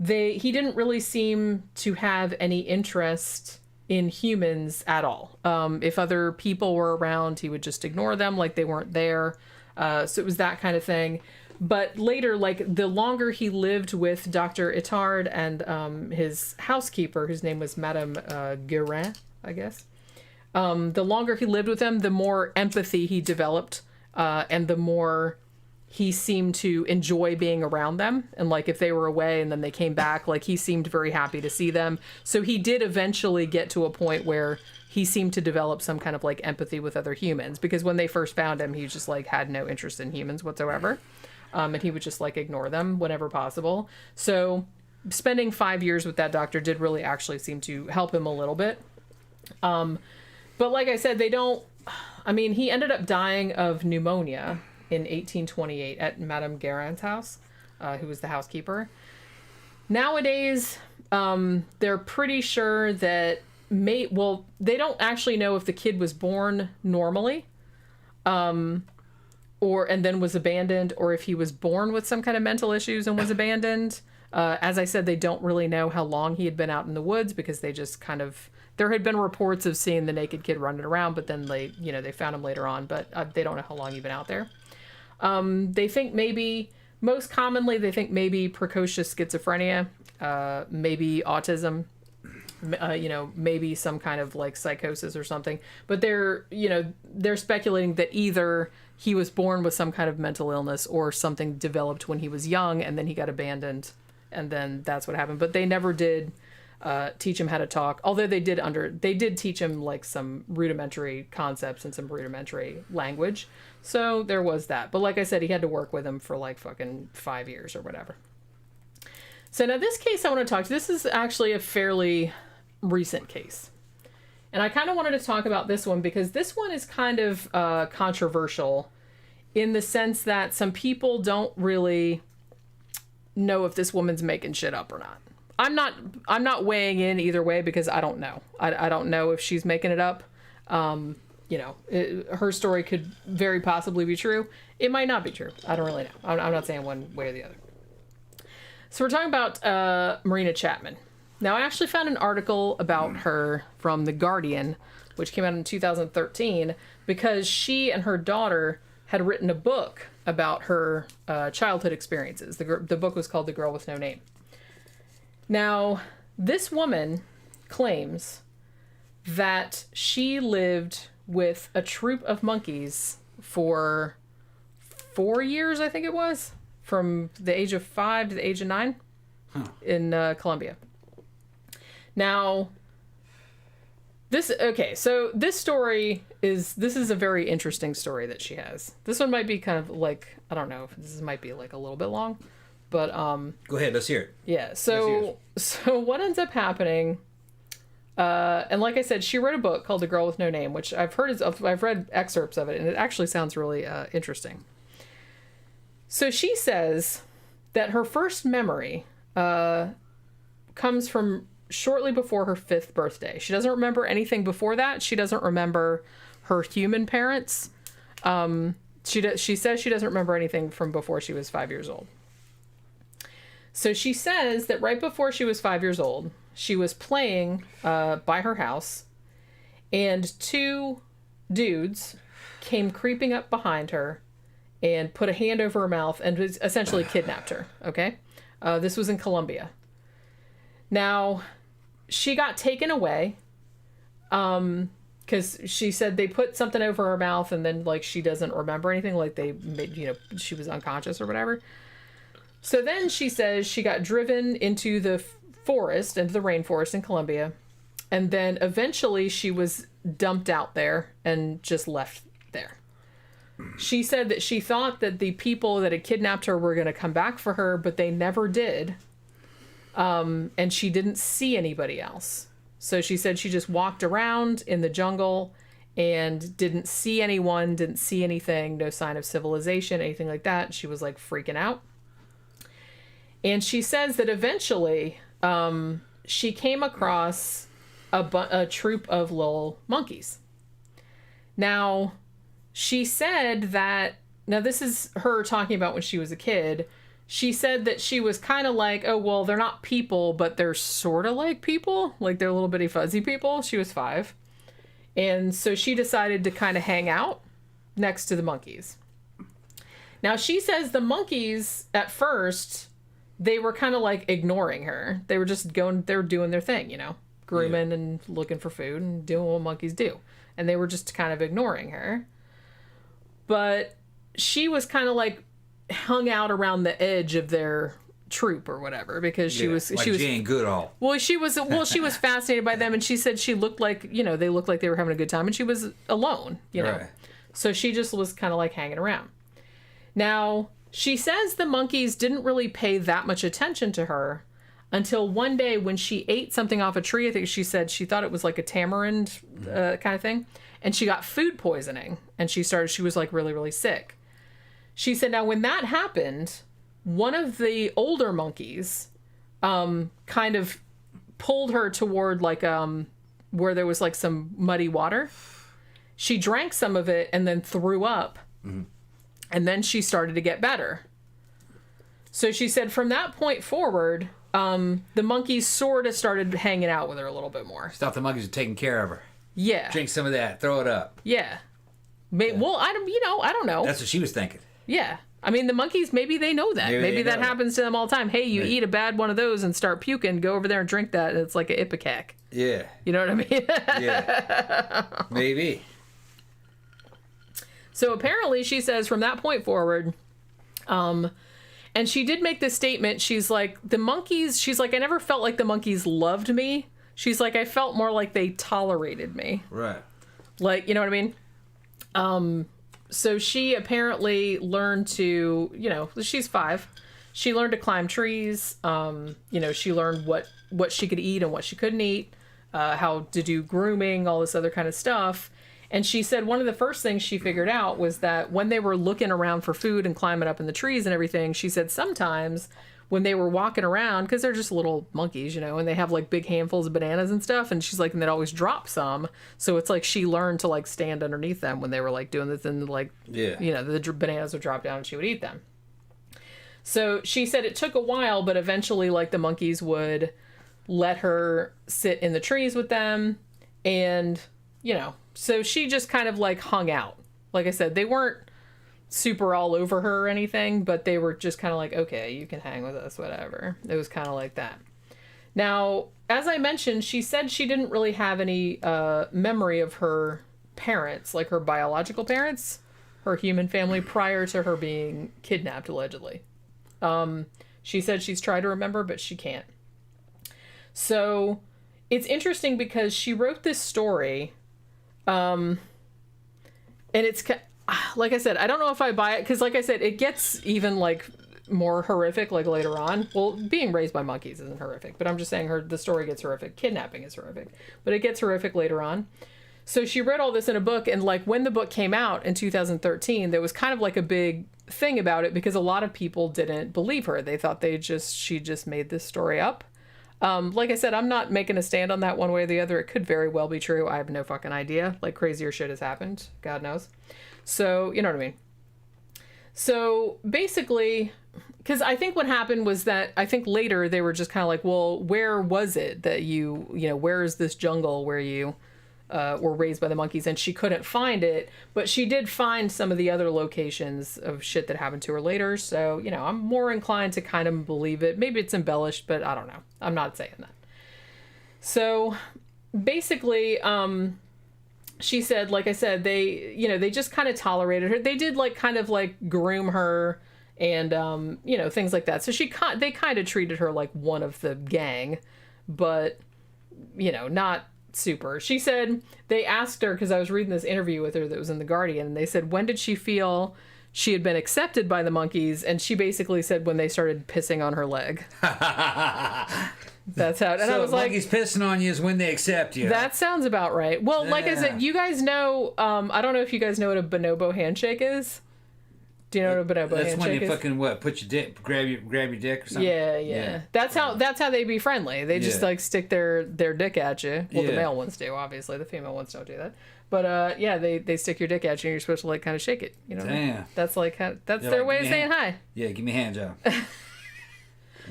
S3: he didn't really seem to have any interest in humans at all. If other people were around, he would just ignore them like they weren't there. So it was that kind of thing. But later, like, the longer he lived with Dr. Itard and his housekeeper, whose name was Madame Guérin, I guess, the longer he lived with them, the more empathy he developed, and the more he seemed to enjoy being around them. And, like, if they were away and then they came back, like, he seemed very happy to see them. So he did eventually get to a point where he seemed to develop some kind of, like, empathy with other humans, because when they first found him, he just, like, had no interest in humans whatsoever. And he would just, like, ignore them whenever possible. So spending 5 years with that doctor did really actually seem to help him a little bit. But like I said, he ended up dying of pneumonia in 1828 at Madame Guérin's house, who was the housekeeper. Nowadays, they're pretty sure that they don't actually know if the kid was born normally, and then was abandoned, or if he was born with some kind of mental issues and was abandoned. As I said, they don't really know how long he had been out in the woods, because they just there had been reports of seeing the naked kid running around, but then they found him later on, but they don't know how long he'd been out there. They think most commonly they think maybe precocious schizophrenia, maybe autism, maybe some kind of, like, psychosis or something. But they're speculating that either he was born with some kind of mental illness, or something developed when he was young and then he got abandoned, and then that's what happened. But they never did teach him how to talk, although they did teach him, like, some rudimentary concepts and some rudimentary language. So there was that. But like I said, he had to work with him for, like, fucking 5 years or whatever. So now this case I want to talk to, this is actually a fairly recent case. And I kind of wanted to talk about this one because this one is kind of controversial, in the sense that some people don't really know if this woman's making shit up or not. I'm not weighing in either way, because I don't know. I don't know if she's making it up. her story could very possibly be true. It might not be true. I don't really know. I'm not saying one way or the other. So we're talking about Marina Chapman. Now, I actually found an article about her from The Guardian, which came out in 2013, because she and her daughter had written a book about her childhood experiences. The book was called The Girl with No Name. Now, this woman claims that she lived with a troop of monkeys for 4 years, I think it was, from the age of 5 to the age of 9 in Colombia. Now, so this is a very interesting story that she has. This one might be kind of like, I don't know, this might be like a little bit long, but go
S4: ahead, let's hear it.
S3: Yeah, so what ends up happening, and like I said, she wrote a book called The Girl with No Name, which I've read excerpts of it, and it actually sounds really interesting. So she says that her first memory comes from shortly before her 5th birthday. She doesn't remember anything before that. She doesn't remember her human parents. She says she doesn't remember anything from before she was 5 years old. So she says that right before she was 5 years old, she was playing by her house, and 2 dudes came creeping up behind her and put a hand over her mouth and essentially kidnapped her. Okay? This was in Colombia. Now, she got taken away because she said they put something over her mouth and then, like, she doesn't remember anything. Like, they made, she was unconscious or whatever. So then she says she got driven into the forest, into the rainforest in Colombia. And then eventually she was dumped out there and just left there. She said that she thought that the people that had kidnapped her were going to come back for her, but they never did. And she didn't see anybody else. So she said she just walked around in the jungle and didn't see anyone, didn't see anything, no sign of civilization, anything like that. She was like freaking out. And she says that eventually she came across a troop of little monkeys. Now, she said that, now this is her talking about when she was a kid. She said that she was kind of like, oh, well, they're not people, but they're sort of like people. Like, they're little bitty fuzzy people. She was 5. And so she decided to kind of hang out next to the monkeys. Now, she says the monkeys, at first, they were kind of like ignoring her. They were just they were doing their thing, grooming and looking for food and doing what monkeys do. And they were just kind of ignoring her. But she was kind of like hung out around the edge of their troop or whatever, because she was
S4: Jane Goodall.
S3: Well, she was fascinated by them, and she said she looked like, they looked like they were having a good time, and she was alone,
S4: Right.
S3: So she just was kind of like hanging around. Now, she says the monkeys didn't really pay that much attention to her until one day when she ate something off a tree. I think she said she thought it was like a tamarind kind of thing, and she got food poisoning, and she was like really, really sick. She said, now when that happened, one of the older monkeys kind of pulled her toward like where there was like some muddy water. She drank some of it and then threw up. Mm-hmm. And then she started to get better. So she said from that point forward, the monkeys sort of started hanging out with her a little bit more.
S4: Thought the monkeys were taking care of her.
S3: Yeah.
S4: Drink some of that. Throw it up.
S3: Yeah. Well, I don't know.
S4: That's what she was thinking.
S3: Yeah. I mean, the monkeys, maybe they know that. Maybe that happens to them all the time. Hey, you eat a bad one of those and start puking, go over there and drink that, and it's like an ipecac.
S4: Yeah.
S3: You know what I mean?
S4: Yeah. Maybe.
S3: So apparently, she says from that point forward, and she did make this statement. She's like, the monkeys, she's like, I never felt like the monkeys loved me. She's like, I felt more like they tolerated me.
S4: Right.
S3: Like, you know what I mean? So she apparently learned to, she's 5. She learned to climb trees. She learned what she could eat and what she couldn't eat, how to do grooming, all this other kind of stuff. And she said one of the first things she figured out was that when they were looking around for food and climbing up in the trees and everything, she said sometimes when they were walking around, because they're just little monkeys, you know, and they have like big handfuls of bananas and stuff, and she's like, and they'd always drop some. So it's like she learned to like stand underneath them when they were like doing this, and like, you know, the bananas would drop down and she would eat them. So she said it took a while, but eventually like the monkeys would let her sit in the trees with them. And, you know, so she just kind of like hung out. Like I said, they weren't super all over her or anything, but they were just kind of like, okay, you can hang with us, whatever. It was kind of like that. Now, as I mentioned, she said she didn't really have any memory of her parents, like her biological parents, her human family, prior to her being kidnapped, allegedly. She said she's tried to remember, but she can't. So it's interesting because she wrote this story, and it's like I said, I don't know if I buy it, because like I said, it gets even like more horrific like later on. Well, being raised by monkeys isn't horrific, but I'm just saying the story gets horrific. Kidnapping is horrific, but it gets horrific later on. So she read all this in a book, and like when the book came out in 2013, there was kind of like a big thing about it because a lot of people didn't believe her. They thought she just made this story up. Like I said, I'm not making a stand on that one way or the other. It could very well be true. I have no fucking idea. Like crazier shit has happened. God knows. So, you know what I mean? So basically, because I think what happened was that I think later they were just kind of like, well, where was it that you know, where is this jungle where you were raised by the monkeys? And she couldn't find it, but she did find some of the other locations of shit that happened to her later. So, you know, I'm more inclined to kind of believe it. Maybe it's embellished, but I don't know. I'm not saying that. So basically, she said, like I said, they, you know, they just kind of tolerated her. They did like kind of like groom her and, you know, things like that. So they kind of treated her like one of the gang, but, you know, not super. She said they asked her, because I was reading this interview with her that was in The Guardian, and they said, when did she feel she had been accepted by the monkeys? And she basically said when they started pissing on her leg. That's how. And
S4: so
S3: I was like,
S4: monkeys pissing on you is when they accept you.
S3: That sounds about right. Well, like I said, you guys know, I don't know if you guys know what a bonobo handshake is. Do you know what a bonobo handshake is?
S4: That's when you fucking what? Put your dick, grab your dick or something.
S3: Yeah. That's how they be friendly. They just like stick their dick at you. Well, the male ones do, obviously. The female ones don't do that. But they stick your dick at you, and you're supposed to like kind of shake it. You know?
S4: Damn.
S3: That's like that's their way of saying hi.
S4: Yeah, give me a hand job.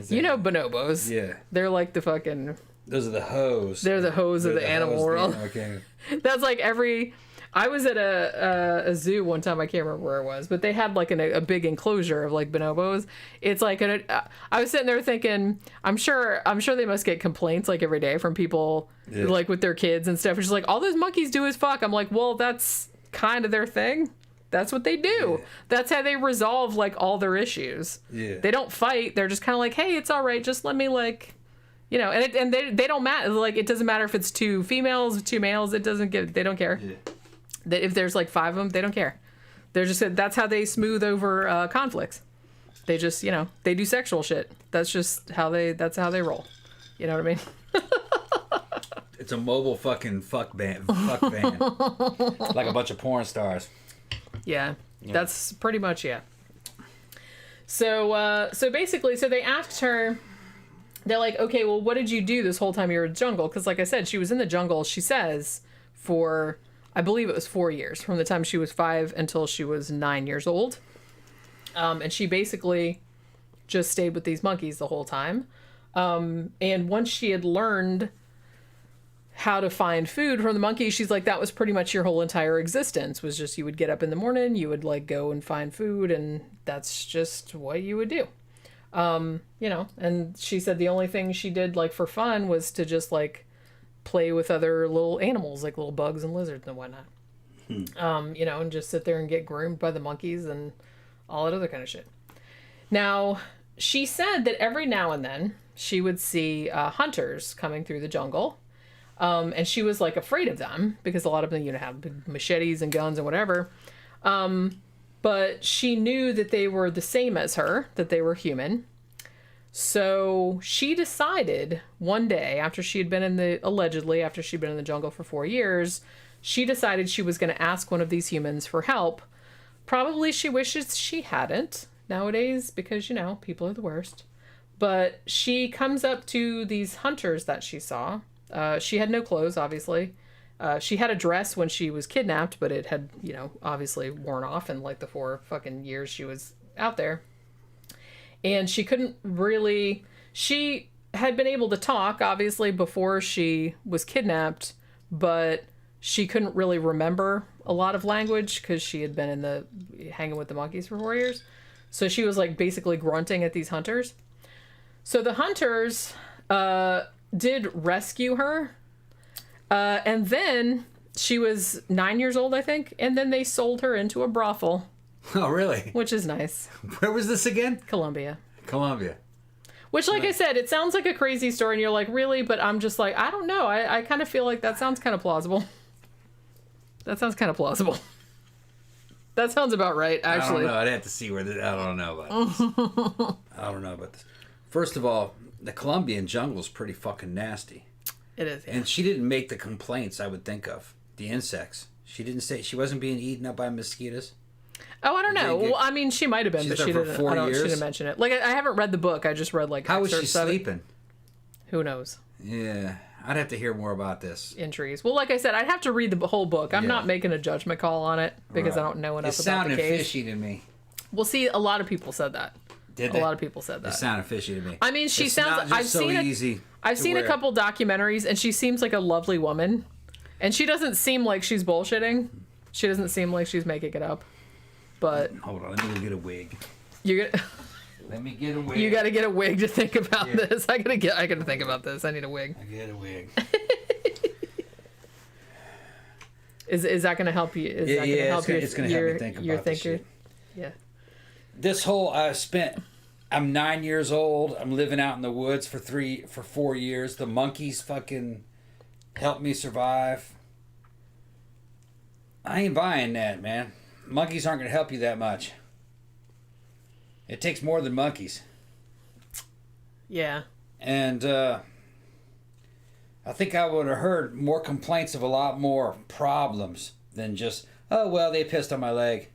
S3: You know bonobos.
S4: Yeah.
S3: They're like the fucking.
S4: Those are the hoes.
S3: They're the hoes of the animal world.
S4: Okay.
S3: That's like I was at a zoo one time. I can't remember where it was, but they had like a big enclosure of like bonobos. It's like I was sitting there thinking, I'm sure they must get complaints like every day from people like with their kids and stuff. It's just like, all those monkeys do is fuck. I'm like, well, that's kind of their thing. That's what they do. Yeah. That's how they resolve like all their issues. Yeah. They don't fight. They're just kind of like, hey, it's all right. Just let me like, you know, and they don't matter. Like, it doesn't matter if it's 2 females, 2 males. They don't care. Yeah. If there's like 5 of them, they don't care. They're just, that's how they smooth over conflicts. They just, you know, they do sexual shit. That's just that's how they roll. You know what I mean?
S4: It's a mobile fucking fuck band. Like a bunch of porn stars.
S3: Yeah. That's pretty much, yeah. So basically, they asked her, they're like, okay, well, what did you do this whole time you were in the jungle? Because like I said, she was in the jungle, she says, for, I believe it was 4 years, from the time she was 5 until she was 9 years old. And she basically just stayed with these monkeys the whole time. And once she had learned how to find food from the monkeys, she's like, that was pretty much your whole entire existence, was just, you would get up in the morning, you would like go and find food, and that's just what you would do. You know, and she said the only thing she did like for fun was to just like play with other little animals, like little bugs and lizards and whatnot. You know, and just sit there and get groomed by the monkeys and all that other kind of shit. Now, she said that every now and then she would see hunters coming through the jungle. And she was like afraid of them because a lot of them, you know, have big machetes and guns and whatever. But she knew that they were the same as her, that they were human. So she decided one day, allegedly after she'd been in the jungle for 4 years, she decided she was going to ask one of these humans for help. Probably she wishes she hadn't nowadays because, you know, people are the worst. But she comes up to these hunters that she saw. She had no clothes, obviously. She had a dress when she was kidnapped, but it had, you know, obviously worn off in like the 4 fucking years she was out there. And she couldn't really... She had been able to talk, obviously, before she was kidnapped, but she couldn't really remember a lot of language because she had been hanging with the monkeys for 4 years. So she was like basically grunting at these hunters. So the hunters did rescue her. And then she was 9 years old, I think. And then they sold her into a brothel.
S4: Oh, really?
S3: Which is nice.
S4: Where was this again?
S3: Colombia. Which, like I said, it sounds like a crazy story. And you're like, really? But I'm just like, I don't know. I kind of feel like that sounds kind of plausible. That sounds kind of plausible. That sounds about right, actually.
S4: I don't know. I'd have to see where I don't know about this. I don't know about this. First of all, the Colombian jungle is pretty fucking nasty.
S3: It is, yeah.
S4: And she didn't make the complaints I would think of. The insects. She didn't say she wasn't being eaten up by mosquitoes.
S3: Oh, I don't know. Well, I mean, she might have been, but she didn't. She didn't mention it. Like, I haven't read the book. I just read like.
S4: How was she sleeping?
S3: Who knows?
S4: Yeah, I'd have to hear more about this.
S3: In trees. Well, like I said, I'd have to read the whole book. I'm not making a judgment call on it because I don't know enough about the case. It sounded
S4: fishy to me.
S3: Well, see, a lot of people said that.
S4: Did they?
S3: A lot of people said that.
S4: It sounded fishy to me.
S3: I mean, she sounds. I've seen a couple documentaries, and she seems like a lovely woman, and she doesn't seem like she's bullshitting. She doesn't seem like she's making it up. But
S4: hold on, let me go get a wig. Let me get a wig.
S3: You got to get a wig to think about this. I gotta think about this. I need a wig.
S4: I get a wig.
S3: Is that gonna help you? Is that gonna help you?
S4: It's gonna help me think about this shit.
S3: Yeah.
S4: This whole I'm 9 years old. I'm living out in the woods for 4 years. The monkeys fucking helped me survive. I ain't buying that, man. Monkeys aren't going to help you that much. It takes more than monkeys.
S3: Yeah.
S4: And I think I would have heard more complaints of a lot more problems than just, oh, well, they pissed on my leg.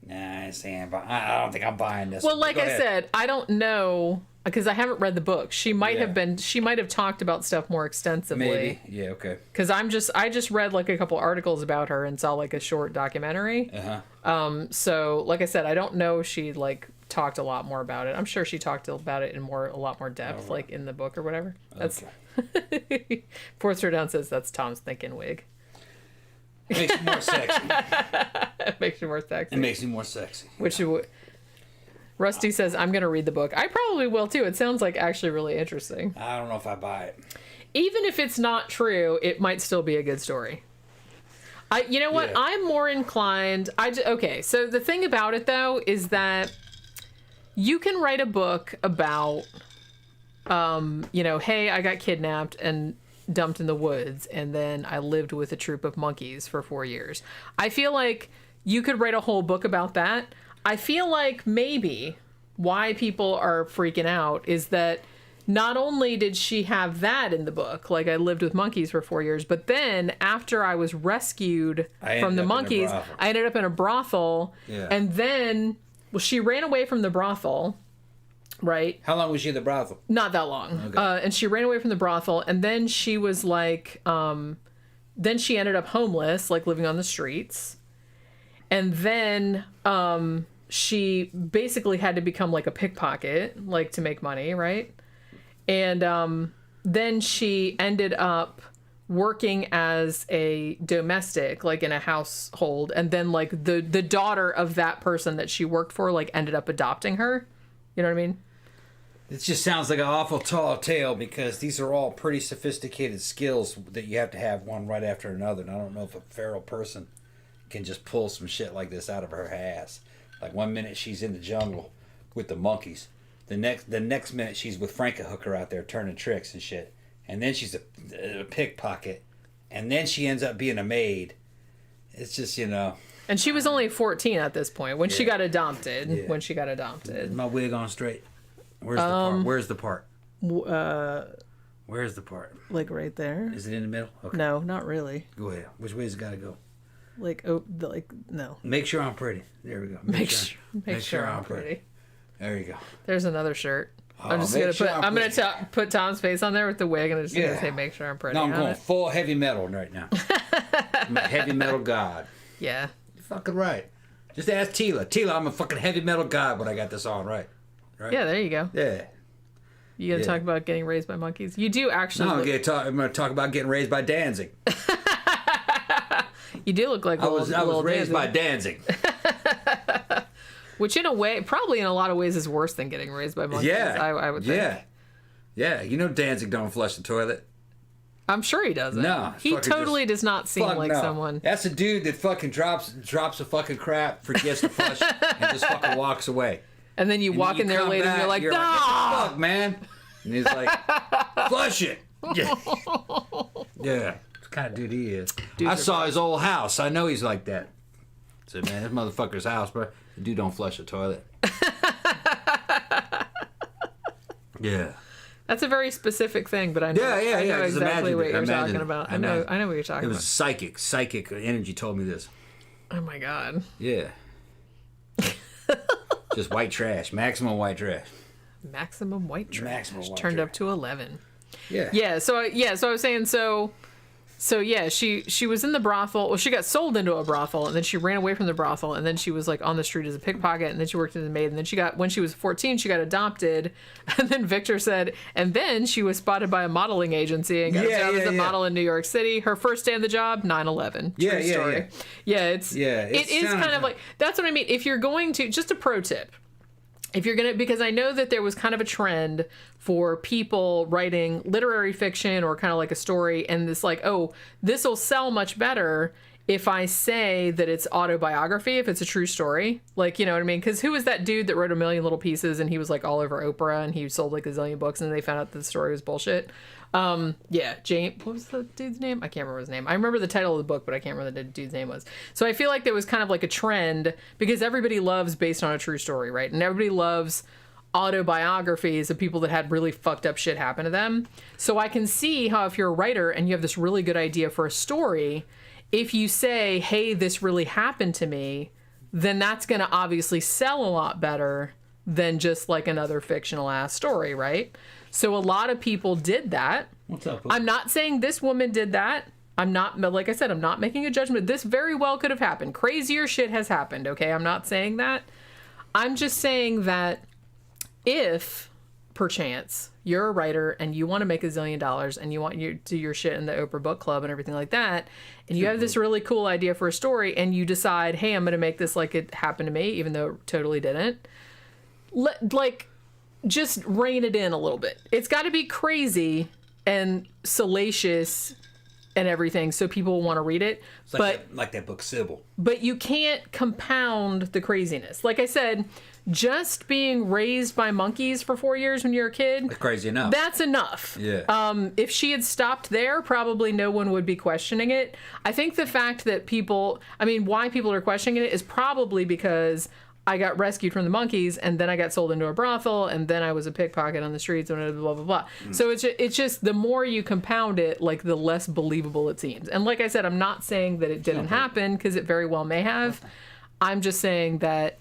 S4: Nah, I don't think I'm buying this.
S3: Well, like I said, I don't know because I haven't read the book. She might have talked about stuff more extensively.
S4: Maybe. Yeah, okay.
S3: Because I just read like a couple articles about her and saw like a short documentary.
S4: Uh-huh.
S3: So like I said, I don't know if she like talked a lot more about it. I'm sure she talked about it in a lot more depth, like in the book or whatever. That's okay. Forster Down says that's Tom's thinking wig.
S4: It makes me more sexy.
S3: It makes you more sexy.
S4: It makes me more sexy.
S3: Which Rusty says, I'm going to read the book. I probably will too. It sounds like actually really interesting.
S4: I don't know if I buy it.
S3: Even if it's not true, it might still be a good story. You know what? Yeah. I'm more inclined. Okay, so the thing about it though is that you can write a book about, hey, I got kidnapped and dumped in the woods, and then I lived with a troop of monkeys for 4 years. I feel like you could write a whole book about that. I feel like maybe why people are freaking out is that not only did she have that in the book, like I lived with monkeys for 4 years, but then after I was rescued from the monkeys, I ended up in a brothel. Yeah. And then, she ran away from the brothel. Right.
S4: How long was she in the brothel?
S3: Not that long. Okay. And she ran away from the brothel, and then she was like, then she ended up homeless, like living on the streets. And then she basically had to become like a pickpocket, like to make money, right? And then she ended up working as a domestic, like in a household. And then like the daughter of that person that she worked for, like ended up adopting her. You know what I mean?
S4: It just sounds like an awful tall tale because these are all pretty sophisticated skills that you have to have one right after another. And I don't know if a feral person can just pull some shit like this out of her ass. Like 1 minute she's in the jungle with the monkeys. The next minute she's with Frankenhooker out there turning tricks and shit. And then she's a pickpocket. And then she ends up being a maid. It's just,
S3: And she was only 14 at this point when she got adopted. Yeah. When she got adopted.
S4: My wig on straight. Where's the part? Where's the part? Where's the part?
S2: Like right there.
S4: Is it in the middle? Okay.
S2: No, not really.
S4: Go ahead. Which way's it gotta go?
S2: Like no.
S4: Make sure I'm pretty. There we go.
S2: Make sure I'm pretty.
S4: There you go.
S3: There's another shirt.
S4: Oh,
S3: I'm just
S4: make
S3: gonna
S4: sure
S3: put.
S4: I'm
S3: I'm gonna
S4: pretty.
S3: put Tom's face on there with the wig, and I'm just gonna
S4: Yeah.
S3: say, "Make sure I'm pretty."
S4: No, I'm
S3: on
S4: going
S3: it.
S4: full heavy metal right now. I'm a heavy metal god.
S3: Yeah.
S4: You're fucking right. Just ask Tila. Tila, I'm a fucking heavy metal god when I got this on, right? Right?
S3: Yeah. There you go.
S4: Yeah.
S3: You gonna
S4: Yeah.
S3: talk about getting raised by monkeys? You do actually.
S4: No,
S3: look,
S4: I'm going to talk about getting raised by Danzig.
S3: you do look like
S4: I was raised by
S3: Danzig.
S4: Danzig.
S3: Which in a way, probably in a lot of ways, is worse than getting raised by monkeys.
S4: Yeah.
S3: I would think.
S4: Yeah. Yeah. You know Danzig don't flush the toilet.
S3: I'm sure he doesn't.
S4: No,
S3: He
S4: fucking
S3: totally
S4: just-
S3: does not seem
S4: Fuck
S3: like
S4: no.
S3: someone.
S4: That's a dude that fucking drops a fucking crap, forgets to flush, and just fucking walks away.
S3: And then you
S4: And
S3: walk
S4: then
S3: in there
S4: come
S3: later and
S4: back,
S3: you're like,
S4: what the
S3: "Ah!"
S4: fuck, man? And he's like, flush it. Yeah. Yeah. It's the kind of dude he is.
S3: Dudes
S4: I
S3: are
S4: saw his old house. I know he's like that. I said, man, this motherfucker's house, bro. The dude don't flush the toilet. Yeah.
S3: That's a very specific thing, but I know,
S4: Yeah.
S3: I know
S4: Just
S3: exactly
S4: imagine
S3: what
S4: it.
S3: you're
S4: Imagine
S3: talking
S4: it.
S3: about. I
S4: Imagine.
S3: know what you're talking
S4: It
S3: about.
S4: was psychic energy told me this.
S3: Oh my god.
S4: Yeah. Just white trash. Maximum white trash.
S3: Maximum white trash.
S4: Maximum white
S3: turned
S4: trash.
S3: up to 11.
S4: Yeah.
S3: Yeah, so I was saying so yeah, she was in the brothel. Well, she got sold into a brothel, and then she ran away from the brothel, and then she was like on the street as a pickpocket, and then she worked as a maid, and then when she was 14, she got adopted, and then Victor said, and then she was spotted by a modeling agency and got a job as a model in New York City. Her first day on the job, 9/11. True story. Yeah, it is kind of like, that's what I mean. If you're going to, just a pro tip. If you're gonna, because I know that there was kind of a trend for people writing literary fiction or kind of like a story, and this like, oh, this will sell much better if I say that it's autobiography, if it's a true story. Like, you know what I mean? Because who was that dude that wrote A Million Little Pieces and he was like all over Oprah and he sold like a zillion books and they found out that the story was bullshit? Yeah, James, what was the dude's name? I can't remember his name. I remember the title of the book, but I can't remember what the dude's name was. So I feel like there was kind of like a trend because everybody loves based on a true story, right? And everybody loves autobiographies of people that had really fucked up shit happen to them. So I can see how if you're a writer and you have this really good idea for a story, if you say, hey, this really happened to me, then that's going to obviously sell a lot better than just like another fictional ass story, right? So a lot of people did that.
S4: What's up?
S3: I'm not saying this woman did that. I'm not, like I said, I'm not making a judgment. This very well could have happened. Crazier shit has happened, okay? I'm not saying that. I'm just saying that if, perchance, you're a writer and you want to make $1 zillion and you want to do your shit in the Oprah Book Club and everything like that, and you have this really cool idea for a story and you decide, hey, I'm going to make this like it happened to me, even though it totally didn't, just rein it in a little bit. It's got to be crazy and salacious and everything so people want to read it.
S4: It's like that book Sybil.
S3: But you can't compound the craziness. Like I said, just being raised by monkeys for 4 years when you're a kid,
S4: That's crazy enough.
S3: that's enough.
S4: Yeah.
S3: If she had stopped there, probably no one would be questioning it. I think the fact that why people are questioning it is probably because I got rescued from the monkeys and then I got sold into a brothel and then I was a pickpocket on the streets and blah, blah, blah. So it's just the more you compound it, like the less believable it seems. And like I said, I'm not saying that it didn't happen because it very well may have. I'm just saying that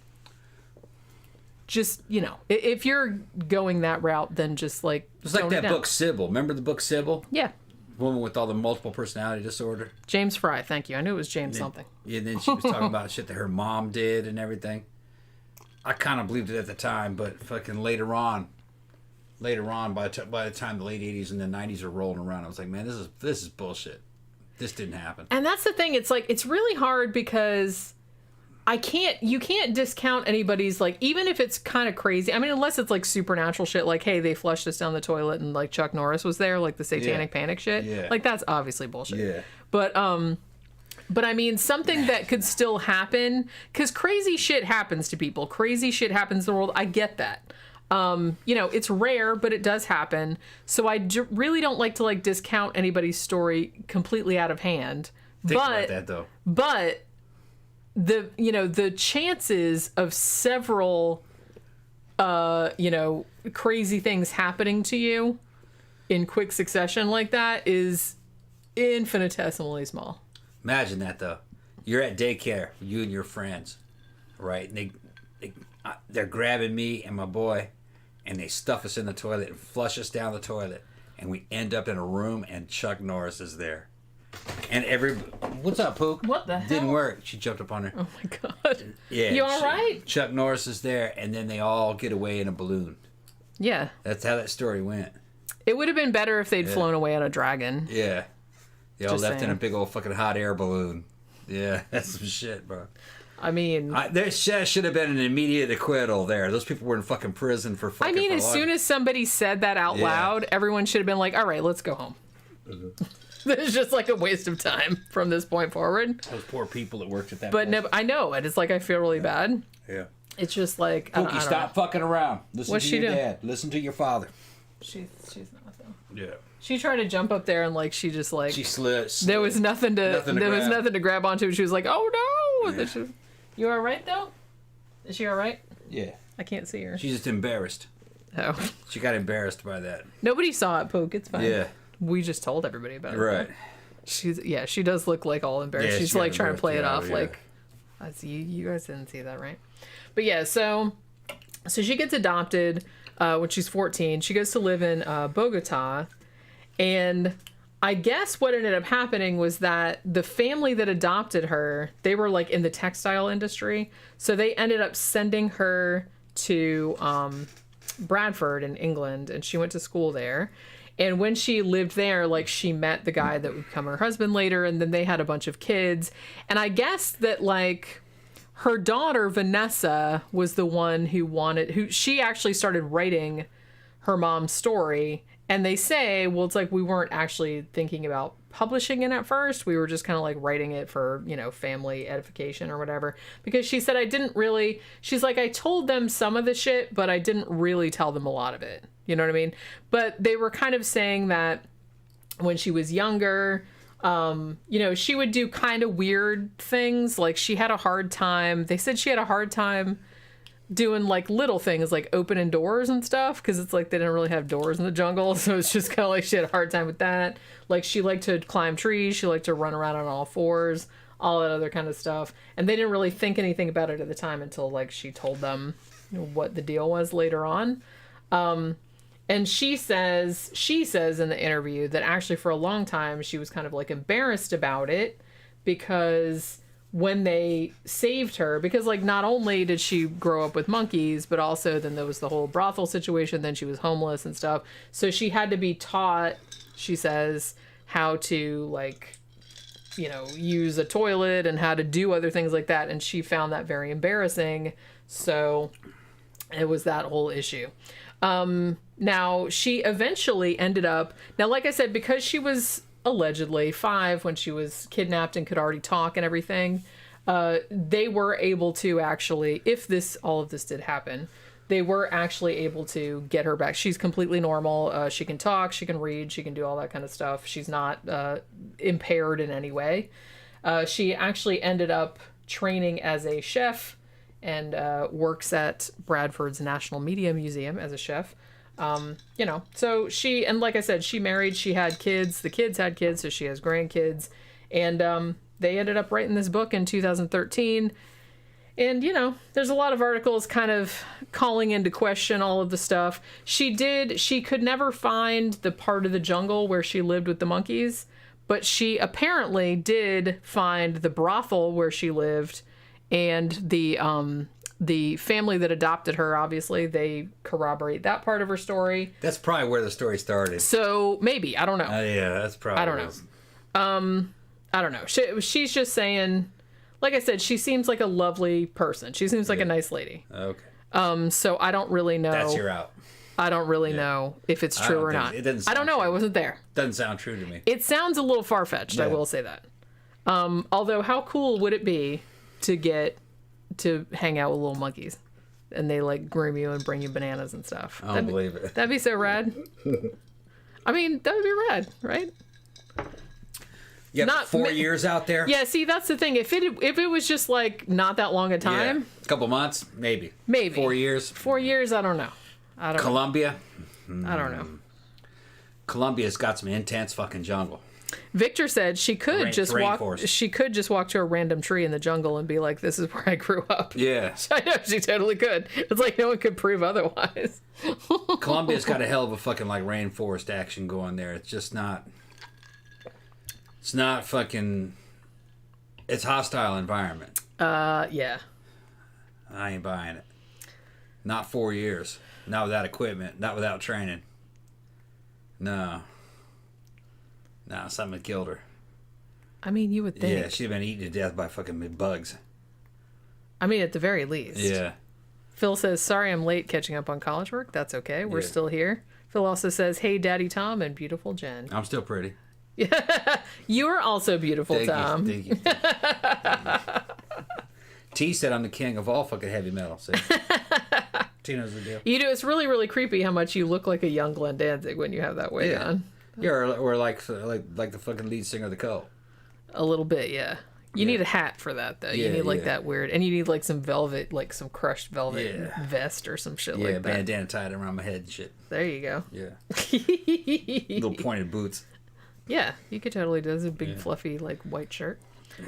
S3: if you're going that route, then just like
S4: It's like
S3: tone it
S4: that
S3: down.
S4: book Sybil. Remember the book Sybil?
S3: Yeah.
S4: Woman with all the multiple personality disorder.
S3: James Fry. Thank you. I knew it was James something.
S4: Yeah, and then she was talking about shit that her mom did and everything. I kind of believed it at the time, but fucking later on, by the time the late 80s and the 90s are rolling around, I was like, man, this is bullshit. This didn't happen.
S3: And that's the thing. It's like, it's really hard because you can't discount anybody's, like, even if it's kind of crazy. I mean, unless it's like supernatural shit, like, hey, they flushed us down the toilet and like Chuck Norris was there, like the satanic panic shit.
S4: Yeah.
S3: Like, that's obviously bullshit.
S4: Yeah.
S3: But I mean, something that could still happen, because crazy shit happens to people. Crazy shit happens in the world. I get that. It's rare, but it does happen. So I really don't like to like discount anybody's story completely out of hand.
S4: Think about that though.
S3: But the chances of several crazy things happening to you in quick succession like that is infinitesimally small.
S4: Imagine that though. You're at daycare, you and your friends, right? And they're grabbing me and my boy, and they stuff us in the toilet and flush us down the toilet, and we end up in a room, and Chuck Norris is there, and what's up, Pook?
S3: What the hell?
S4: Didn't work. She jumped up on her.
S3: Oh my god.
S4: Yeah.
S3: You all right?
S4: Chuck Norris is there, and then they all get away in a balloon.
S3: Yeah.
S4: That's how that story went.
S3: It would have been better if they'd flown away on a dragon.
S4: Yeah. They all
S3: Just
S4: left in a
S3: saying.
S4: big old fucking hot air balloon. Yeah, that's some shit, bro.
S3: I mean,
S4: There should have been an immediate acquittal there. Those people were in fucking prison for fucking.
S3: I mean,
S4: for
S3: as
S4: long.
S3: soon as somebody said that out
S4: Yeah.
S3: loud, everyone should have been like, all right, let's go home. It's just like a waste of time from this point forward.
S4: Those poor people that worked at that.
S3: But
S4: place.
S3: no, I know it. It's like I feel really bad.
S4: Yeah.
S3: It's just like I
S4: Pookie,
S3: don't
S4: stop fucking around. Listen
S3: What's
S4: to
S3: she
S4: your
S3: doing?
S4: dad. Listen to your father.
S3: She's not though.
S4: Yeah.
S3: She tried to jump up there and like she just like
S4: She slid.
S3: there was nothing to
S4: Nothing to
S3: there was
S4: grab.
S3: nothing to grab onto. She was like, oh no.
S4: Yeah.
S3: You all right though? Is she all right?
S4: Yeah.
S3: I can't see her.
S4: She's just embarrassed.
S3: Oh.
S4: She got embarrassed by that.
S3: Nobody saw it, Poke. It's fine.
S4: Yeah.
S3: We just told everybody about it.
S4: Right.
S3: She does look like all embarrassed.
S4: Yeah,
S3: She's
S4: she got
S3: like trying to play it
S4: embarrassed,
S3: off
S4: yeah.
S3: like I see you guys didn't see that, right? But yeah, so she gets adopted when she's 14. She goes to live in Bogota, and I guess what ended up happening was that the family that adopted her, they were like in the textile industry, so they ended up sending her to Bradford in England, and she went to school there. And when she lived there, like, she met the guy that would become her husband later, and then they had a bunch of kids. And I guess that, like, her daughter, Vanessa, was the one who she actually started writing her mom's story. And they say, well, it's like we weren't actually thinking about publishing it at first. We were just kind of like writing it for, family edification or whatever. Because she said, she's like, I told them some of the shit, but I didn't really tell them a lot of it. You know what I mean? But they were kind of saying that when she was younger, she would do kind of weird things. Like she had a hard time. They said she had a hard time doing like little things like opening doors and stuff, because it's like they didn't really have doors in the jungle, so it's just kind of like she had a hard time with that. Like she liked to climb trees, she liked to run around on all fours, all that other kind of stuff, and they didn't really think anything about it at the time until like she told them what the deal was later on. And she says in the interview that actually for a long time she was kind of like embarrassed about it, because when they saved her, because like not only did she grow up with monkeys, but also then there was the whole brothel situation, then she was homeless and stuff. So she had to be taught, she says, how to like, use a toilet and how to do other things like that. And she found that very embarrassing. So it was that whole issue. Now she eventually ended up, like I said, because she was allegedly 5 when she was kidnapped and could already talk and everything, they were able to actually, if all of this did happen, they were actually able to get her back. She's completely normal. She can talk, she can read, she can do all that kind of stuff. She's not impaired in any way. She actually ended up training as a chef and works at Bradford's National Media Museum as a chef. So she, and like I said, she married, she had kids, the kids had kids, so she has grandkids, and they ended up writing this book in 2013. And, there's a lot of articles kind of calling into question all of the stuff. She could never find the part of the jungle where she lived with the monkeys, but she apparently did find the brothel where she lived, and the family that adopted her, obviously, they corroborate that part of her story.
S4: That's probably where the story started.
S3: So maybe, I don't know.
S4: Yeah, that's probably.
S3: I don't know. I don't know. She's just saying, like I said, she seems like a lovely person. She seems like a nice lady.
S4: Okay.
S3: So I don't really know.
S4: That's your out.
S3: I don't really know if it's true or not.
S4: It doesn't
S3: I don't know.
S4: sound
S3: I
S4: true.
S3: wasn't there.
S4: Doesn't sound true to me.
S3: It sounds a little far-fetched. I will say that. Although, how cool would it be to get to hang out with little monkeys, and they like groom you and bring you bananas and stuff?
S4: I don't believe it.
S3: That'd be so rad. I mean, that would be rad, right?
S4: Yeah,
S3: Not
S4: 4 years out there.
S3: Yeah, see, that's the thing. If it was just like not that long a time,
S4: Yeah. A couple months, maybe.
S3: maybe
S4: 4 years.
S3: 4 years, I don't know.
S4: Colombia.
S3: I don't know.
S4: Colombia's got some intense fucking jungle.
S3: Victor said she could just walk.
S4: Rainforest.
S3: She could just walk to a random tree in the jungle and be like, "This is where I grew up."
S4: Yeah.
S3: I know she totally could. It's like no one could prove otherwise.
S4: Colombia's got a hell of a fucking like rainforest action going there. It's just not. It's not fucking. It's hostile environment.
S3: Yeah.
S4: I ain't buying it. Not 4 years. Not without equipment. Not without training. No. No, something killed her.
S3: I mean, you would think.
S4: Yeah, she'd been eaten to death by fucking bugs.
S3: I mean, at the very least.
S4: Yeah.
S3: Phil says, "Sorry, I'm late catching up on college work. That's okay. We're
S4: Yeah.
S3: still here." Phil also says, "Hey, Daddy Tom and beautiful Jen."
S4: I'm still pretty.
S3: You are also beautiful,
S4: Thank
S3: Tom.
S4: you. Thank you. T said I'm the king of all fucking heavy metal. See? T knows the deal.
S3: You do. It's really, really creepy how much you look like a young Glenn Danzig when you have that wig on.
S4: Yeah, or like the fucking lead singer of the Cult.
S3: A little bit, yeah. You need a hat for that, though. You
S4: Yeah,
S3: need, like,
S4: yeah.
S3: that weird... And you need, like, some velvet, like, some crushed velvet
S4: Yeah.
S3: vest or some shit
S4: Yeah,
S3: like that.
S4: bandana tied around my head and shit.
S3: There you go.
S4: Yeah. Little pointed boots.
S3: Yeah, you could totally do this. A big, fluffy, like, white shirt.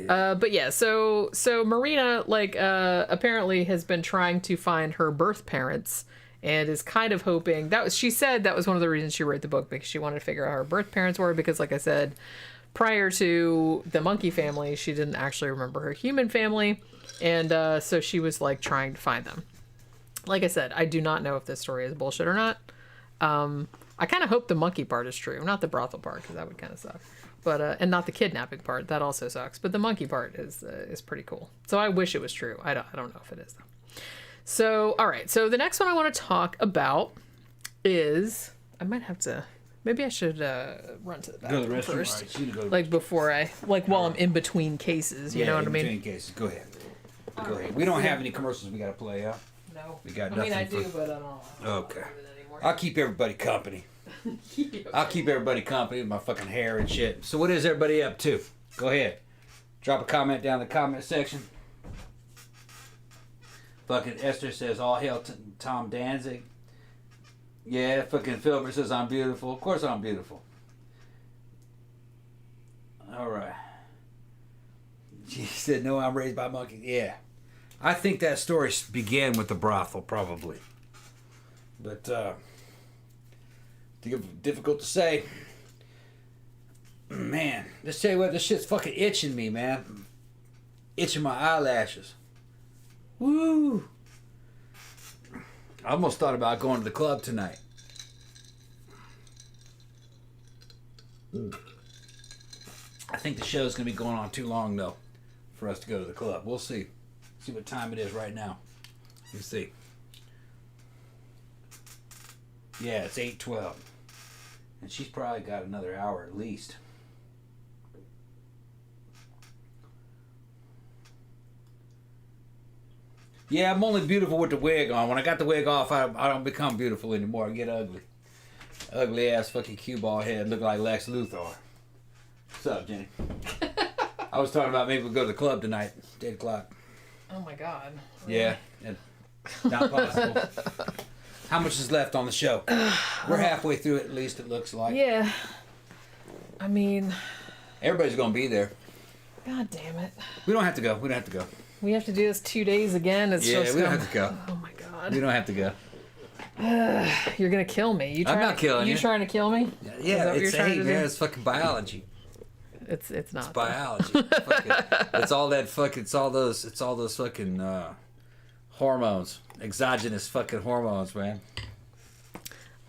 S3: But yeah, so Marina, like, apparently has been trying to find her birth parents and is kind of hoping... She said that was one of the reasons she wrote the book, because she wanted to figure out how her birth parents were, because, like I said... Prior to the monkey family, she didn't actually remember her human family, and so she was like trying to find them. Like I said, I do not know if this story is bullshit or not. I kind of hope the monkey part is true, not the brothel part, because that would kind of suck. But and not the kidnapping part, that also sucks. But the monkey part is pretty cool. So I wish it was true. I don't know if it is though. So all right, so the next one I want to talk about is I might have to. Maybe I should run to the bathroom
S4: Go to the restroom.
S3: first.
S4: All right, you go to
S3: Like before while I'm in between cases, you know what I mean?
S4: between cases. Go ahead. Go ahead. We don't have any commercials we got to play out.
S3: No.
S4: We got
S3: I mean, I
S4: nothing
S3: do,
S4: for-
S3: but I don't
S4: Okay.
S3: do it anymore.
S4: I'll keep everybody company. I'll keep everybody company with my fucking hair and shit. So what is everybody up to? Go ahead. Drop a comment down in the comment section. Fucking Esther says, all hail Tom Danzig. Yeah, fucking Filbert says I'm beautiful. Of course I'm beautiful. Alright. She said, no, I'm raised by monkeys. Yeah. I think that story began with the brothel, probably. But, difficult to say. Man, let's tell you what, this shit's fucking itching me, man. Itching my eyelashes. Woo! I almost thought about going to the club tonight. I think the show's going to be going on too long, though, for us to go to the club. We'll see. See what time it is right now. Let's see. Yeah, it's 8:12. And she's probably got another hour at least. Yeah, I'm only beautiful with the wig on. When I got the wig off, I don't become beautiful anymore. I get ugly. Ugly ass fucking cue ball head, look like Lex Luthor. What's up, Jenny? I was talking about maybe we'll go to the club tonight, 8 o'clock.
S3: Oh my god.
S4: Yeah, not possible. How much is left on the show? We're halfway through it, at least it looks like.
S3: Yeah. I mean,
S4: Everybody's gonna be there.
S3: god damn it.
S4: We don't have to go. We don't have to go.
S3: We have to do this 2 days again. It's
S4: Yeah,
S3: just
S4: we don't
S3: gonna-
S4: have to go.
S3: Oh my god.
S4: We don't have to go.
S3: You're gonna kill me.
S4: I'm not killing you.
S3: You trying to kill me?
S4: Yeah,
S3: Is that what you're
S4: it's
S3: trying to do?
S4: man, it's fucking biology.
S3: It's not.
S4: It's biology. It's all that fucking. It's all those fucking hormones, exogenous fucking hormones, man.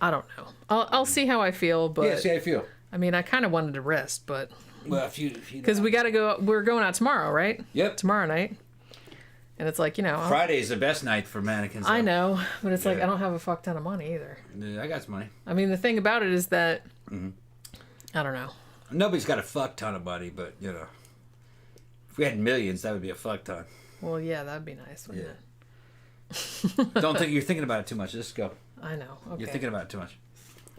S3: I don't know. I'll see how I feel, but
S4: Yeah, see how you feel.
S3: I mean, I kind of wanted to rest, but
S4: Well, if you
S3: because we got to go. We're going out tomorrow, right?
S4: Yep.
S3: Tomorrow night. And it's like,
S4: Friday is the best night for mannequins.
S3: I
S4: though.
S3: know, but it's like
S4: Yeah.
S3: I don't have a fuck ton of money either.
S4: Yeah, I got some money.
S3: I mean, the thing about it is that I don't know.
S4: Nobody's got a fuck ton of money, but if we had millions, that would be a fuck ton.
S3: Well, yeah, that'd be nice, wouldn't
S4: Yeah.
S3: it?
S4: Don't think you're thinking about it too much. Just go.
S3: I know. Okay.
S4: You're thinking about it too much.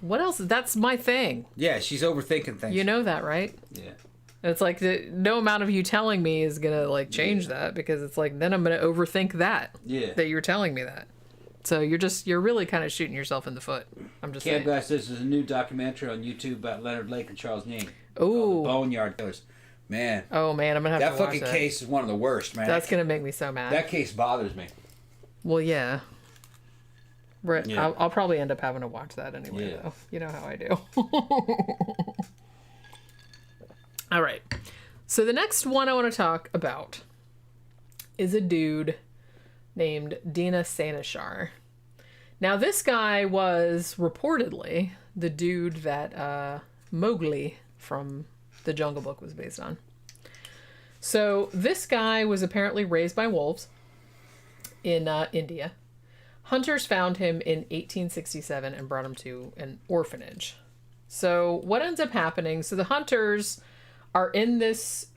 S3: What else? That's my thing.
S4: Yeah, she's overthinking things.
S3: You know that, right?
S4: Yeah.
S3: It's like no amount of you telling me is gonna like change that, because it's like then I'm gonna overthink that.
S4: Yeah.
S3: That you're telling me that. So you're really kind of shooting yourself in the foot. I'm just
S4: Cam
S3: saying.
S4: Guy says there's a new documentary on YouTube about Leonard Lake and Charles Neame.
S3: Ooh.
S4: The Boneyard Killers. Man.
S3: Oh man, I'm gonna have
S4: That
S3: to watch
S4: fucking
S3: that.
S4: case is one of the worst, man.
S3: That's gonna make me so mad.
S4: That case bothers me.
S3: Well, yeah. Right.
S4: Yeah.
S3: I'll probably end up having to watch that anyway,
S4: Yeah.
S3: though. You know how I do. All right. So the next one I want to talk about is a dude named Dina Sanishar. Now, this guy was reportedly the dude that Mowgli from the Jungle Book was based on. So this guy was apparently raised by wolves in India. Hunters found him in 1867 and brought him to an orphanage. So what ends up happening, so the hunters are in this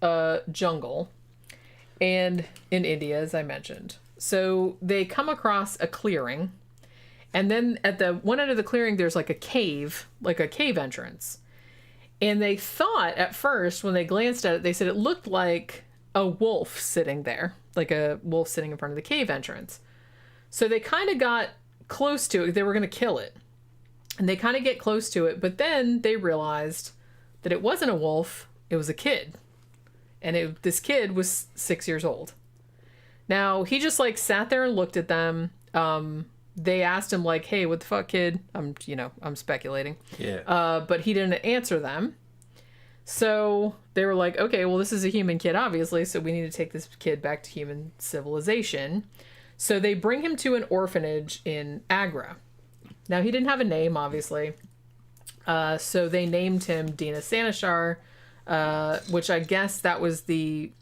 S3: jungle and in India, as I mentioned. So they come across a clearing, and then at the one end of the clearing, there's like a cave entrance. And they thought at first, when they glanced at it, they said it looked like a wolf sitting there, like a wolf sitting in front of the cave entrance. So they kind of got close to it. They were going to kill it. And they kind of get close to it. But then they realized that it wasn't a wolf. It was a kid. And this kid was 6 years old. Now, he just like sat there and looked at them. They asked him like, hey, what the fuck, kid? I'm speculating.
S4: Yeah.
S3: But he didn't answer them. So they were like, okay, well, this is a human kid, obviously. So we need to take this kid back to human civilization. So they bring him to an orphanage in Agra. Now, he didn't have a name, obviously. So they named him Dina Sanishar, which I guess that was the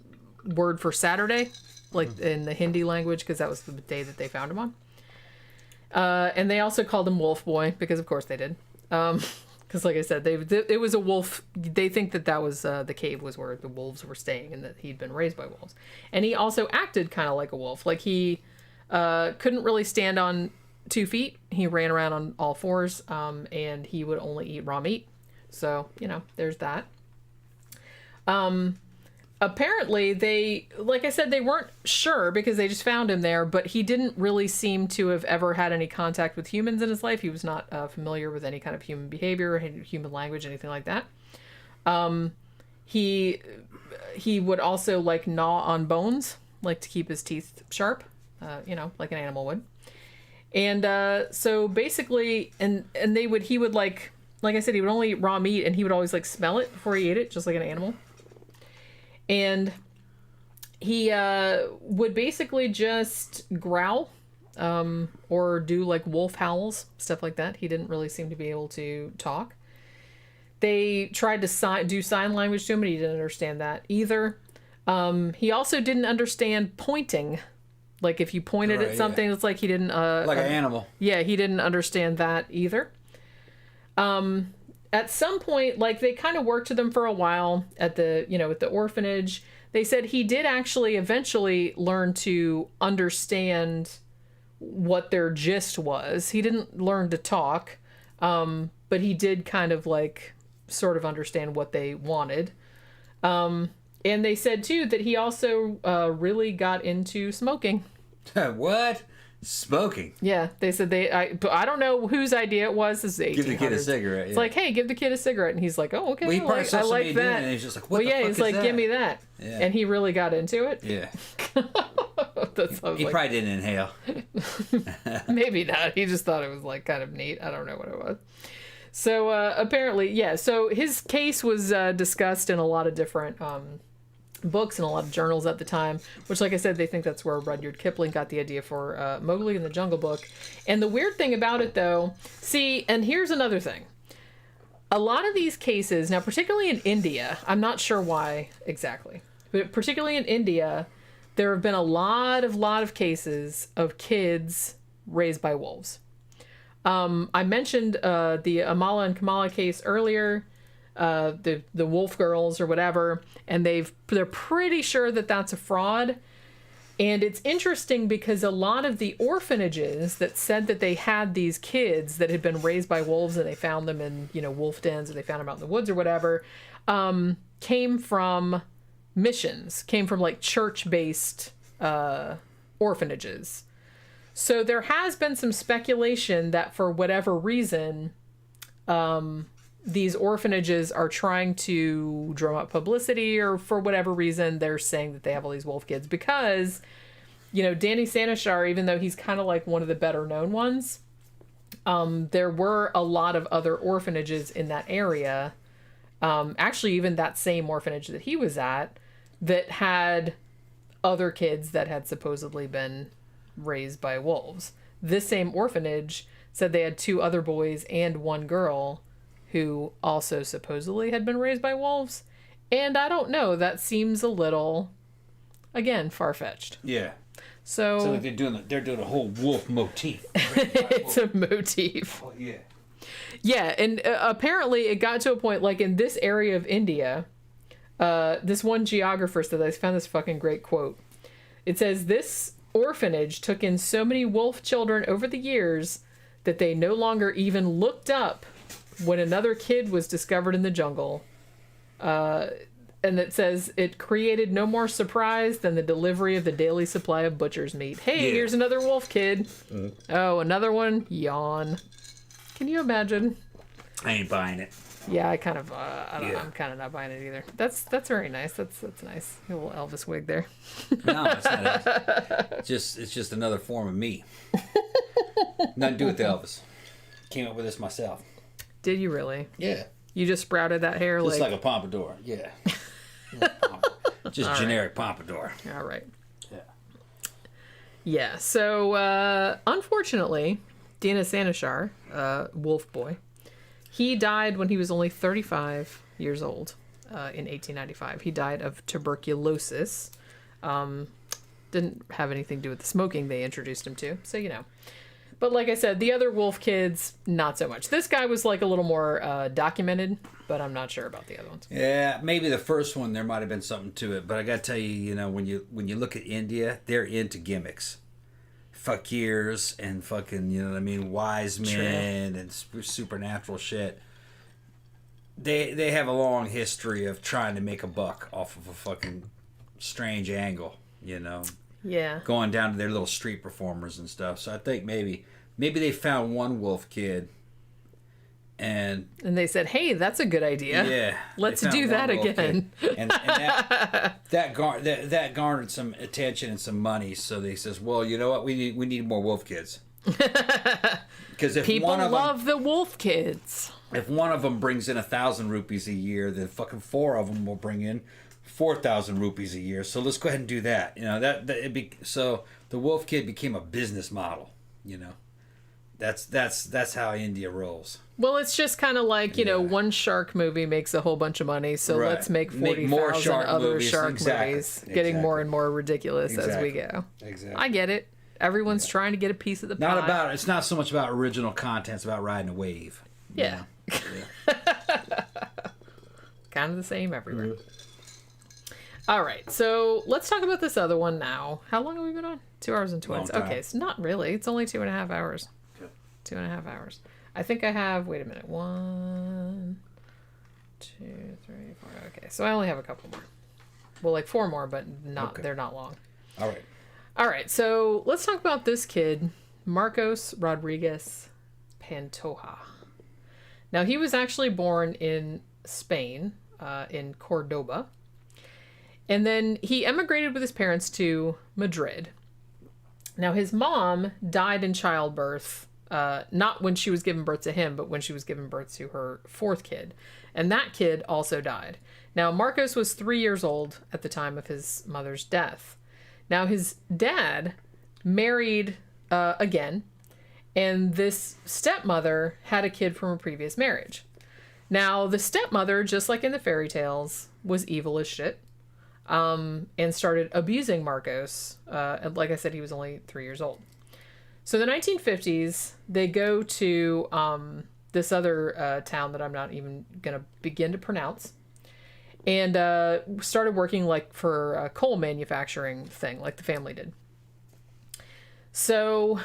S3: word for Saturday, like in the Hindi language, because that was the day that they found him on. And they also called him Wolf Boy, because of course they did. Because like I said, it was a wolf. They think that was the cave was where the wolves were staying and that he'd been raised by wolves. And he also acted kind of like a wolf. Like he couldn't really stand on 2 feet. He ran around on all fours, and he would only eat raw meat. So, there's that. Apparently, like I said, they weren't sure because they just found him there, but he didn't really seem to have ever had any contact with humans in his life. He was not familiar with any kind of human behavior, human language, anything like that. He would also like gnaw on bones, like to keep his teeth sharp, like an animal would. And so basically, and he would like I said, he would only eat raw meat, and he would always like smell it before he ate it, just like an animal. And he would basically just growl or do like wolf howls, stuff like that. He didn't really seem to be able to talk. They tried to do sign language to him, and he didn't understand that either. He also didn't understand pointing. Like if you pointed at something, it's like he didn't...
S4: like an animal.
S3: Yeah, he didn't understand that either. At some point, like they kind of worked with him for a while at the orphanage. They said he did actually eventually learn to understand what their gist was. He didn't learn to talk, but he did kind of like sort of understand what they wanted. And they said too that he also really got into smoking.
S4: What? Smoking?
S3: Yeah, they said I don't know whose idea it was. This is 1800s.
S4: Give the kid a cigarette. Yeah.
S3: It's like, hey, give the kid a cigarette, and he's like, oh, okay,
S4: Well, he probably saw
S3: I
S4: somebody
S3: like
S4: doing
S3: that.
S4: it, and he's just like, what the fuck
S3: he's
S4: is
S3: like,
S4: that?
S3: give me that.
S4: Yeah.
S3: And he really got into it.
S4: Yeah.
S3: He
S4: Probably didn't inhale.
S3: Maybe not. He just thought it was like kind of neat. I don't know what it was. So apparently, yeah. So his case was discussed in a lot of different books and a lot of journals at the time, which, like I said, they think that's where Rudyard Kipling got the idea for Mowgli in the Jungle Book. And the weird thing about it, though, and here's another thing. A lot of these cases, now particularly in India, I'm not sure why exactly, but particularly in India, there have been a lot of cases of kids raised by wolves. I mentioned the Amala and Kamala case earlier, the wolf girls or whatever, and they're pretty sure that that's a fraud. And it's interesting because a lot of the orphanages that said that they had these kids that had been raised by wolves and they found them in, wolf dens, or they found them out in the woods or whatever, came from missions, came from like church-based orphanages. So there has been some speculation that for whatever reason, these orphanages are trying to drum up publicity, or for whatever reason, they're saying that they have all these wolf kids because, you know, Danny Sanishar, even though he's kind of like one of the better known ones, there were a lot of other orphanages in that area. Actually, even that same orphanage that he was at that had other kids that had supposedly been raised by wolves. This same orphanage said they had 2 other boys and 1 girl who also supposedly had been raised by wolves. And I don't know, that seems a little, again, far-fetched.
S4: Yeah.
S3: So
S4: So they're doing a whole wolf motif.
S3: it's a motif.
S4: Oh, yeah.
S3: Yeah, and apparently it got to a point, like in this area of India, this one geographer said, I found this fucking great quote. It says, this orphanage took in so many wolf children over the years that they no longer even looked up when another kid was discovered in the jungle. And it says, it created no more surprise than the delivery of the daily supply of butcher's meat. Hey,
S4: Yeah.
S3: here's another wolf kid. Oh, another one? Yawn. Can you imagine?
S4: I ain't buying it.
S3: Yeah, I kind of, I don't know,
S4: Yeah.
S3: I'm kind of not buying it either. That's very nice. That's nice. A little Elvis wig there.
S4: No, it's not. It's just another form of me. Nothing to do with Elvis. Came up with this myself.
S3: Did you really?
S4: Yeah.
S3: You just sprouted that hair
S4: Just
S3: like
S4: like a pompadour. Yeah. Just
S3: All
S4: generic pompadour.
S3: all right.
S4: Yeah.
S3: Yeah. So unfortunately, Dina Sanishar, Wolf Boy, he died when he was only 35 years old in 1895. He died of tuberculosis. Didn't have anything to do with the smoking they introduced him to, so you know. But like I said, the other wolf kids, not so much. This guy was like a little more documented, but I'm not sure about the other ones.
S4: Yeah, maybe the first one there might have been something to it, but I gotta tell you, you know, when you look at India, they're into gimmicks, fakirs and fucking, you know what I mean, wise men and supernatural shit. They have a long history of trying to make a buck off of a fucking strange angle, you know.
S3: Yeah.
S4: Going down to their little street performers and stuff. So I think maybe they found one wolf kid, and
S3: they said, "Hey, that's a good idea.
S4: yeah,
S3: Let's
S4: they found
S3: do
S4: one
S3: that
S4: wolf
S3: again."
S4: kid. And that garnered some attention and some money. So they says, well, you know what, we need more wolf kids. Because if
S3: People
S4: one of
S3: love the wolf kids.
S4: if one of them brings in 1,000 rupees a year, then fucking 4 of them will bring in 4,000 rupees a year. So let's go ahead and do that. You know, so the wolf kid became a business model, you know. That's how India rolls.
S3: Well, it's just kind of like, you know, one shark movie makes a whole bunch of money, so
S4: Right.
S3: let's make
S4: Make more
S3: 40,000
S4: shark
S3: other
S4: movies.
S3: shark
S4: Exactly.
S3: movies, getting more and more ridiculous as we
S4: Exactly.
S3: go.
S4: Exactly.
S3: I get it. Everyone's trying to get a piece of the pie.
S4: It's not so much about original content, it's about riding a wave. you
S3: Yeah.
S4: know?
S3: Kind of the same everywhere. All right, so let's talk about this other one now. How long have we been on? 2 hours and 20 minutes.
S4: Long time.
S3: Okay, it's not really. It's only 2.5 hours.
S4: Good.
S3: 2.5 hours. I think I have, wait a minute, 1, 2, 3, 4. Okay, so I only have a couple more. Well, like 4 more, but they're not long.
S4: All right.
S3: All right, so let's talk about this kid, Marcos Rodriguez Pantoja. Now, he was actually born in Spain, in Cordoba. And then he emigrated with his parents to Madrid. Now, his mom died in childbirth, not when she was giving birth to him, but when she was giving birth to her 4th kid. And that kid also died. Now, Marcos was 3 years old at the time of his mother's death. Now, his dad married again, and this stepmother had a kid from a previous marriage. Now, the stepmother, just like in the fairy tales, was evil as shit. And started abusing Marcos. And like I said, he was only 3 years old. So the 1950s, they go to this other town that I'm not even going to begin to pronounce. And started working like for a coal manufacturing thing, like the family did. So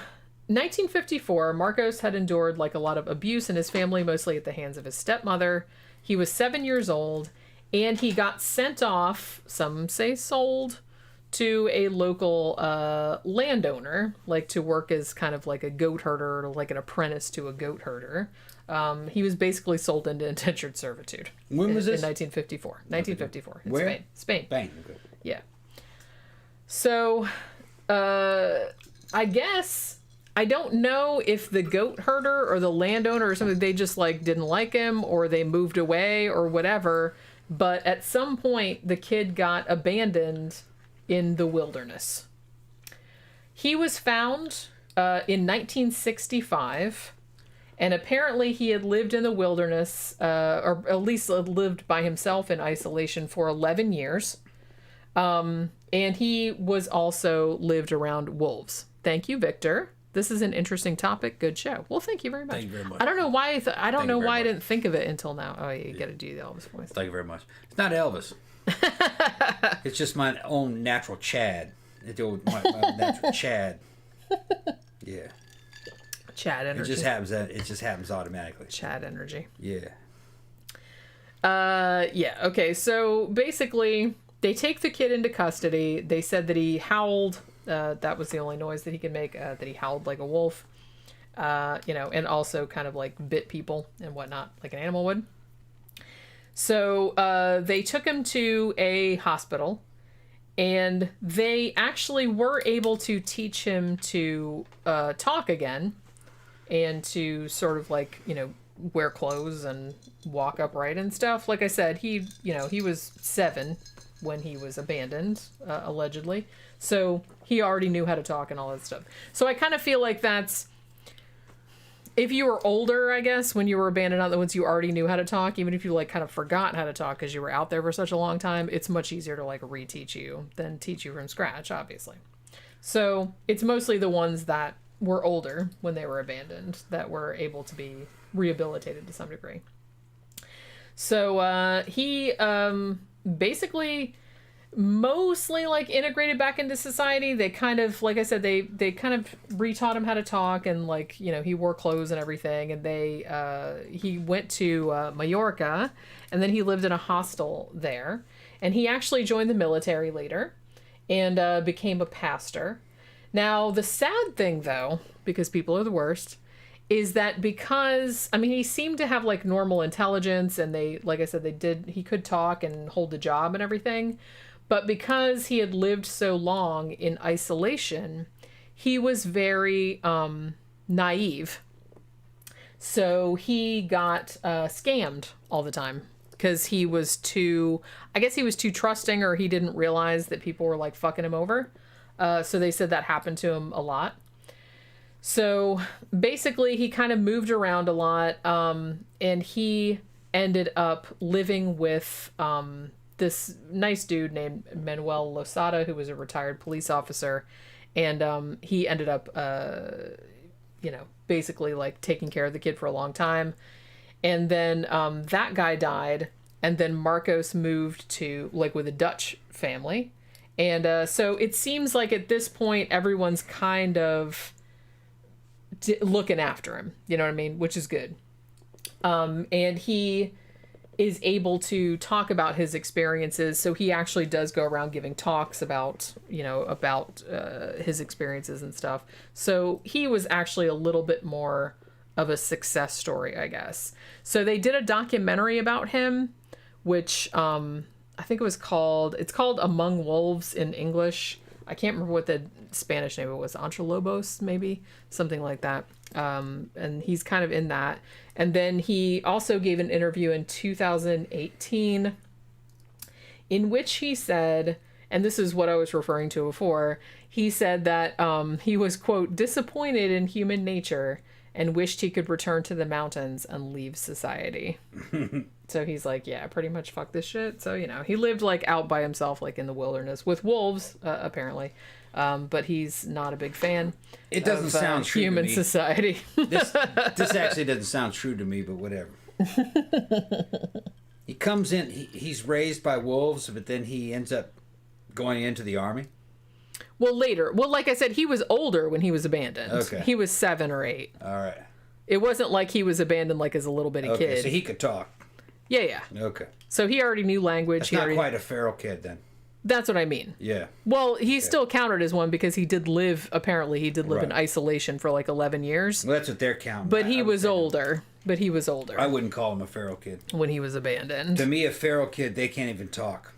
S3: 1954, Marcos had endured like a lot of abuse in his family, mostly at the hands of his stepmother. He was 7 years old. And he got sent off, some say sold, to a local landowner, like to work as kind of like a goat herder or like an apprentice to a goat herder. He was basically sold into indentured servitude.
S4: When was this?
S3: In 1954. 1954. In
S4: Where?
S3: Spain. Spain.
S4: Bang. Okay.
S3: Yeah. So, I guess, I don't know if the goat herder or the landowner or something, they just like didn't like him or they moved away or whatever. But at some point, the kid got abandoned in the wilderness. He was found in 1965, and apparently he had lived in the wilderness, or at least lived by himself in isolation for 11 years. And he was also lived around wolves. Thank you, Victor. This is an interesting topic. Good show. Well, thank you very much.
S4: Thank you very much.
S3: I don't know why. I don't know why I
S4: much.
S3: didn't think of it until now. Oh, yeah, you got to do the Elvis voice.
S4: Thank you very much. It's not Elvis. It's just my own natural Chad. It's my natural Chad. Yeah.
S3: Chad energy.
S4: It just happens automatically.
S3: Chad energy.
S4: Yeah.
S3: Yeah. Okay. So basically, they take the kid into custody. They said that he howled. That was the only noise that he could make. That he howled like a wolf. And also kind of like bit people and whatnot, like an animal would. So they took him to a hospital, and they actually were able to teach him to talk again, and to sort of like wear clothes and walk upright and stuff. Like I said, he was 7 when he was abandoned, allegedly. So he already knew how to talk and all that stuff. So I kind of feel like that's, if you were older, I guess, when you were abandoned out the woods, you already knew how to talk. Even if you like kind of forgot how to talk because you were out there for such a long time, it's much easier to like reteach you than teach you from scratch, obviously. So it's mostly the ones that were older when they were abandoned that were able to be rehabilitated to some degree. So he basically mostly like integrated back into society. They kind of, like I said, they kind of retaught him how to talk, and like he wore clothes and everything, and he went to Mallorca, and then he lived in a hostel there, and he actually joined the military later and became a pastor. Now the sad thing though, because people are the worst, is that because he seemed to have like normal intelligence, and they, like I said, he could talk and hold a job and everything. But because he had lived so long in isolation, he was very naive. So he got scammed all the time because he was too trusting, or he didn't realize that people were like fucking him over. So they said that happened to him a lot. So basically he kind of moved around a lot, and he ended up living with this nice dude named Manuel Losada, who was a retired police officer, and he ended up basically like taking care of the kid for a long time. And then that guy died, and then Marcos moved to like with a Dutch family, and so it seems like at this point everyone's kind of looking after him, you know what I mean, which is good. And he is able to talk about his experiences. So he actually does go around giving talks about his experiences and stuff. So he was actually a little bit more of a success story, I guess. So they did a documentary about him, which I think it's called Among Wolves in English. I can't remember what the Spanish name it was. Entre Lobos, maybe? Something like that. And he's kind of in that. And then he also gave an interview in 2018 in which he said, and this is what I was referring to before, he said that he was, quote, disappointed in human nature and wished he could return to the mountains and leave society. So he's like, yeah, pretty much fuck this shit. So, he lived like out by himself, like in the wilderness with wolves, apparently. But he's not a big fan.
S4: It doesn't sound true
S3: human
S4: to me.
S3: Society.
S4: This actually doesn't sound true to me, but whatever. He comes in, he's raised by wolves, but then he ends up going into the army.
S3: Well, later. Well, like I said, he was older when he was abandoned.
S4: Okay.
S3: He was 7 or 8.
S4: All right.
S3: It wasn't like he was abandoned like as a little bitty
S4: Okay,
S3: kid.
S4: so he could talk.
S3: Yeah.
S4: Okay.
S3: So he already knew language.
S4: That's not quite a feral kid then.
S3: That's what I mean.
S4: Yeah.
S3: Well, he's still counted as one because he did live in isolation for like 11 years.
S4: Well, that's what they're counting.
S3: But he
S4: I would
S3: was
S4: say
S3: older. But he was older.
S4: I wouldn't call him a feral kid.
S3: When he was abandoned.
S4: To me, a feral kid, they can't even talk.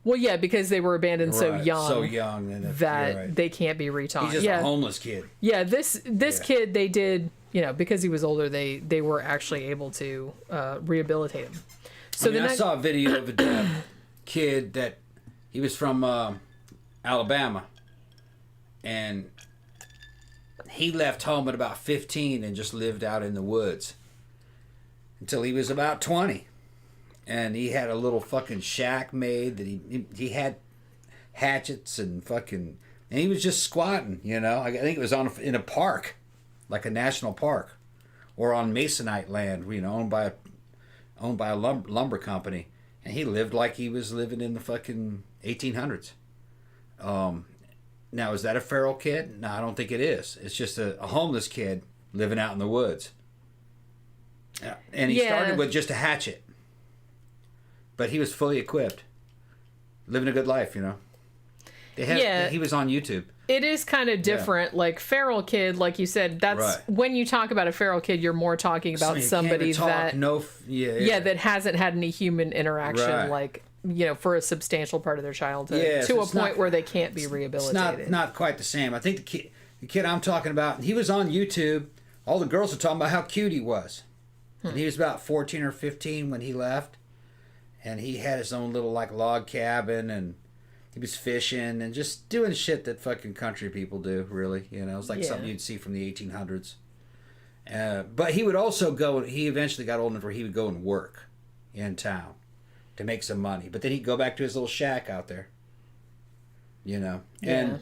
S3: Well, yeah, because they were abandoned so
S4: Right,
S3: young.
S4: So young. And
S3: that
S4: you're right.
S3: they can't be retaught.
S4: He's just a homeless kid.
S3: Yeah, this
S4: Yeah.
S3: kid, they did, because he was older, they were actually able to rehabilitate him. So
S4: I saw a video of a kid that he was from Alabama, and he left home at about 15 and just lived out in the woods until he was about 20. And he had a little fucking shack made that he had hatchets and fucking, and he was just squatting, I think it was in a park, like a national park, or on Masonite land, owned by a lumber company, and he lived like he was living in the fucking 1800s. Now, is that a feral kid? No, I don't think it is. It's just a homeless kid living out in the woods. And he started with just a hatchet. But he was fully equipped. Living a good life, He was on YouTube.
S3: It is kind of different. Yeah. Like feral kid, like you said, that's right. When you talk about a feral kid, you're more talking about somebody that hasn't had any human interaction, right. Like for a substantial part of their childhood, to a point where they can't be rehabilitated.
S4: It's not quite the same. I think the kid I'm talking about, he was on YouTube. All the girls were talking about how cute he was, and he was about 14 or 15 when he left, and he had his own little log cabin and. He was fishing and just doing shit that fucking country people do, really. It's like something you'd see from the 1800s. But he would also he eventually got old enough where he would go and work in town to make some money. But then he'd go back to his little shack out there. And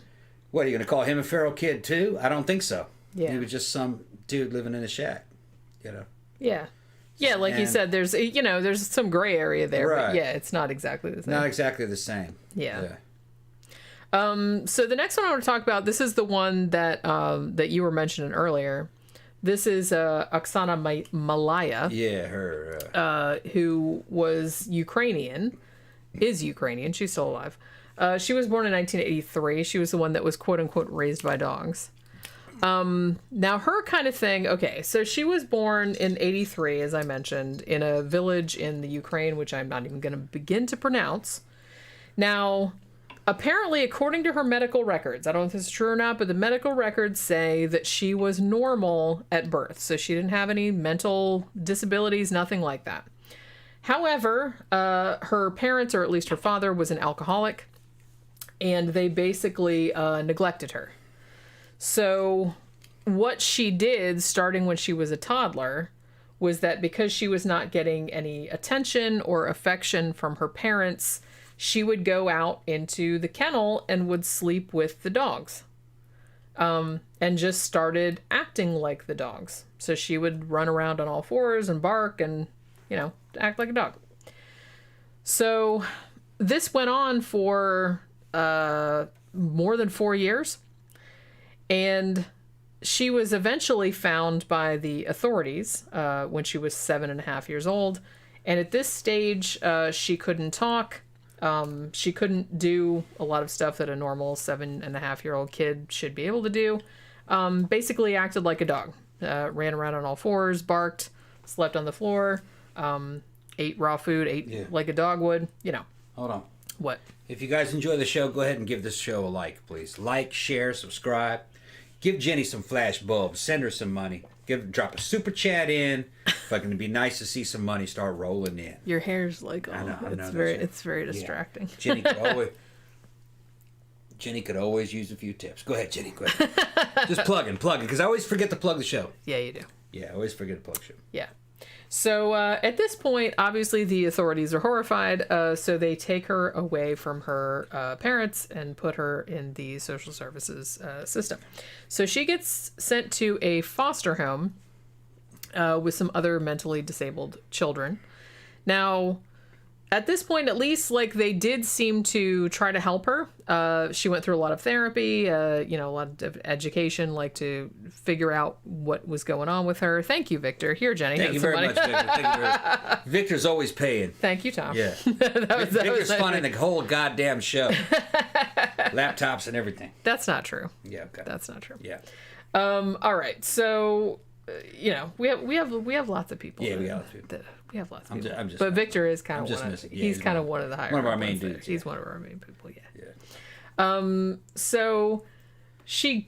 S4: what, are you going to call him a feral kid too? I don't think so. Yeah. He was just some dude living in a shack,
S3: Yeah. Yeah, like you said, there's there's some gray area there, right. But it's not exactly the same.
S4: Not exactly the same.
S3: Yeah. So the next one I want to talk about, this is the one that that you were mentioning earlier. This is Oxana Malaya.
S4: Yeah, her.
S3: Who was Ukrainian, is Ukrainian. She's still alive. She was born in 1983. She was the one that was quote unquote raised by dogs. Now her kind of thing, okay, so she was born in 83, as I mentioned, in a village in the Ukraine, which I'm not even going to begin to pronounce. Now, apparently, according to her medical records, I don't know if this is true or not, but the medical records say that she was normal at birth. So she didn't have any mental disabilities, nothing like that. However, her parents, or at least her father, was an alcoholic, and they basically neglected her. So what she did, starting when she was a toddler, was that because she was not getting any attention or affection from her parents, she would go out into the kennel and would sleep with the dogs. And just started acting like the dogs. So she would run around on all fours and bark and, act like a dog. So this went on for more than 4 years. And she was eventually found by the authorities when she was 7.5 years old. And at this stage, she couldn't talk. She couldn't do a lot of stuff that a normal 7.5-year-old kid should be able to do. Basically acted like a dog. Ran around on all fours, barked, slept on the floor, ate raw food, like a dog would,
S4: Hold on.
S3: What?
S4: If you guys enjoy the show, go ahead and give this show a like, please. Like, share, subscribe. Give Jenny some flash bulbs. Send her some money. Drop a super chat in. Fucking it'd be nice to see some money start rolling in.
S3: Your hair's like,
S4: I know,
S3: it's very distracting.
S4: Yeah. Jenny could always use a few tips. Go ahead, Jenny. Go ahead. Just plug in, because I always forget to plug the show.
S3: Yeah, you do.
S4: Yeah, I always forget to plug the show.
S3: Yeah. So at this point, obviously the authorities are horrified, so they take her away from her parents and put her in the social services system. So she gets sent to a foster home with some other mentally disabled children. Now, At this point, at least, like, they did seem to try to help her. She went through a lot of therapy, a lot of education, like, to figure out what was going on with her. Thank you, Victor. Here, Jenny.
S4: Thank you very much, Victor. Thank you very much. Victor's always paying.
S3: Thank you, Tom.
S4: Yeah. Victor's funding the whole goddamn show. Laptops and everything.
S3: That's not true.
S4: Yeah, okay.
S3: That's not true.
S4: Yeah.
S3: All right. So, we have lots of people.
S4: Yeah, we got lots of people.
S3: We have lots of people.
S4: I'm just
S3: but Victor is kind
S4: I'm
S3: of
S4: just
S3: one.
S4: missing. Yeah,
S3: he's kind of one of the higher.
S4: one of our main
S3: ones there.
S4: dudes.
S3: He's
S4: Yeah.
S3: one of our main people. Yeah.
S4: Yeah.
S3: So she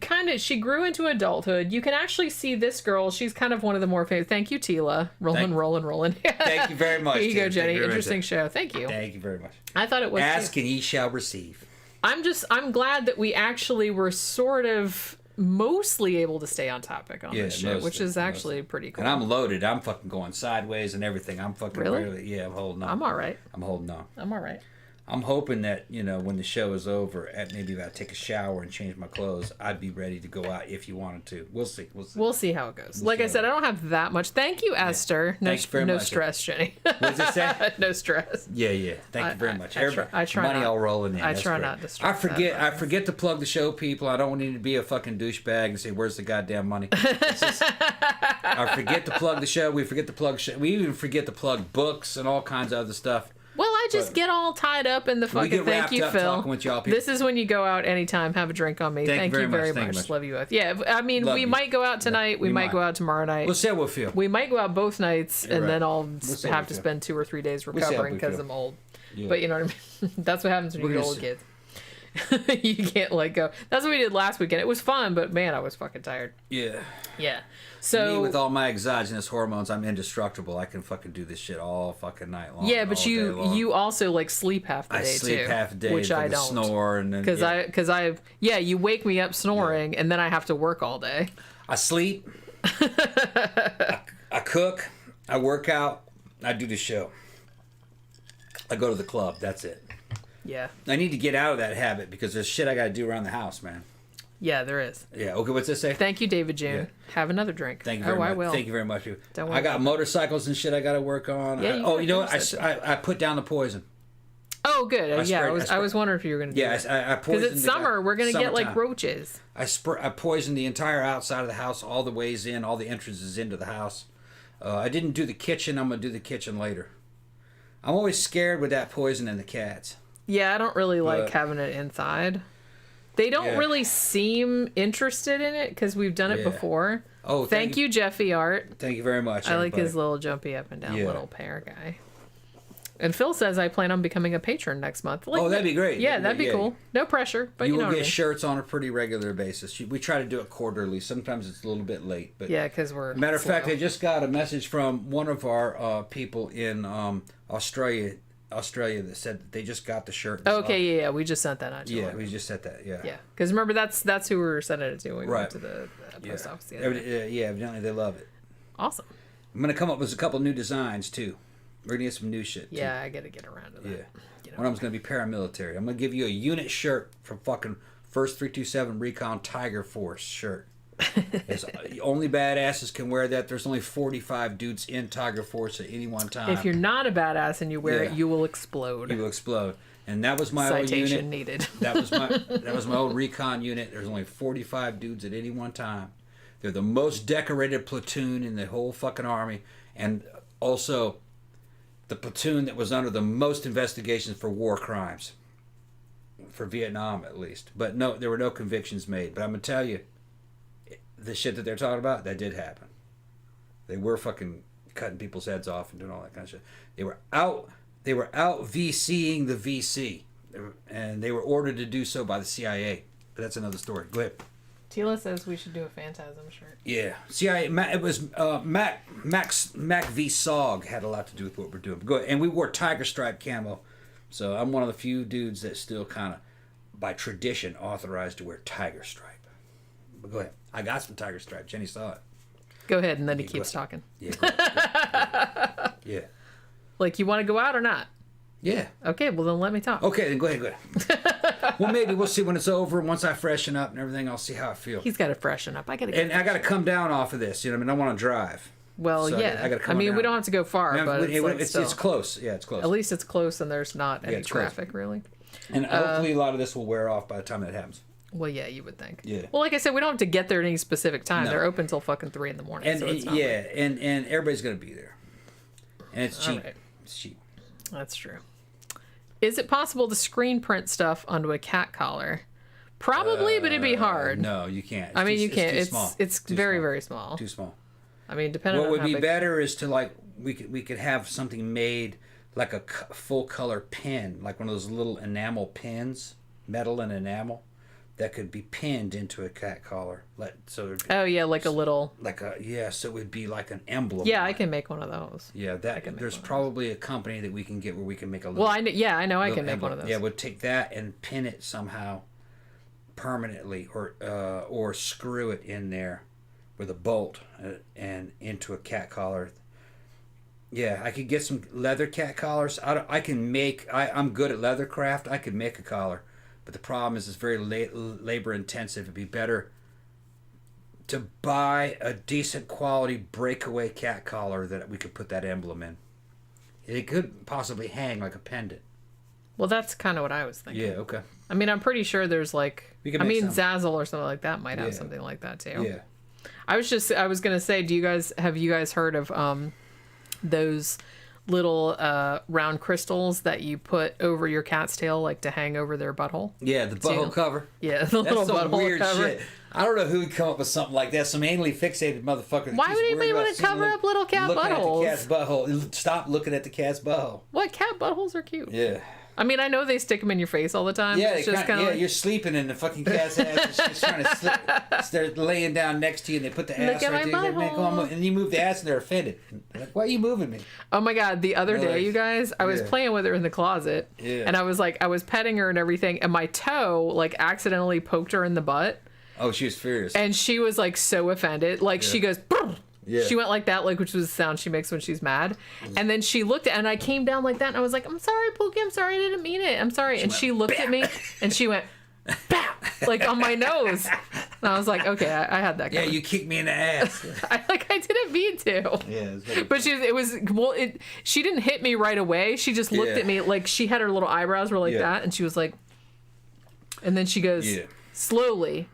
S3: grew into adulthood. You can actually see this girl. She's kind of one of the more famous. Thank you, Tila. Rolling.
S4: Thank you very much.
S3: Here you go,
S4: Tim.
S3: Jenny.
S4: Thank you very much.
S3: Interesting show. Thank you.
S4: Thank you very much.
S3: I thought it was.
S4: Ask and ye shall receive.
S3: I'm glad that we actually were sort of mostly able to stay on topic on this show, which is actually pretty cool.
S4: And I'm loaded. I'm fucking going sideways and everything. I'm fucking
S3: Really?
S4: Yeah, I'm holding on.
S3: I'm all right.
S4: I'm holding on.
S3: I'm all right.
S4: I'm hoping that, when the show is over, at maybe if I take a shower and change my clothes, I'd be ready to go out if you wanted to. We'll see.
S3: We'll see how it goes. Like I said, I don't have that much. Thank you, Esther.
S4: Thanks very
S3: no
S4: much.
S3: stress, Jenny.
S4: What does it say?
S3: No stress.
S4: Yeah. Thank you very much.
S3: I try
S4: money
S3: not-
S4: all rolling in.
S3: I
S4: That's
S3: try
S4: great.
S3: not to stress
S4: I forget to plug the show, people. I don't need to be a fucking douchebag and say, "Where's the goddamn money?" I forget to plug the show. We forget to plug. We even forget to plug books and all kinds of other stuff.
S3: Well, I just get all tied up in the fucking
S4: get
S3: thank
S4: wrapped
S3: you,
S4: up
S3: Phil.
S4: talking with y'all people.
S3: This is when you go out anytime, have a drink on me. Thank you very
S4: Thank you
S3: much.
S4: much.
S3: Love you both. Yeah, I mean,
S4: Love
S3: we
S4: you.
S3: might go out tonight. We might go out tomorrow night.
S4: We'll see how we'll feel.
S3: We might go out both nights, and
S4: right.
S3: then I'll
S4: see how
S3: have
S4: we
S3: to
S4: feel.
S3: spend 2 or 3 days
S4: see how
S3: recovering
S4: we
S3: because
S4: feel.
S3: I'm old.
S4: Yeah.
S3: But you know what I mean? That's what happens when
S4: We're
S3: you get
S4: gonna
S3: old
S4: see.
S3: kids. You can't let go. That's what we did last weekend. It was fun, but man, I was fucking tired.
S4: Yeah.
S3: Yeah.
S4: Me,
S3: So
S4: with all my exogenous hormones, I'm indestructible. I can fucking do this shit all fucking night long.
S3: yeah,
S4: all
S3: but
S4: day long.
S3: you also like sleep half the
S4: I
S3: day
S4: sleep
S3: too,
S4: half a day,
S3: which I don't.
S4: snore and then
S3: Because you wake me up snoring and then I have to work all day.
S4: I sleep. I cook. I work out. I do the show. I go to the club. That's it.
S3: Yeah.
S4: I need to get out of that habit because there's shit I got to do around the house, man.
S3: Yeah, there is.
S4: Yeah. Okay. What's this say?
S3: Thank you, David June.
S4: Yeah.
S3: Have another drink.
S4: Thank you very much.
S3: I will.
S4: Thank you very much.
S3: Don't worry
S4: I got
S3: about
S4: motorcycles and shit I got to work on.
S3: Yeah,
S4: You know what? I put down the poison.
S3: Oh, good. I was wondering if you were going to do
S4: Yeah,
S3: that.
S4: I
S3: Because
S4: poisoned
S3: it's
S4: the guy-
S3: summer, we're going to get like
S4: summertime.
S3: roaches.
S4: I poisoned the entire outside of the house, all the ways in, all the entrances into the house. I didn't do the kitchen. I'm going to do the kitchen later. I'm always scared with that poison and the cats.
S3: Yeah, I don't really like
S4: But-
S3: having it inside. They don't
S4: Yeah.
S3: really seem interested in it because we've done it
S4: Yeah.
S3: before.
S4: Oh,
S3: Thank you, Jeffy Art.
S4: Thank you very much.
S3: I like
S4: everybody.
S3: his little jumpy up and down
S4: Yeah.
S3: little pear guy. And Phil says I plan on becoming a patron next month. Like,
S4: Oh, that'd be great.
S3: Yeah, that'd be
S4: Yeah.
S3: cool. No pressure, but
S4: You
S3: you know
S4: will
S3: what I
S4: get
S3: mean.
S4: shirts on a pretty regular basis. We try to do it quarterly. Sometimes it's a little bit late, but
S3: Yeah, because we're
S4: matter of fact,
S3: slow.
S4: I just got a message from one of our people in Australia that said that they just got the shirt. and
S3: Okay, yeah, we just sent that out.
S4: stuff. Yeah, we just said that. Yeah.
S3: Yeah, because remember that's who we were sending it to when we
S4: Right.
S3: went to the
S4: Yeah.
S3: post office. The other day.
S4: Yeah, evidently they love it.
S3: Awesome.
S4: I'm gonna come up with a couple new designs too. We're gonna get some new shit. Too.
S3: Yeah, I gotta get around to that.
S4: Yeah.
S3: You know.
S4: One of them's gonna be paramilitary. I'm gonna give you a unit shirt from fucking First 327 Recon Tiger Force shirt. It's, only badasses can wear that. There's only 45 dudes in Tiger Force at any one time.
S3: If you're not a badass and you wear it,
S4: Yeah.
S3: you will explode.
S4: you will explode. And that was my old
S3: Citation
S4: unit.
S3: needed.
S4: That was my old recon unit. There's only 45 dudes at any one time. They're the most decorated platoon in the whole fucking army, and also the platoon that was under the most investigations for war crimes, for Vietnam at least. But no, there were no convictions made. But I'm gonna tell you, the shit that they're talking about, that did happen. They were fucking cutting people's heads off and doing all that kind of shit. They were out VCing the VC, and they were ordered to do so by the CIA. But that's another story. Go ahead.
S3: Tila says we should do a Phantasm shirt.
S4: Yeah, CIA. It was Mac V Sog had a lot to do with what we're doing. Go ahead. And we wore tiger stripe camo, so I'm one of the few dudes that still kind of, by tradition, authorized to wear tiger stripe. But go ahead. I got some tiger stripe. Jenny saw it.
S3: Go ahead, and then he
S4: go
S3: keeps
S4: ahead.
S3: talking.
S4: Yeah. Go ahead. Yeah.
S3: Like, you want to go out or not?
S4: Yeah.
S3: Okay, well then let me talk.
S4: Okay, then go ahead. Well, maybe we'll see when it's over. Once I freshen up and everything, I'll see how I feel.
S3: He's got to freshen up. I got to get.
S4: And I got to come down off of this. You know what I mean? I want to drive.
S3: Well,
S4: So
S3: yeah.
S4: I gotta come
S3: mean, we
S4: around.
S3: don't have to go far, but
S4: it's close. Yeah, it's close.
S3: At least it's close and there's not any
S4: it's close.
S3: traffic, really.
S4: And hopefully a lot of this will wear off by the time that happens.
S3: Well, yeah, you would think.
S4: Yeah.
S3: Well, like I said, we don't have to get there at any specific time.
S4: No.
S3: They're open till fucking 3 a.m.
S4: And
S3: so it's not
S4: and everybody's gonna be there. And it's cheap.
S3: Alright.
S4: It's cheap.
S3: That's true. Is it possible to screen print stuff onto a cat collar? Probably, but it'd be hard.
S4: No, you can't.
S3: I mean, you can't.
S4: It's too small.
S3: It's
S4: Too
S3: very,
S4: small.
S3: very small.
S4: Too small.
S3: I mean, depending
S4: What
S3: on
S4: would
S3: how
S4: be
S3: big...
S4: better is to like we could have something made like a full color pin, like one of those little enamel pins, metal and enamel, that could be pinned into a cat collar.
S3: Oh, yeah, like a little...
S4: So it would be like an emblem.
S3: Yeah,
S4: on
S3: I
S4: it.
S3: can make one of those.
S4: Yeah, there's probably a company that we can get where we can make a little.
S3: Well, I know I
S4: little
S3: can make
S4: emblem.
S3: one of those.
S4: Yeah, we'll take that and pin it somehow permanently, or screw it in there with a bolt and into a cat collar. Yeah, I could get some leather cat collars. I'm good at leather craft. I could make a collar, but the problem is it's very labor intensive. It'd be better to buy a decent quality breakaway cat collar that we could put that emblem in. It could possibly hang like a pendant.
S3: Well, that's kind of what I was thinking.
S4: Yeah, okay.
S3: I mean, I'm pretty sure there's like...
S4: We can make some.
S3: Zazzle or something like that might have
S4: Yeah.
S3: something like that, too.
S4: Yeah.
S3: I was going to say, have you guys heard of those little round crystals that you put over your cat's tail, like to hang over their butthole?
S4: Yeah, the butthole cover.
S3: Yeah, the little
S4: That's some
S3: butthole
S4: weird
S3: cover.
S4: shit. I don't know who would come up with something like that. Some anally fixated motherfucker. that
S3: Why
S4: keeps
S3: would anybody
S4: worrying about
S3: want to cover up little cat
S4: looking
S3: buttholes?
S4: at the cat's butthole. Stop looking at the cat's butthole.
S3: What? Cat buttholes are cute.
S4: Yeah.
S3: I mean, I know they stick them in your face all the time.
S4: Yeah,
S3: It's just kind of
S4: you're sleeping in the fucking cat's ass. And she's trying to slip. They're laying down next to you, and they put the
S3: Look
S4: ass
S3: at
S4: right
S3: my
S4: there. Man, go on,
S3: butthole.
S4: move. And you move the ass, and they're offended. Like, why are you moving me?
S3: Oh my god, the other day, you guys, I was
S4: Yeah.
S3: playing with her in the closet.
S4: Yeah.
S3: And I was petting her and everything, and my toe, accidentally poked her in the butt.
S4: Oh, she was furious.
S3: And she was, so offended. She goes, "Brr."
S4: Yeah.
S3: She went like that, which was the sound she makes when she's mad. And then she looked and I came down like that, and I was like, I'm sorry, Pookie, I'm sorry, I didn't mean it. I'm sorry. And she looked at me, and she went, "Pow," on my nose. And I was like, okay, I had that
S4: Yeah,
S3: coming.
S4: you kicked me in the ass.
S3: I didn't mean to.
S4: Yeah,
S3: But she didn't hit me right away. She just looked
S4: Yeah.
S3: at me she had her little eyebrows were like
S4: Yeah.
S3: that, and she was like, and then she goes,
S4: Yeah.
S3: slowly,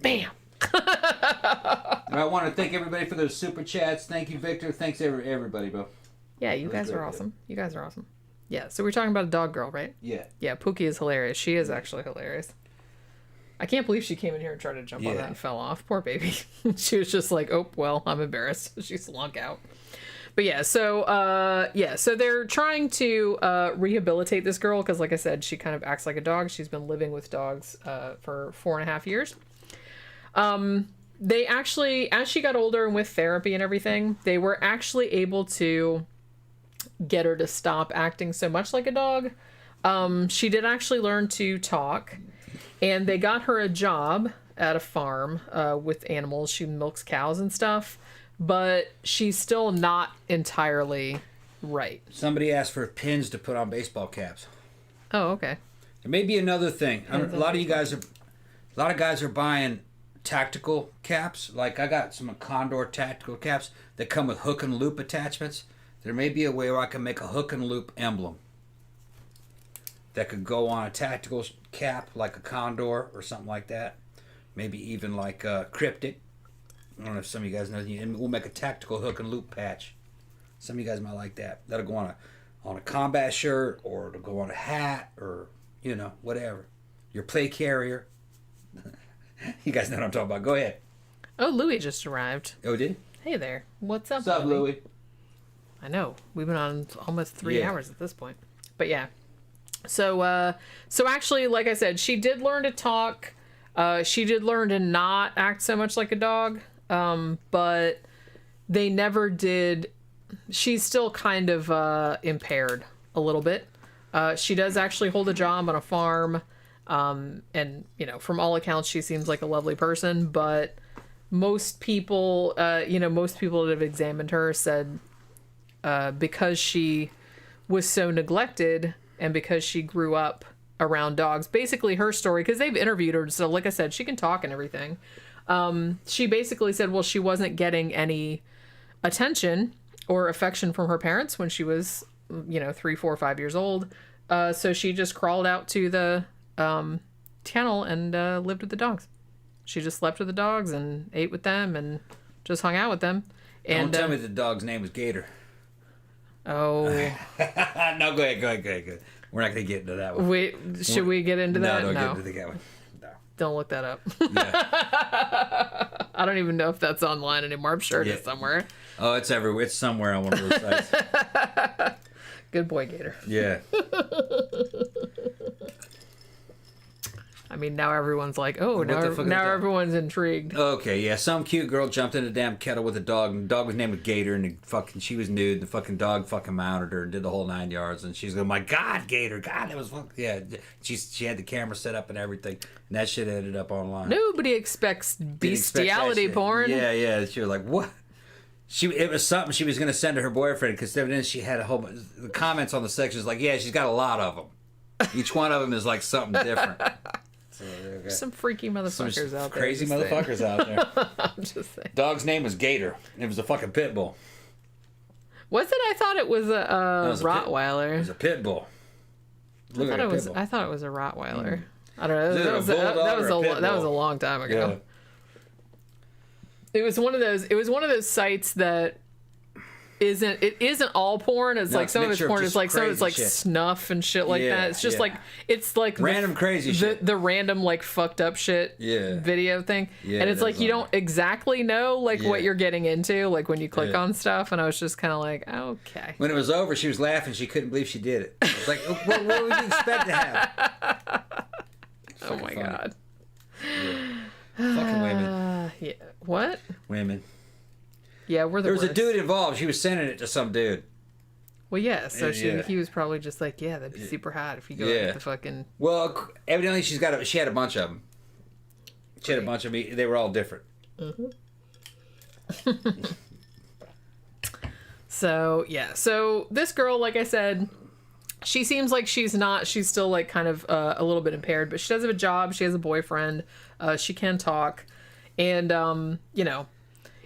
S3: bam.
S4: I want to thank everybody for those super chats. Thank you, Victor. Thanks everybody, bro.
S3: Yeah, you guys are awesome. You guys are awesome. Yeah, so we're talking about a dog girl, right?
S4: Yeah.
S3: Yeah, Pookie is hilarious. She is actually hilarious. I can't believe she came in here and tried to jump on
S4: Yeah.
S3: that and fell off. Poor baby. She was just like, oh, well, I'm embarrassed. She slunk out. But yeah, so they're trying to rehabilitate this girl because, like I said, she kind of acts like a dog. She's been living with dogs for 4.5 years. They actually, as she got older and with therapy and everything, they were actually able to get her to stop acting so much like a dog. She did actually learn to talk, and they got her a job at a farm with animals. She milks cows and stuff, but she's still not entirely right.
S4: Somebody asked for pins to put on baseball caps.
S3: Oh, okay.
S4: There may be another thing. A lot of guys are buying tactical caps. Like I got some Condor tactical caps that come with hook and loop attachments. There may be a way where I can make a hook and loop emblem that could go on a tactical cap, like a Condor or something like that. Maybe even like Cryptic. I don't know if some of you guys know. And we'll make a tactical hook and loop patch. Some of you guys might like that. That'll go on a combat shirt, or it'll go on a hat, or whatever. Your play carrier. You guys know what I'm talking about. Go ahead.
S3: Oh, Louie just arrived.
S4: Oh, did?
S3: Hey there. What's up,
S4: What's up, Louie?
S3: I know. We've been on almost 3 hours at this point. But yeah. So actually, like I said, she did learn to talk. She did learn to not act so much like a dog. But they never did. She's still kind of impaired a little bit. She does actually hold a job on a farm. And from all accounts, she seems like a lovely person, but most people that have examined her said, because she was so neglected and because she grew up around dogs, basically her story, because they've interviewed her. So like I said, she can talk and everything. She basically said, well, she wasn't getting any attention or affection from her parents when she was, 3, 4, 5 years old. So she just crawled out to the kennel and lived with the dogs. She just slept with the dogs and ate with them and just hung out with them. And
S4: Don't tell me the dog's name was Gator.
S3: Oh.
S4: No, go ahead. We're not going to get into that one.
S3: Wait, should we get into that?
S4: No, don't get into that one. No.
S3: Don't look that up.
S4: Yeah.
S3: I don't even know if that's online anymore. I'm sure it is somewhere.
S4: Oh, it's everywhere. It's somewhere on one of those sites.
S3: Good boy, Gator.
S4: Yeah.
S3: I mean, now everyone's like, oh, now everyone's intrigued.
S4: Okay, yeah. Some cute girl jumped in a damn kettle with a dog, and the dog was named Gator, and she was nude. The fucking dog fucking mounted her and did the whole 9 yards, and she's going, my God, Gator, God, that was fucking... Yeah, she had the camera set up and everything, and that shit ended up online.
S3: Nobody expects bestiality porn.
S4: Yeah. She was like, what? It was something she was going to send to her boyfriend, because then she had a whole... The comments on the section is like, yeah, she's got a lot of them. Each one of them is like something different. So, okay.
S3: Some freaky motherfuckers out there.
S4: Crazy motherfuckers out there.
S3: I'm just saying.
S4: Dog's name was Gator. It was a fucking pit bull.
S3: Was it? I thought it was a Rottweiler.
S4: It was a pit bull.
S3: I thought it was a Rottweiler. I don't know. That was a long time ago. Yeah. It was one of those sites that isn't all porn. It's like some of it's porn. It's like some of it's like snuff and shit like that. It's just like
S4: random crazy shit.
S3: The random like fucked up shit video thing. Yeah, and it's like you don't exactly know like what you're getting into like when you click on stuff. And I was just kind of like, okay.
S4: When it was over, she was laughing. She couldn't believe she did it. I was like, what would you expect to happen?
S3: Oh my God.
S4: Yeah. Fucking women.
S3: Yeah. What?
S4: Women.
S3: Yeah, we're the worst.
S4: There was a dude involved. She was sending it to some dude.
S3: Well, yeah. So he was probably just like, yeah, that'd be super hot if you go with the fucking.
S4: Well, evidently she had a bunch of them. She had a bunch of them. They were all different.
S3: Mm-hmm. So this girl, like I said, she seems like she's still like kind of a little bit impaired, but she does have a job. She has a boyfriend. She can talk, and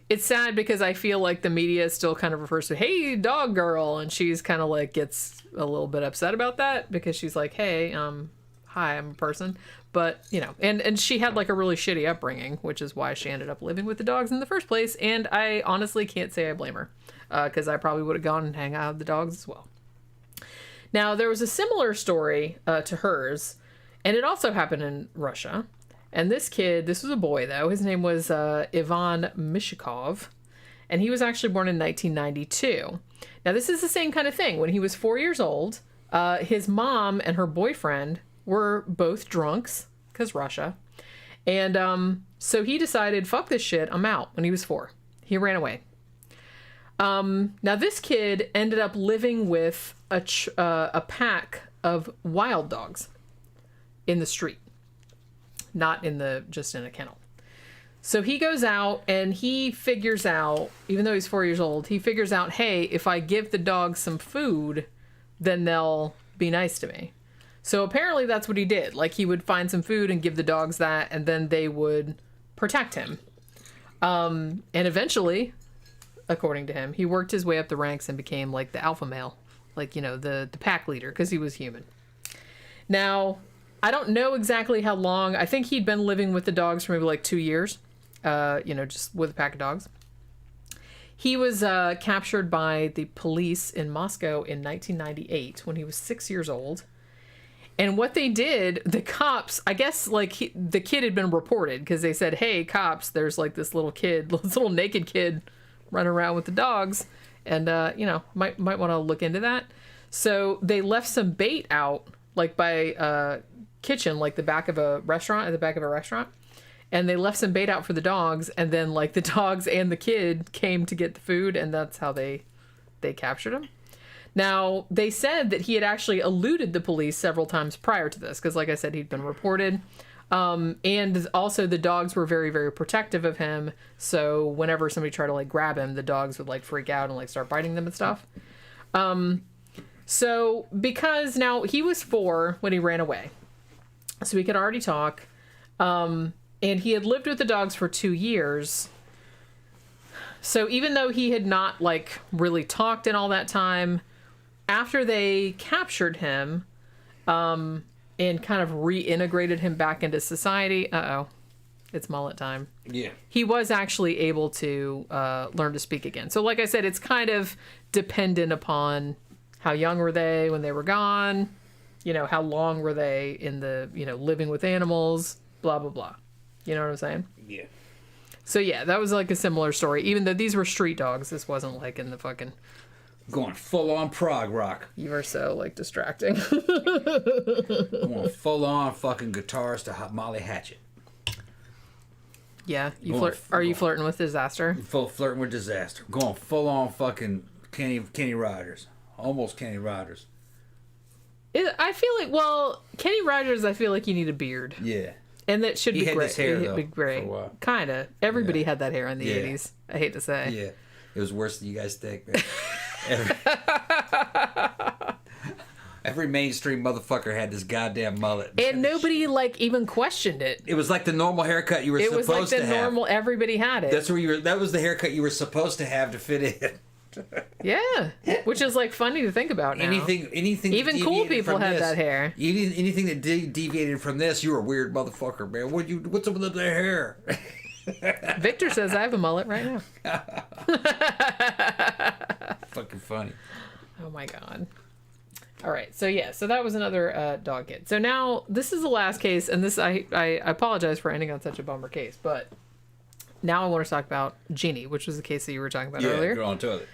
S3: it's sad because I feel like the media still kind of refers to, hey, dog girl. And she's kind of like gets a little bit upset about that because she's like, hey, hi, I'm a person. But, and she had like a really shitty upbringing, which is why she ended up living with the dogs in the first place. And I honestly can't say I blame her because I probably would have gone and hang out with the dogs as well. Now, there was a similar story to hers, and it also happened in Russia. And this was a boy, though. His name was Ivan Mishukov, and he was actually born in 1992. Now, this is the same kind of thing. When he was 4 years old, his mom and her boyfriend were both drunks, because Russia. And so he decided, fuck this shit, I'm out, when he was 4. He ran away. Now, this kid ended up living with a pack of wild dogs in the street. Not just in a kennel. So he goes out and he figures out, even though he's 4 years old, he figures out, hey, if I give the dogs some food, then they'll be nice to me. So apparently that's what he did. Like he would find some food and give the dogs that, and then they would protect him. And eventually, according to him, he worked his way up the ranks and became like the alpha male, like, the pack leader, because he was human. Now, I don't know exactly how long. I think he'd been living with the dogs for maybe like 2 years, just with a pack of dogs. He was captured by the police in Moscow in 1998 when he was 6 years old. And what they did, the cops, I guess like the kid had been reported because they said, hey, cops, there's like this little naked kid running around with the dogs. And, might want to look into that. So they left some bait out like by kitchen, like at the back of a restaurant, and they left some bait out for the dogs, and then like the dogs and the kid came to get the food, and that's how they captured him. Now, they said that he had actually eluded the police several times prior to this, because like I said, he'd been reported, and also the dogs were very, very protective of him, so whenever somebody tried to like grab him, the dogs would like freak out and like start biting them and stuff. So because now he was 4 when he ran away, so he could already talk, and he had lived with the dogs for 2 years. So even though he had not like really talked in all that time, after they captured him, and kind of reintegrated him back into society, it's mullet time.
S4: Yeah.
S3: He was actually able to learn to speak again. So like I said, it's kind of dependent upon how young were they when they were gone, you know, how long were they in the, you know, living with animals, blah, blah, blah. You know what I'm saying?
S4: Yeah.
S3: So yeah, that was like a similar story. Even though these were street dogs, this wasn't like in the fucking...
S4: Going full on prog rock.
S3: You are so like distracting.
S4: Going full on fucking guitars to Molly Hatchet.
S3: Yeah, are you flirting with disaster?
S4: Full flirting with disaster. Going full on fucking Kenny Rogers. Almost Kenny Rogers.
S3: I feel like, well, Kenny Rogers, I feel like you need a beard.
S4: Yeah.
S3: And that should
S4: He
S3: be
S4: had
S3: gray.
S4: this hair,
S3: It'd
S4: though,
S3: be gray.
S4: for a while.
S3: Kinda. Everybody
S4: Yeah.
S3: had that hair in the
S4: Yeah.
S3: 80s. I hate to say.
S4: Yeah. It was worse than you guys think, man. Every mainstream motherfucker had this goddamn mullet.
S3: And nobody like even questioned it.
S4: It was like the normal haircut you were
S3: It
S4: supposed
S3: was like
S4: to
S3: the
S4: have.
S3: normal. Everybody had it.
S4: That's where you were. That was the haircut you were supposed to have to fit in.
S3: Yeah, which is like funny to think about now.
S4: Anything.
S3: Even
S4: that
S3: cool
S4: deviated
S3: people
S4: from
S3: had
S4: this-
S3: that hair.
S4: Anything that deviated from this, you were a weird motherfucker, man. What's up with the hair?
S3: Victor says I have a mullet right now.
S4: Fucking funny.
S3: Oh my god. All right, so yeah, so that was another dog kid. So now this is the last case, and this I apologize for ending on such a bummer case, but now I want to talk about Genie, which was the case that you were talking about earlier.
S4: Girl on toilet.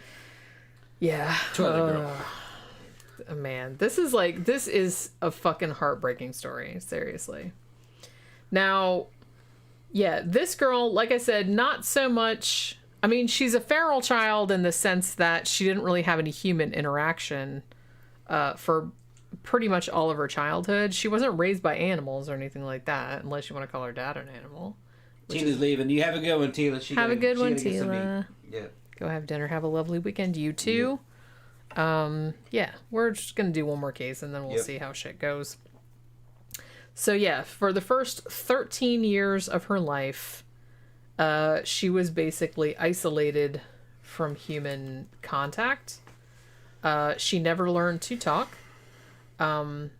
S3: Yeah.
S4: Toilet girl.
S3: Man, this is a fucking heartbreaking story, seriously. Now, yeah, this girl, like I said, not so much. I mean, she's a feral child in the sense that she didn't really have any human interaction for pretty much all of her childhood. She wasn't raised by animals or anything like that, unless you want to call her dad an animal.
S4: Tila's leaving. You have a good one, Tila.
S3: Have a good one, Tila.
S4: Yeah.
S3: Go have dinner. Have a lovely weekend. You too. Yeah, we're just going to do one more case and then we'll see how shit goes. So yeah, for the first 13 years of her life, she was basically isolated from human contact. She never learned to talk. And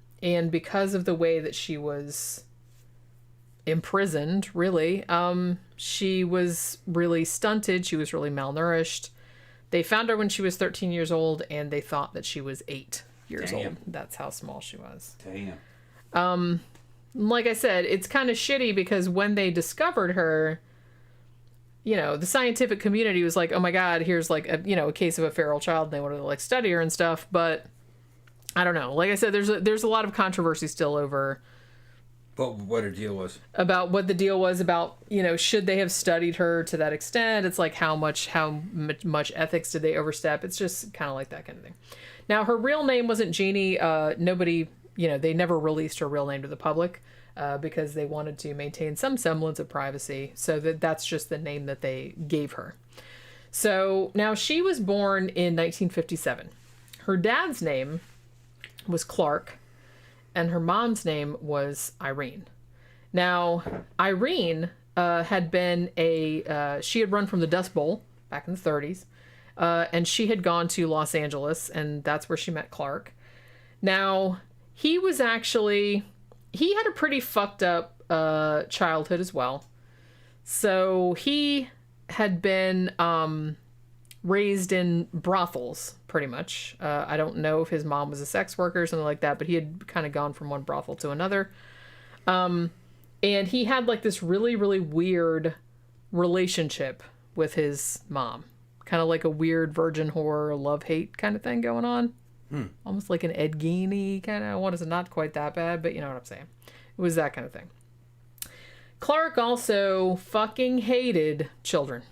S3: because of the way that she was imprisoned, really, she was really stunted. She was really malnourished. They found her when she was 13 years old, and they thought that she was 8 years old. That's how small she was.
S4: Damn.
S3: Like I said, it's kind of shitty because when they discovered her, you know, the scientific community was like, oh my God, here's like a case of a feral child, and they wanted to like study her and stuff. But I don't know. Like I said, there's a lot of controversy still over
S4: What her deal was.
S3: about what the deal was about, you know, should they have studied her to that extent? It's like how much ethics did they overstep? It's just kind of like that kind of thing. Now, her real name wasn't Genie. Nobody, you know, they never released her real name to the public because they wanted to maintain some semblance of privacy. So that's just the name that they gave her. So now she was born in 1957. Her dad's name was Clark, and her mom's name was Irene. Now, Irene had been she had run from the Dust Bowl back in the 30s, and she had gone to Los Angeles, and that's where she met Clark. Now, he had a pretty fucked up childhood as well. So he had been raised in brothels, pretty much. I don't know if his mom was a sex worker or something like that, but he had kind of gone from one brothel to another. And he had like this really, really weird relationship with his mom. Kind of like a weird virgin whore, love-hate kind of thing going on. Almost like an Ed Gein kind of. What is it? Not quite that bad, but you know what I'm saying. It was that kind of thing. Clark also fucking hated children.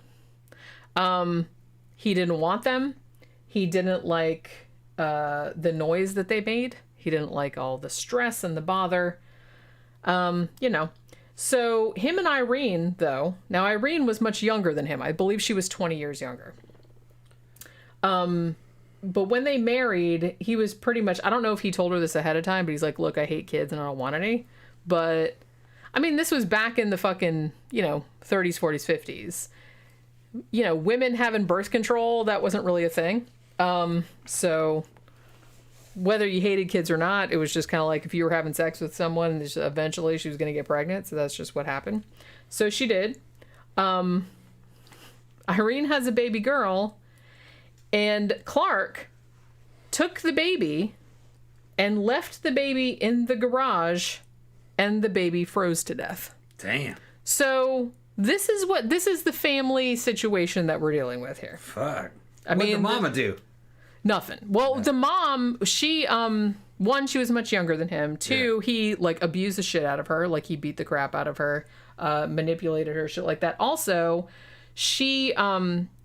S3: He didn't want them. He didn't like the noise that they made. He didn't like all the stress and the bother. You know. So him and Irene, though. Now, Irene was much younger than him. I believe she was 20 years younger. But when they married, he was pretty much... I don't know if he told her this ahead of time, but he's like, look, I hate kids and I don't want any. But, I mean, this was back in the fucking, 30s, 40s, 50s. women having birth control, that wasn't really a thing. So whether you hated kids or not, it was just kind of like if you were having sex with someone, eventually she was going to get pregnant. So that's just what happened. So she did. Irene has a baby girl, and Clark took the baby and left the baby in the garage, and the baby froze to death.
S4: Damn.
S3: So this is the family situation that we're dealing with here.
S4: Fuck.
S3: What
S4: did the mama do?
S3: Nothing. Well, the mom, she, one, she was much younger than him. Two, he, abused the shit out of her. He beat the crap out of her, manipulated her, shit like that. Also, she,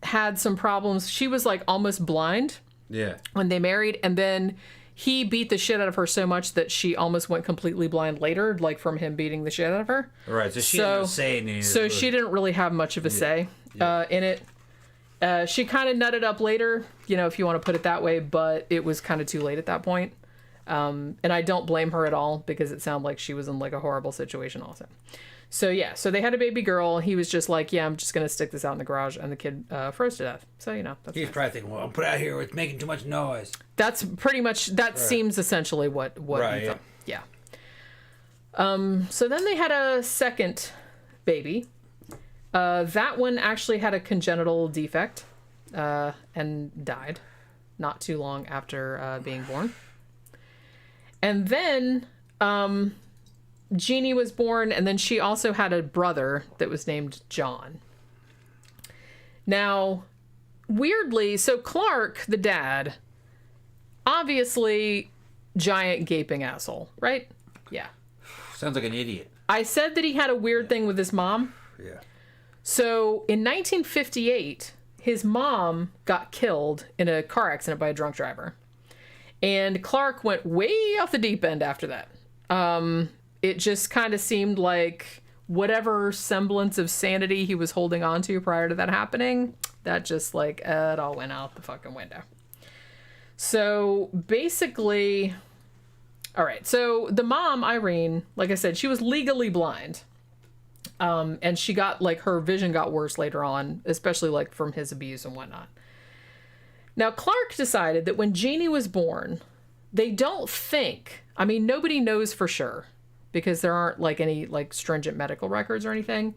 S3: had some problems. She was, almost blind.
S4: Yeah.
S3: When they married. And then he beat the shit out of her so much that she almost went completely blind later, from him beating the shit out of her.
S4: Right. So she didn't say anything.
S3: So she didn't really have much of a say in it. She kind of nutted up later, if you want to put it that way, but it was kind of too late at that point. And I don't blame her at all, because it sounded like she was in a horrible situation also. So yeah, so they had a baby girl. He was just like, yeah, I'm just going to stick this out in the garage, and the kid froze to death. So, that's
S4: He's probably thinking, well, I'll put it out here, it's making too much noise.
S3: That's pretty much, that seems essentially what
S4: right,
S3: he thought. Yeah. So then they had a second baby. That one actually had a congenital defect and died not too long after being born. And then Genie was born, and then she also had a brother that was named John. Now, weirdly, so Clark, the dad, obviously giant gaping asshole, right? Yeah.
S4: Sounds like an idiot.
S3: I said that he had a weird thing with his mom.
S4: Yeah.
S3: So in 1958, his mom got killed in a car accident by a drunk driver. And Clark went way off the deep end after that. It just kind of seemed like whatever semblance of sanity he was holding on to prior to that happening, that just it all went out the fucking window. So basically, all right. So the mom, Irene, like I said, she was legally blind. And she got, her vision got worse later on, especially, from his abuse and whatnot. Now, Clark decided that when Genie was born, they don't think, nobody knows for sure, because there aren't, any, stringent medical records or anything.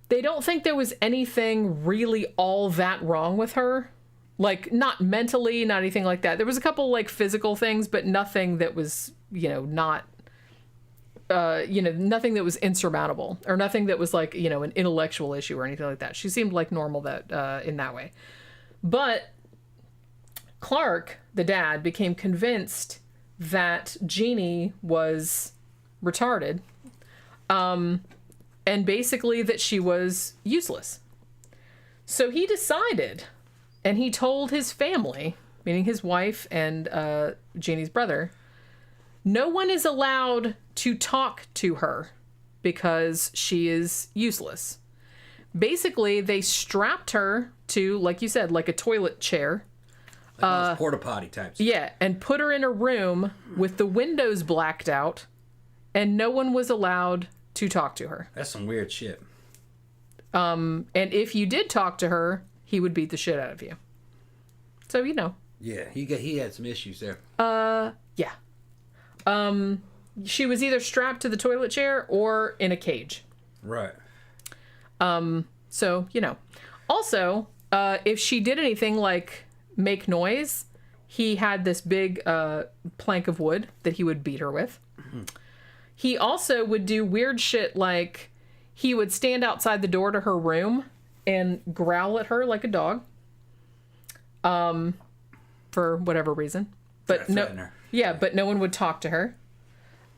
S3: They don't think there was anything really all that wrong with her. Not mentally, not anything like that. There was a couple, physical things, but nothing that was, not... nothing that was insurmountable, or nothing that was an intellectual issue or anything like that. She seemed normal that in that way. But Clark, the dad, became convinced that Genie was retarded, and basically that she was useless. So he decided, and he told his family, meaning his wife and Genie's brother, no one is allowed to talk to her because she is useless. Basically, they strapped her to, like you said, a toilet chair.
S4: Those porta potty types.
S3: Yeah, and put her in a room with the windows blacked out, and no one was allowed to talk to her.
S4: That's some weird shit.
S3: And if you did talk to her, he would beat the shit out of you. So,
S4: Yeah, he had some issues there.
S3: Yeah. She was either strapped to the toilet chair or in a cage.
S4: Right.
S3: So, Also, if she did anything like make noise, he had this big plank of wood that he would beat her with. Mm-hmm. He also would do weird shit like he would stand outside the door to her room and growl at her like a dog. For whatever reason. But but no one would talk to her.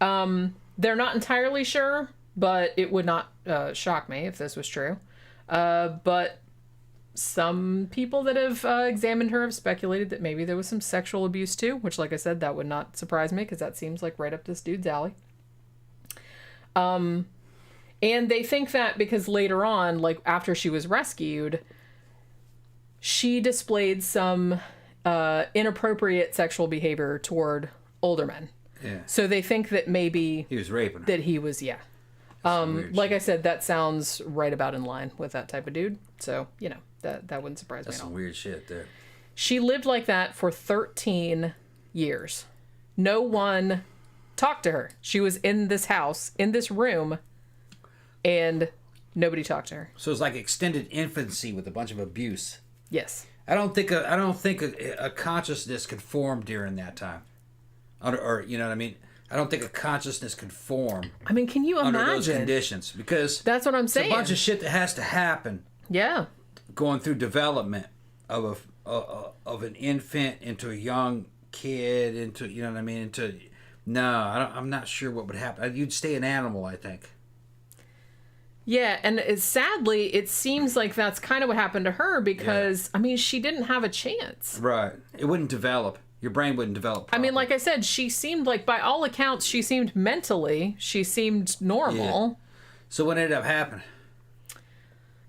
S3: They're not entirely sure, but it would not shock me if this was true. But some people that have examined her have speculated that maybe there was some sexual abuse too, which, like I said, that would not surprise me because that seems like right up this dude's alley. And they think that because later on, after she was rescued, she displayed some inappropriate sexual behavior toward older men.
S4: Yeah.
S3: So they think that maybe
S4: he was raping her.
S3: That he was, yeah. Like I said, that sounds right about in line with that type of dude. So, that wouldn't surprise me
S4: That's
S3: at all.
S4: some weird shit there.
S3: She lived like that for 13 years. No one talked to her. She was in this house, in this room, and nobody talked to her.
S4: So it's like extended infancy with a bunch of abuse.
S3: Yes.
S4: I don't think a consciousness could form during that time, or you know what I mean. I don't think a consciousness could form.
S3: I mean, can you imagine?
S4: Under those conditions, because
S3: that's what I'm saying.
S4: It's a bunch of shit that has to happen.
S3: Yeah.
S4: Going through development of an infant into a young kid into what I mean I'm not sure what would happen. You'd stay an animal, I think.
S3: Yeah, and sadly, it seems like that's kind of what happened to her because, I mean, she didn't have a chance.
S4: Right. It wouldn't develop. Your brain wouldn't develop properly.
S3: I mean, like I said, she seemed like, by all accounts, she seemed normal.
S4: Yeah. So what ended up happening?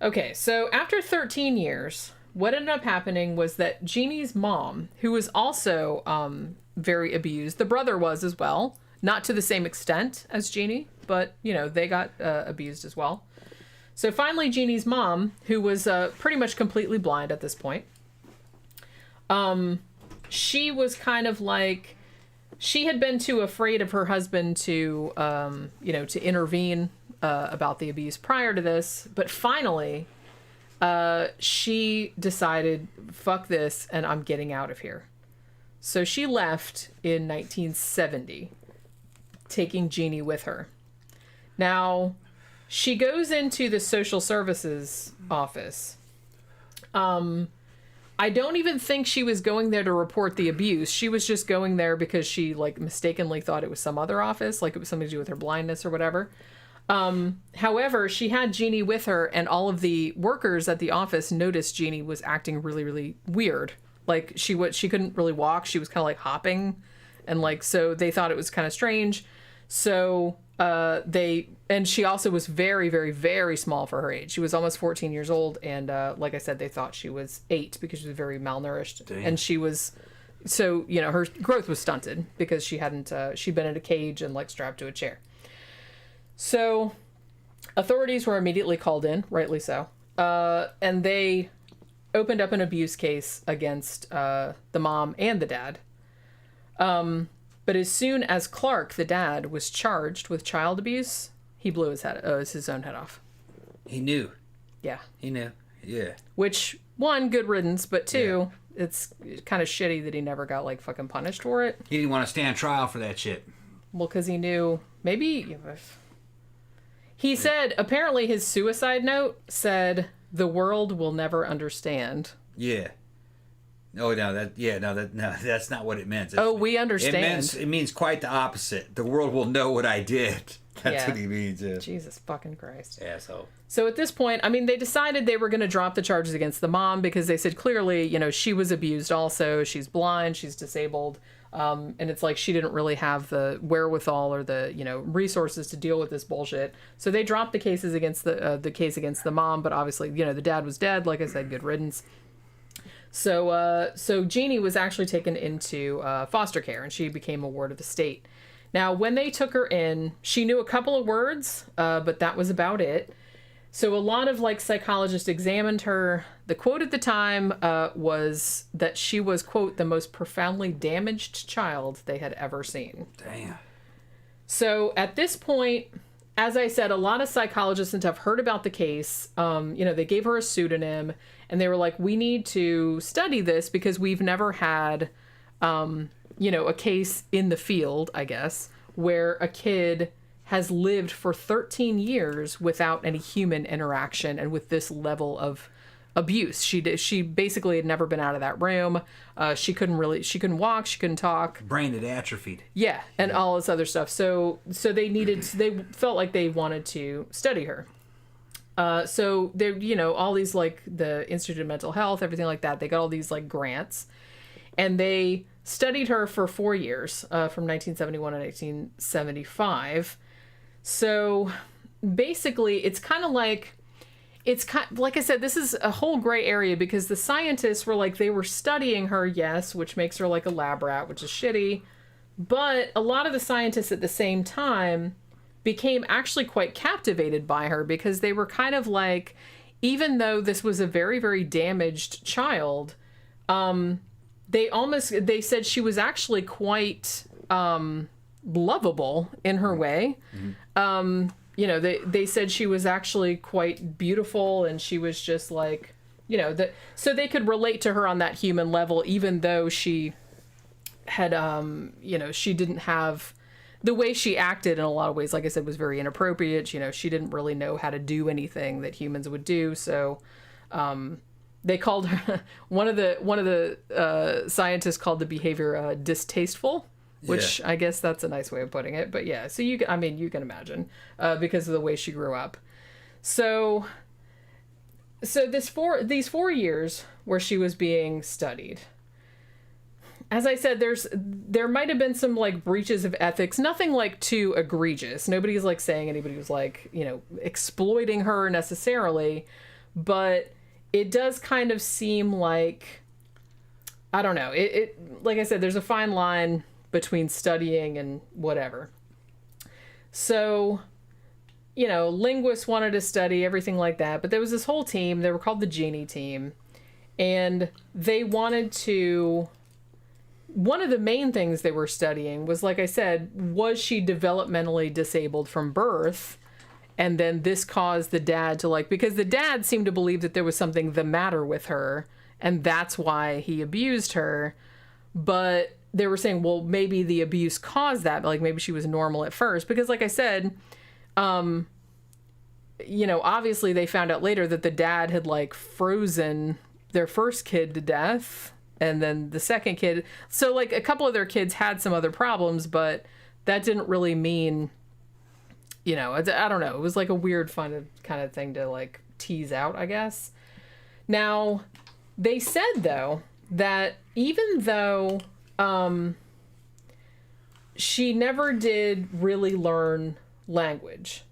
S3: Okay, so after 13 years, what ended up happening was that Genie's mom, who was also very abused, the brother was as well, not to the same extent as Genie, but, they got abused as well. So finally, Genie's mom, who was pretty much completely blind at this point, she was kind of like, she had been too afraid of her husband to, to intervene about the abuse prior to this. But finally, she decided, fuck this, and I'm getting out of here. So she left in 1970, taking Genie with her. Now, she goes into the social services office. I don't even think she was going there to report the abuse. She was just going there because she mistakenly thought it was some other office, like it was something to do with her blindness or whatever. However, she had Genie with her, and all of the workers at the office noticed Genie was acting really, really weird. Like she couldn't really walk. She was kind of like hopping, and so they thought it was kind of strange. So and she also was very, very, very small for her age. She was almost 14 years old. And, like I said, they thought she was 8 because she was very malnourished.
S4: Damn.
S3: And she was, so, her growth was stunted because she hadn't, she'd been in a cage and strapped to a chair. So authorities were immediately called in, rightly so. And they opened up an abuse case against, the mom and the dad. But as soon as Clark, the dad, was charged with child abuse, he blew his own head off.
S4: He knew.
S3: Yeah.
S4: He knew. Yeah.
S3: Which, one, good riddance, but two, it's kind of shitty that he never got fucking punished for it.
S4: He didn't want to stand trial for that shit.
S3: Well, because he knew maybe he said apparently his suicide note said the world will never understand.
S4: Yeah. Oh no, that's not what it meant.
S3: We understand.
S4: It means quite the opposite. The world will know what I did. That's what he means. Yeah.
S3: Jesus fucking Christ.
S4: Asshole.
S3: So at this point, I mean, they decided they were going to drop the charges against the mom because they said clearly, she was abused also. She's blind, she's disabled. And it's she didn't really have the wherewithal or the, resources to deal with this bullshit. So they dropped the cases against the case against the mom. But obviously, the dad was dead. Like I said, good riddance. So Genie was actually taken into foster care, and she became a ward of the state. Now, when they took her in, she knew a couple of words, but that was about it. So a lot of psychologists examined her. The quote at the time was that she was, quote, the most profoundly damaged child they had ever seen.
S4: Damn.
S3: So at this point, as I said, a lot of psychologists and stuff heard about the case. They gave her a pseudonym, and they were like, we need to study this because we've never had, a case in the field, I guess, where a kid has lived for 13 years without any human interaction and with this level of abuse. She basically had never been out of that room. She couldn't walk, she couldn't talk.
S4: Brain had atrophied.
S3: Yeah, and all this other stuff. So they felt like they wanted to study her. So they, all these the Institute of Mental Health, everything like that, they got all these grants, and they studied her for 4 years, from 1971 to 1975. So basically it's kind of like I said, this is a whole gray area because the scientists were they were studying her, yes, which makes her a lab rat, which is shitty. But a lot of the scientists at the same time, became actually quite captivated by her, because they were kind of like, even though this was a very, very damaged child, they said she was actually quite lovable in her way. They said she was actually quite beautiful, and she was just like, so they could relate to her on that human level, even though she had, she didn't have the way she acted in a lot of ways, like I said, was very inappropriate. She didn't really know how to do anything that humans would do. So, they called her, one of the scientists called the behavior distasteful, which I guess that's a nice way of putting it. But yeah, so you can imagine, because of the way she grew up. So these 4 years where she was being studied, as I said, there might have been some like breaches of ethics, nothing like too egregious. Nobody's like saying anybody was like, exploiting her necessarily, but it does kind of seem like, I don't know, it like I said, there's a fine line between studying and whatever. So, linguists wanted to study everything like that, but there was this whole team, they were called the Genie team, and they wanted to, one of the main things they were studying was, like I said, was she developmentally disabled from birth? And then this caused the dad to because the dad seemed to believe that there was something the matter with her, and that's why he abused her. But they were saying, well, maybe the abuse caused that, but maybe she was normal at first. Because like I said, obviously they found out later that the dad had frozen their first kid to death, and then the second kid. So a couple of their kids had some other problems, but that didn't really mean, I don't know. It was a weird kind of thing to tease out, I guess. Now, they said though that even though she never did really learn language,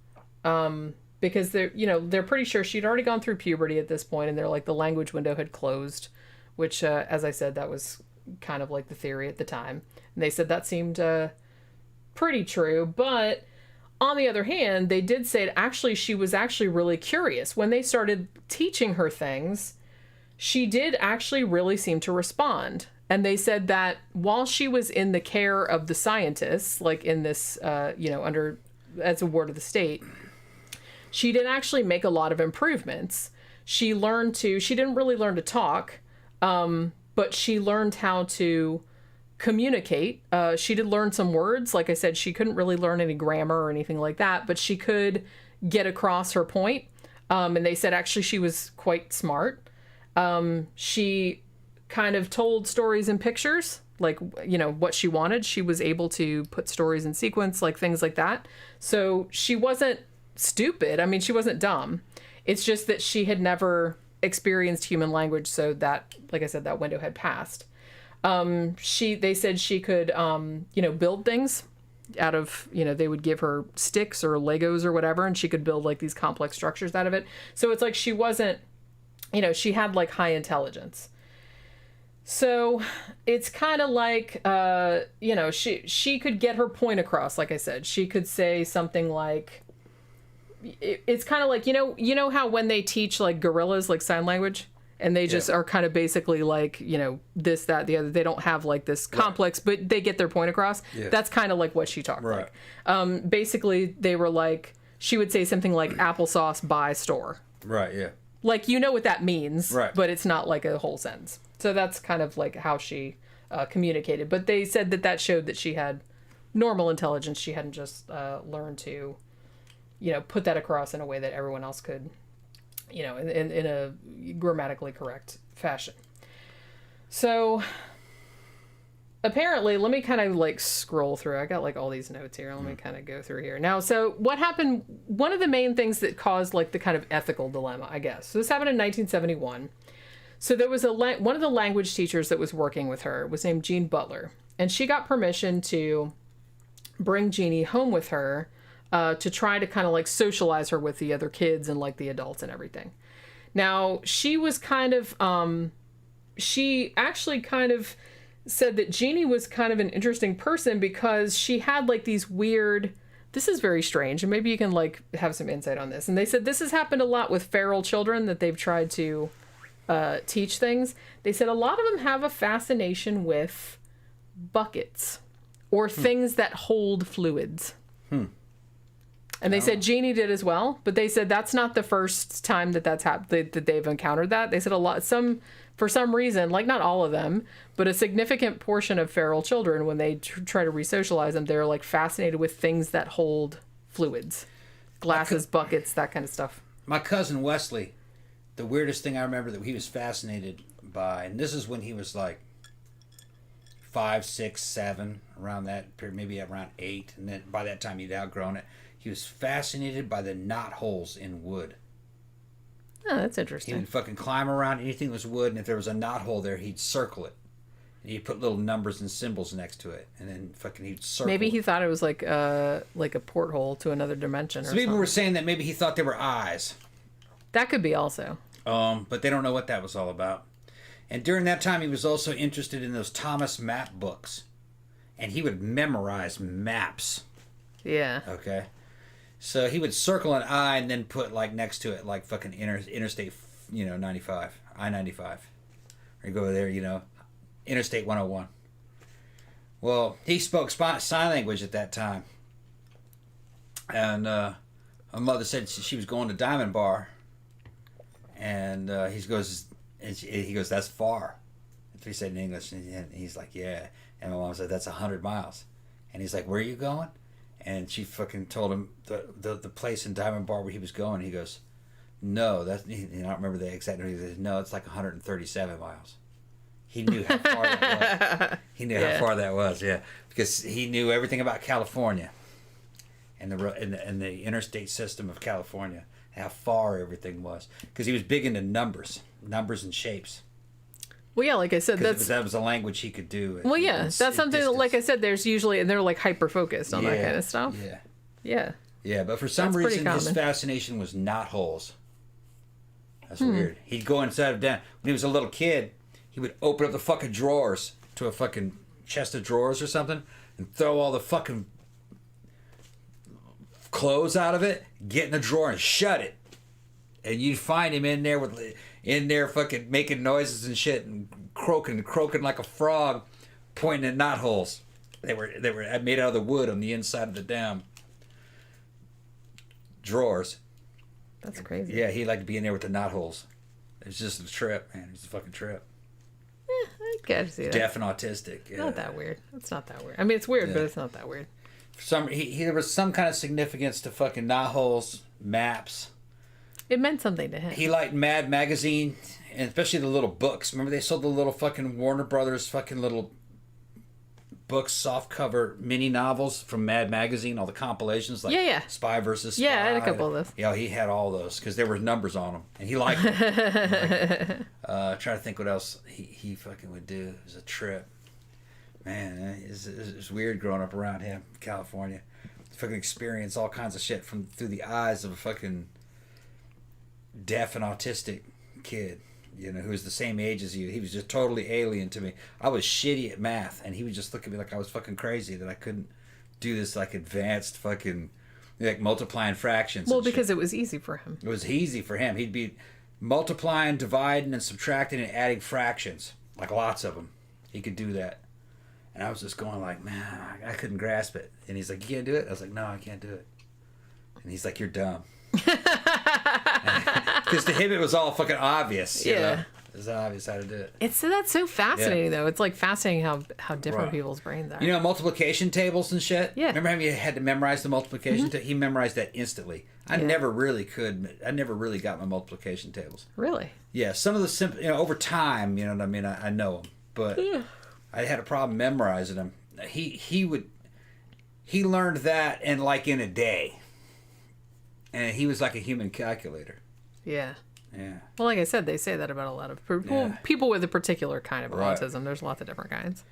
S3: because they're pretty sure she'd already gone through puberty at this point, and they're the language window had closed, which, as I said, that was kind of the theory at the time. And they said that seemed pretty true, but on the other hand, they did say she was actually really curious. When they started teaching her things, she did actually really seem to respond. And they said that while she was in the care of the scientists, in this, under as a ward of the state, she did actually make a lot of improvements. She didn't really learn to talk, but she learned how to communicate. She did learn some words. Like I said, she couldn't really learn any grammar or anything like that, but she could get across her point. And they said actually she was quite smart. She kind of told stories and pictures, what she wanted. She was able to put stories in sequence, things like that. So she wasn't stupid. I mean, she wasn't dumb. It's just that she had never experienced human language, so that, like I said, that window had passed. They said she could, build things out of, they would give her sticks or Legos or whatever, and she could build these complex structures out of it. So it's she wasn't, she had high intelligence. So it's kind of she could get her point across. Like I said, she could say something it's kind of how when they teach gorillas sign language, and they just are kind of basically this, that, the other. They don't have this complex, but they get their point across. Yeah. That's kind of what she talked like. Basically, they were she would say something like applesauce by store.
S5: Right, yeah.
S3: What that means,
S5: right,
S3: but it's not a whole sentence. So that's kind of how she communicated. But they said that showed that she had normal intelligence. She hadn't just learned to, put that across in a way that everyone else could, in a grammatically correct fashion. So apparently, let me kind of scroll through. I got all these notes here. Let me kind of go through here. Now, so what happened, one of the main things that caused the kind of ethical dilemma, I guess. So this happened in 1971. So there was one of the language teachers that was working with her was named Jean Butler, and she got permission to bring Genie home with her to try to kind of socialize her with the other kids and the adults and everything. Now, she was kind of, she actually kind of said that Genie was kind of an interesting person because she had these weird this is very strange, and maybe you can like have some insight on this. And they said this has happened a lot with feral children that they've tried to teach things. They said a lot of them have a fascination with buckets or things that hold fluids. And they said Genie did as well, but they said that's not the first time that's happened, that they've encountered that. They said for some reason, like not all of them, but a significant portion of feral children, when they try to resocialize them, they're like fascinated with things that hold fluids, glasses, buckets, that kind of stuff.
S4: My cousin Wesley, the weirdest thing I remember that he was fascinated by, and this is when he was like 5, 6, 7, around that period, maybe around 8, and then by that time he'd outgrown it. He was fascinated by the knot holes in wood.
S3: Oh, that's
S4: He
S3: interesting.
S4: would fucking climb around anything that was wood, and if there was a knot hole there, he'd circle it. And he'd put little numbers and symbols next to it, and then fucking he'd circle.
S3: Maybe he thought it was like a porthole to another dimension.
S4: So
S3: or
S4: people
S3: something.
S4: were saying that maybe he thought they were eyes.
S3: That could be also.
S4: But they don't know what that was all about. And during that time, he was also interested in those Thomas map books. And he would memorize maps.
S3: Yeah.
S4: Okay? So he would circle an I and then put, like, next to it, like, fucking interstate, 95, I-95. Or go there, Interstate 101. Well, he spoke sign language at that time. And my mother said she was going to Diamond Bar. And he goes, that's far. That's what he said in English. And he's like, yeah. And my mom said, that's 100 miles. And he's like, where are you going? And she fucking told him the place in Diamond Bar where he was going. He goes, no, I don't remember the exact number. He says, no, it's like 137 miles. He knew how far that was. He knew how far that was, yeah. Because he knew everything about California and the interstate system of California, how far everything was. Because he was big into numbers and shapes.
S3: Well, yeah, like I said,
S4: that was a language he could do.
S3: Well, yeah, that's something that, like I said, there's usually, and they're like hyper focused on that kind of stuff.
S4: Yeah.
S3: Yeah.
S4: Yeah, but for some reason his fascination was knot holes. That's weird. He'd go inside of down when he was a little kid. He would open up the fucking drawers to a fucking chest of drawers or something, and throw all the fucking clothes out of it, get in the drawer and shut it. And you'd find him in there fucking making noises and shit and croaking like a frog, pointing at knot holes. They were made out of the wood on the inside of the damn drawers.
S3: That's crazy.
S4: Yeah, he liked to be in there with the knot holes. It's just a trip, man. It's a fucking trip.
S3: I gotta see that.
S4: Deaf and autistic. Yeah.
S3: Not that weird. It's not that weird. I mean, it's weird, but it's not that weird.
S4: There was some kind of significance to fucking knot holes, maps.
S3: It meant something to him.
S4: He liked Mad Magazine, and especially the little books. Remember they sold the little fucking Warner Brothers fucking little books, soft cover mini novels from Mad Magazine, all the compilations like Spy versus Spy.
S3: Yeah, I had a couple of those.
S4: Yeah, he had all those because there were numbers on them, and he liked them. Trying to think what else he fucking would do. It was a trip. Man, it's weird growing up around him, California. Fucking experience all kinds of shit through the eyes of a fucking deaf and autistic kid, who was the same age as you. He was just totally alien to me. I was shitty at math, and he would just look at me like I was fucking crazy, that I couldn't do this like advanced fucking like multiplying fractions.
S3: Well, because it was easy for him.
S4: It was easy for him. He'd be multiplying, dividing, and subtracting and adding fractions, like lots of them. He could do that. And I was just going like, man, I couldn't grasp it. And he's like, you can't do it? I was like, no, I can't do it. And he's like, you're dumb. Because to him it was all fucking obvious. You know? It was obvious how to do it.
S3: That's so fascinating though. It's like fascinating how different people's brains are.
S4: Multiplication tables and shit.
S3: Yeah.
S4: Remember how you had to memorize the multiplication table? He memorized that instantly. I never really could. I never really got my multiplication tables.
S3: Really?
S4: Yeah. Some of the simple, over time, you know what I mean. I know them, but I had a problem memorizing them. He learned that in a day. And he was like a human calculator.
S3: Yeah.
S4: Yeah.
S3: Well, like I said, they say that about a lot of people with a particular kind of autism. There's lots of different kinds.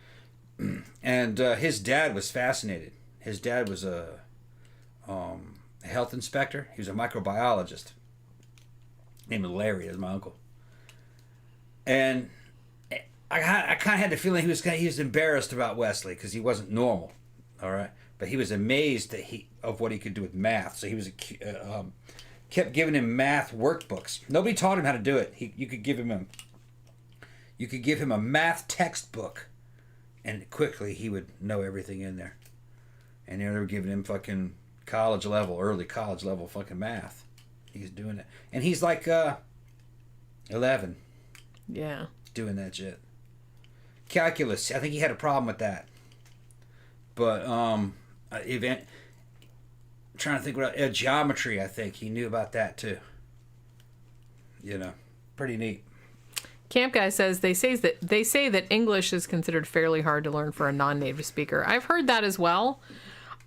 S4: And his dad was fascinated. His dad was a health inspector. He was a microbiologist. Named Larry, is my uncle. And I kind of had the feeling he was embarrassed about Wesley because he wasn't normal. All right. but he was amazed that of what he could do with math. So he was kept giving him math workbooks. Nobody taught him how to do it. You could give him a math textbook, and quickly he would know everything in there. And they were giving him fucking early college level fucking math. He's doing it, and he's like 11.
S3: Yeah.
S4: Doing that shit. Calculus, I think he had a problem with that. But trying to think what geometry, I think he knew about that too. You know, pretty neat.
S3: Camp Guy says they say that English is considered fairly hard to learn for a non-native speaker. I've heard that as well.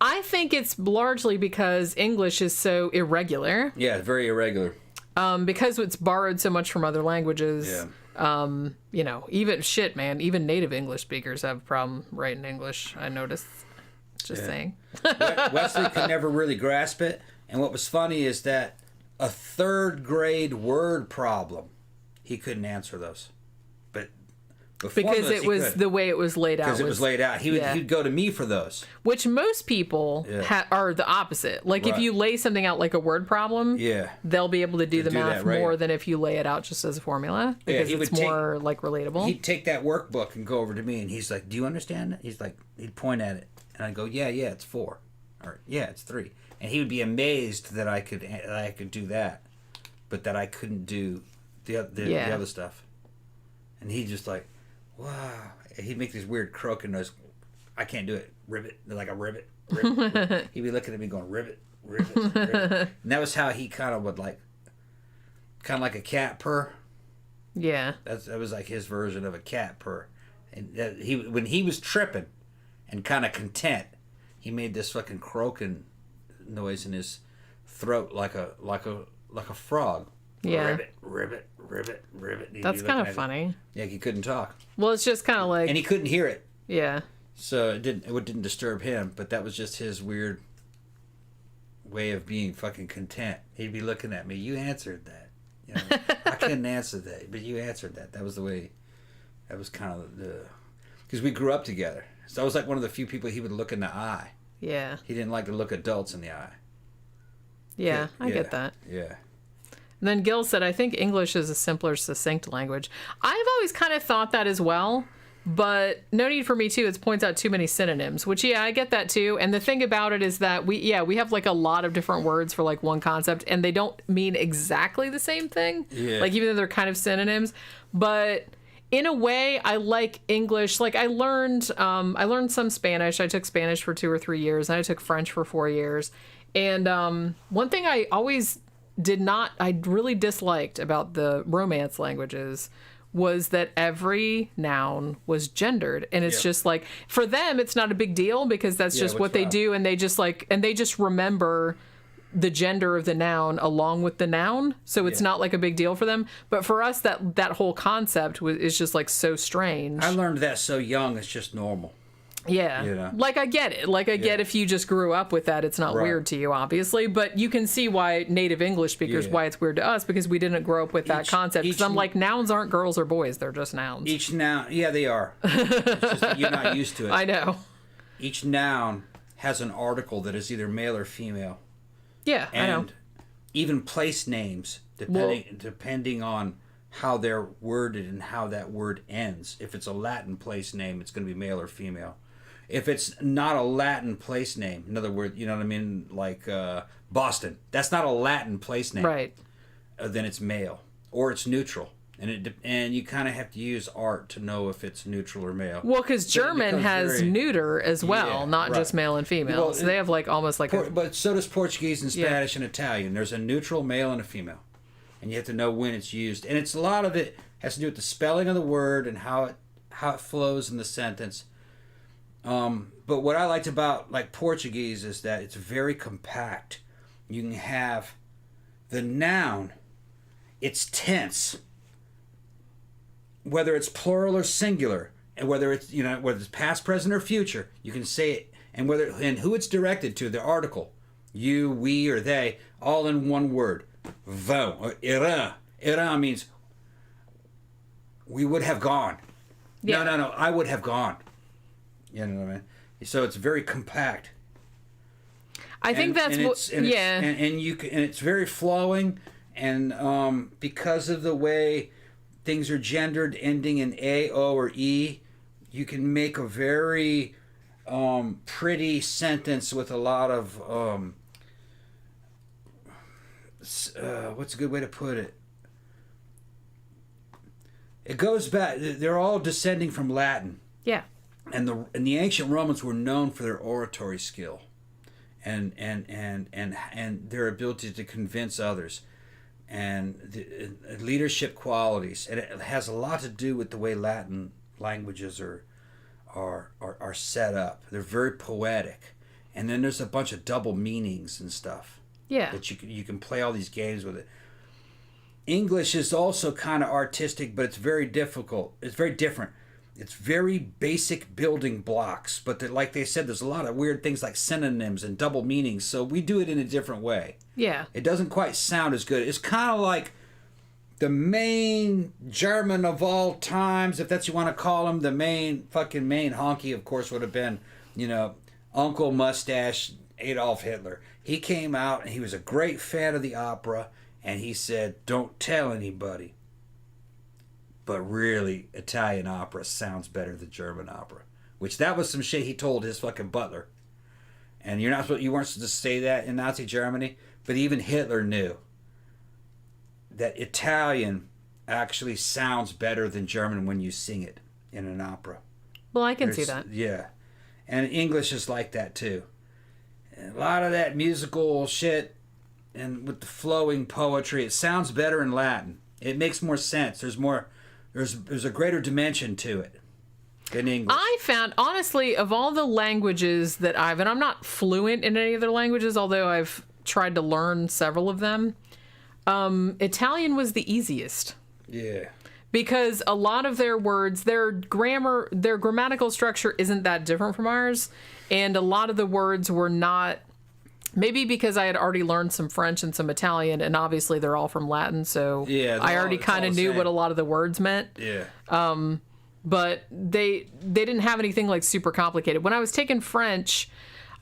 S3: I think it's largely because English is so irregular.
S4: Yeah, very irregular.
S3: Because it's borrowed so much from other languages.
S4: Yeah.
S3: You know, even native English speakers have a problem writing English, I noticed. Just saying.
S4: Wesley could never really grasp it. And what was funny is that a 3rd grade word problem, he couldn't answer those. But
S3: because it was the way it was laid out.
S4: Because it was laid out. He'd go to me for those.
S3: Which most people are the opposite. Like if you lay something out like a word problem, they'll be able to do the math more than if you lay it out just as a formula. Because it's more like relatable.
S4: He'd take that workbook and go over to me and he's like, "Do you understand it?" He's like, he'd point at it. And I'd go, yeah, it's 4. Or, yeah, it's 3. And he would be amazed that I could do that. But that I couldn't do the other stuff. And he'd just like, wow. He'd make these weird croaking noise. I can't do it. Ribbit. Like a ribbit. Ribbit. He'd be looking at me going, ribbit, ribbit, ribbit. And that was how he kind of would like a cat purr.
S3: Yeah.
S4: That was like his version of a cat purr. And when he was tripping and kind of content, he made this fucking croaking noise in his throat like a frog.
S3: Yeah.
S4: Ribbit, ribbit, ribbit, ribbit.
S3: That's kind of funny.
S4: Yeah, he couldn't talk.
S3: Well, it's just kind of like...
S4: And he couldn't hear it.
S3: Yeah.
S4: So it didn't disturb him, but that was just his weird way of being fucking content. He'd be looking at me. You answered that. You know, I couldn't answer that, but you answered that. That was the way... That was kind of the... Because we grew up together. So I was like one of the few people he would look in the eye.
S3: Yeah.
S4: He didn't like to look adults in the eye.
S3: Yeah, I get that.
S4: Yeah.
S3: And then Gil said, I think English is a simpler, succinct language. I've always kind of thought that as well, but no need for me to. It points out too many synonyms, which, I get that too. And the thing about it is that we have like a lot of different words for like one concept, and they don't mean exactly the same thing.
S4: Yeah.
S3: Like even though they're kind of synonyms, but... In a way, I like English. Like I learned some Spanish. I took Spanish for 2 or 3 years, and I took French for 4 years. And one thing I really disliked about the Romance languages was that every noun was gendered, and it's just like for them, it's not a big deal because that's just what they do, and they just remember the gender of the noun along with the noun, so it's not like a big deal for them. But for us, that whole concept is just like so strange.
S4: I learned that so young, it's just normal.
S3: Yeah.
S4: You know?
S3: Like I get it. Like I get if you just grew up with that, it's not weird to you, obviously. But you can see why native English speakers, why it's weird to us, because we didn't grow up with that concept. Because I'm like, nouns aren't girls or boys, they're just nouns.
S4: Each noun, they are. It's just that you're not used to it.
S3: I know.
S4: Each noun has an article that is either male or female.
S3: Yeah, I know.
S4: And even place names, depending on how they're worded and how that word ends. If it's a Latin place name, it's going to be male or female. If it's not a Latin place name, in other words, you know what I mean, like Boston, that's not a Latin place name.
S3: Right.
S4: Then it's male or it's neutral. And you kind of have to use art to know if it's neutral or male.
S3: Well, because German has neuter as well, not just male and female.
S4: Well,
S3: so they have like almost like
S4: but so does Portuguese and Spanish and Italian. There's a neutral male and a female. And you have to know when it's used. And a lot of it has to do with the spelling of the word and how it flows in the sentence. But what I liked about like Portuguese is that it's very compact. You can have the noun, it's tense, whether it's plural or singular, and whether it's whether it's past, present, or future. You can say it, and who it's directed to, the article, you, we, or they, all in one word. Vão or irá. Irá means we would have gone. Yeah. No, I would have gone. You know what I mean? So it's very compact.
S3: I think that's what. Yeah.
S4: And you can, and it's very flowing, and because of the way things are gendered, ending in A, O, or E, you can make a very pretty sentence with a lot of what's a good way to put it? It goes back. They're all descending from Latin.
S3: Yeah.
S4: And the ancient Romans were known for their oratory skill, and their ability to convince others, and the leadership qualities. And it has a lot to do with the way Latin languages are set up. They're very poetic, and then there's a bunch of double meanings and stuff.
S3: Yeah.
S4: That you can play all these games with it. English is also kind of artistic, but it's very difficult. It's very different. It's very basic building blocks, but like they said, there's a lot of weird things like synonyms and double meanings, so we do it in a different way.
S3: Yeah.
S4: It doesn't quite sound as good. It's kind of like the main German of all times, if that's what you want to call him, the main honky, of course, would have been, Uncle Mustache Adolf Hitler. He came out, and he was a great fan of the opera, and he said, "Don't tell anybody. But really, Italian opera sounds better than German opera." Which that was some shit he told his fucking butler. And you weren't supposed to say that in Nazi Germany, but even Hitler knew that Italian actually sounds better than German when you sing it in an opera.
S3: Well, I can see that.
S4: Yeah. And English is like that too. And a lot of that musical shit and with the flowing poetry, it sounds better in Latin. It makes more sense. There's a greater dimension to it than English.
S3: I found, honestly, of all the languages that and I'm not fluent in any other languages, although I've tried to learn several of them, Italian was the easiest.
S4: Yeah.
S3: Because a lot of their words, their grammatical structure isn't that different from ours, and a lot of the words were not. Maybe because I had already learned some French and some Italian, and obviously they're all from Latin, so
S4: yeah,
S3: I already kind of knew what a lot of the words meant.
S4: Yeah.
S3: But they didn't have anything like super complicated. When I was taking French,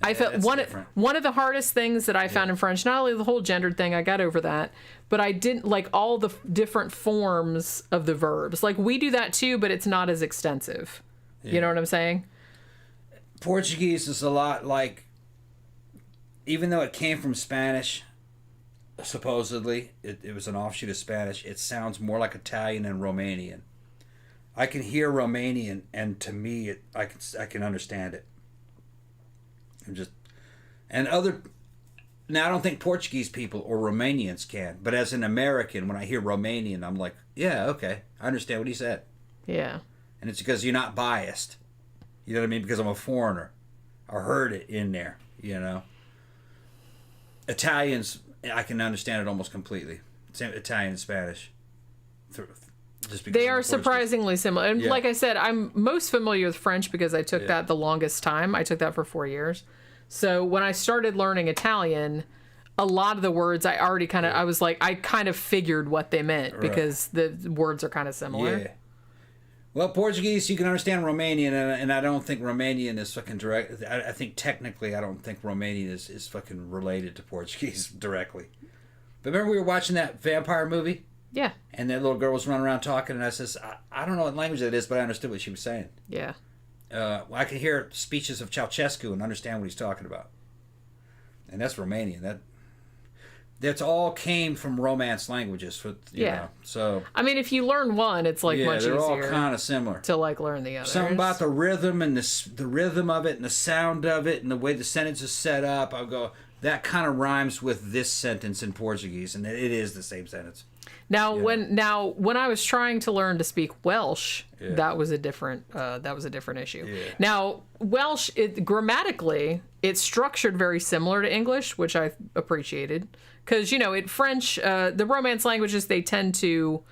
S3: I felt one of the hardest things that I found in French, not only the whole gendered thing, I got over that, but I didn't like all the different forms of the verbs. Like we do that too, but it's not as extensive. Yeah. You know what I'm saying?
S4: Portuguese is a lot like, even though it came from Spanish, supposedly, it was an offshoot of Spanish, it sounds more like Italian and Romanian. I can hear Romanian, and to me, I can understand it. Now I don't think Portuguese people or Romanians can, but as an American, when I hear Romanian, I'm like, yeah, okay, I understand what he said.
S3: Yeah.
S4: And it's because you're not biased. You know what I mean? Because I'm a foreigner. I heard it in there, Italians, I can understand it almost completely. Same Italian and Spanish.
S3: They are surprisingly similar. And like I said, I'm most familiar with French because I took that the longest time. I took that for 4 years. So when I started learning Italian, a lot of the words I already I was like, I kind of figured what they meant because the words are kind of similar.
S4: Yeah. Well, Portuguese, you can understand Romanian, and I don't think Romanian is fucking direct. I think technically, I don't think Romanian is fucking related to Portuguese directly. But remember we were watching that vampire movie?
S3: Yeah. And
S4: that little girl was running around talking, and I says, I don't know what language that is, but I understood what she was saying.
S3: Yeah.
S4: I can hear speeches of Ceausescu and understand what he's talking about. And that's Romanian. That's all came from Romance languages. You know, so
S3: I mean, if you learn one, it's like much easier.
S4: They're all kind of similar
S3: to like learn the others.
S4: Something about the rhythm and the rhythm of it and the sound of it and the way the sentence is set up. I'll go, that kind of rhymes with this sentence in Portuguese, and it is the same sentence.
S3: Now, when I was trying to learn to speak Welsh, that was a different issue. Yeah. Now, Welsh, grammatically, it's structured very similar to English, which I appreciated. Because, in French, the Romance languages, they tend to,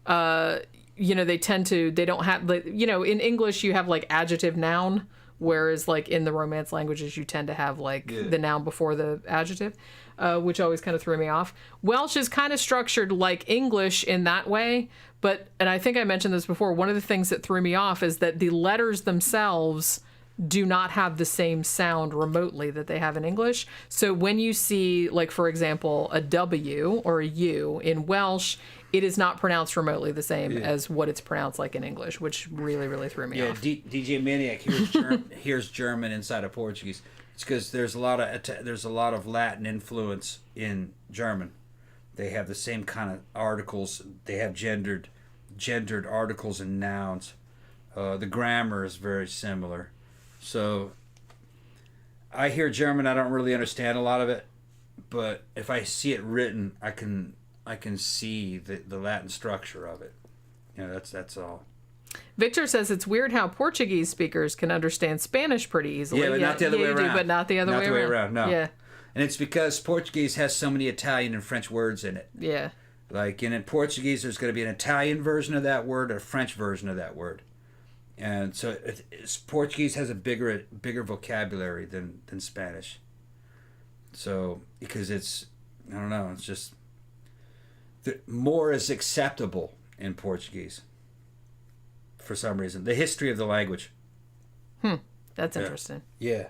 S3: they don't have, in English, you have, like, adjective, noun, whereas, like, in the Romance languages, you tend to have, like, the noun before the adjective, which always kind of threw me off. Welsh is kind of structured like English in that way, and I think I mentioned this before, one of the things that threw me off is that the letters themselves do not have the same sound remotely that they have in English. So when you see, like, for example, a W or a U in Welsh, it is not pronounced remotely the same as what it's pronounced like in English, which really, really threw me off.
S4: DJ Maniac hears German inside of Portuguese. It's because there's a lot of Latin influence in German. They have the same kind of articles. They have gendered articles and nouns. The grammar is very similar. So I hear German. I don't really understand a lot of it, but if I see it written, I can see the Latin structure of it. You know, that's all.
S3: Victor says it's weird how Portuguese speakers can understand Spanish pretty easily.
S4: Yeah, but not the other way around.
S3: But not the other way around.
S4: No.
S3: Yeah.
S4: And it's because Portuguese has so many Italian and French words in it.
S3: Yeah.
S4: Like in Portuguese, there's going to be an Italian version of that word, a French version of that word. And so Portuguese has a bigger vocabulary than Spanish. So, because it's, I don't know, it's just, more is acceptable in Portuguese for some reason. The history of the language.
S3: That's interesting.
S4: Yeah.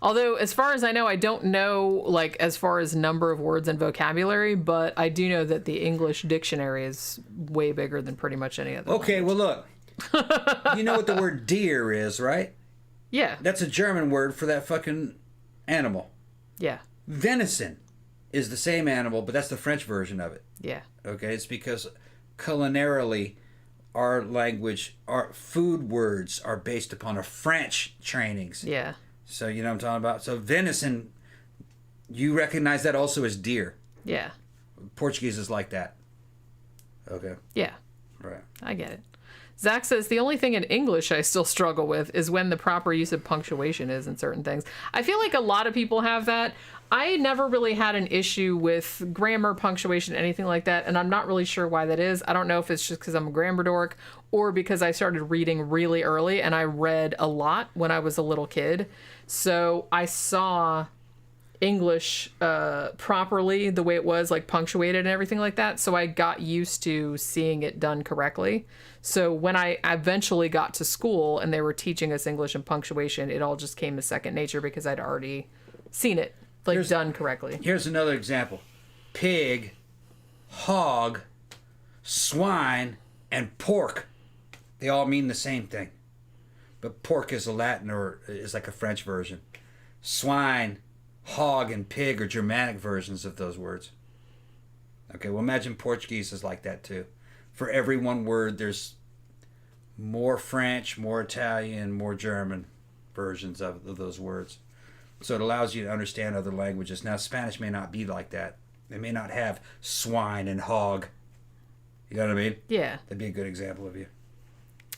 S3: Although, as far as I know, I don't know, like, as far as number of words and vocabulary, but I do know that the English dictionary is way bigger than pretty much any other
S4: Okay,
S3: language.
S4: well, look. You know what the word deer is, right?
S3: Yeah.
S4: That's a German word for that fucking animal.
S3: Yeah.
S4: Venison is the same animal, but that's the French version of it.
S3: Yeah.
S4: Okay, it's because culinarily, our language, our food words are based upon our French trainings.
S3: Yeah.
S4: So you know what I'm talking about? So venison, you recognize that also as deer.
S3: Yeah.
S4: Portuguese is like that. Okay.
S3: Yeah.
S4: Right.
S3: I get it. Zach says, the only thing in English I still struggle with is when the proper use of punctuation is in certain things. I feel like a lot of people have that. I never really had an issue with grammar, punctuation, anything like that, and I'm not really sure why that is. I don't know if it's just because I'm a grammar dork or because I started reading really early and I read a lot when I was a little kid. So I saw English properly the way it was, like punctuated and everything like that. So I got used to seeing it done correctly. So when I eventually got to school and they were teaching us English and punctuation, it all just came to second nature because I'd already seen it done correctly.
S4: Here's another example. Pig, hog, swine, and pork. They all mean the same thing. But pork is a Latin or is like a French version. Swine, hog, and pig are Germanic versions of those words. Okay, well imagine Portuguese is like that too. For every one word, there's more French, more Italian, more German versions of those words. So it allows you to understand other languages. Now, Spanish may not be like that. They may not have swine and hog. You know what I mean?
S3: Yeah.
S4: That'd be a good example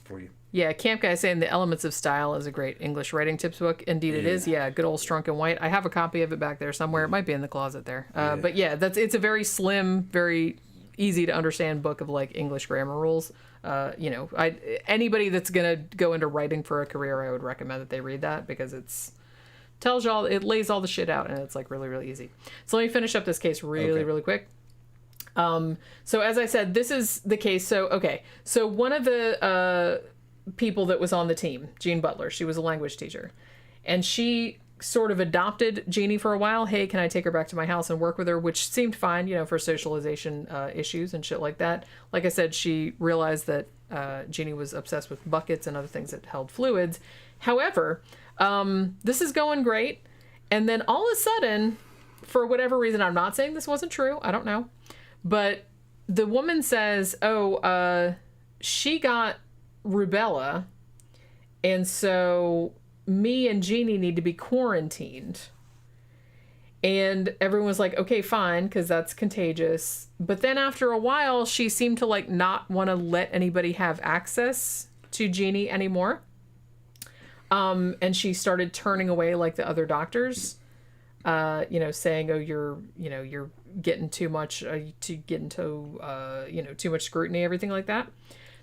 S4: for you.
S3: Yeah, Camp Guy saying The Elements of Style is a great English writing tips book. Indeed it is. Yeah, good old Strunk and White. I have a copy of it back there somewhere. It might be in the closet there. But yeah, it's a very slim, very easy to understand book of like English grammar rules. Anybody that's going to go into writing for a career, I would recommend that they read that because it lays all the shit out and it's like really, really easy. So let me finish up this case really quick. So as I said, this is the case. So one of the people that was on the team, Jean Butler, she was a language teacher, and she sort of adopted Genie for a while. Hey, can I take her back to my house and work with her? Which seemed fine, for socialization issues and shit like that. Like I said, she realized that Genie was obsessed with buckets and other things that held fluids. However, this is going great. And then all of a sudden, for whatever reason, I'm not saying this wasn't true. I don't know. But the woman says, she got rubella. And so me and Genie need to be quarantined. And everyone was like, okay, fine, because that's contagious. But then after a while, she seemed to like not want to let anybody have access to Genie anymore. And she started turning away like the other doctors, saying, oh, you're getting too much, too much scrutiny, everything like that.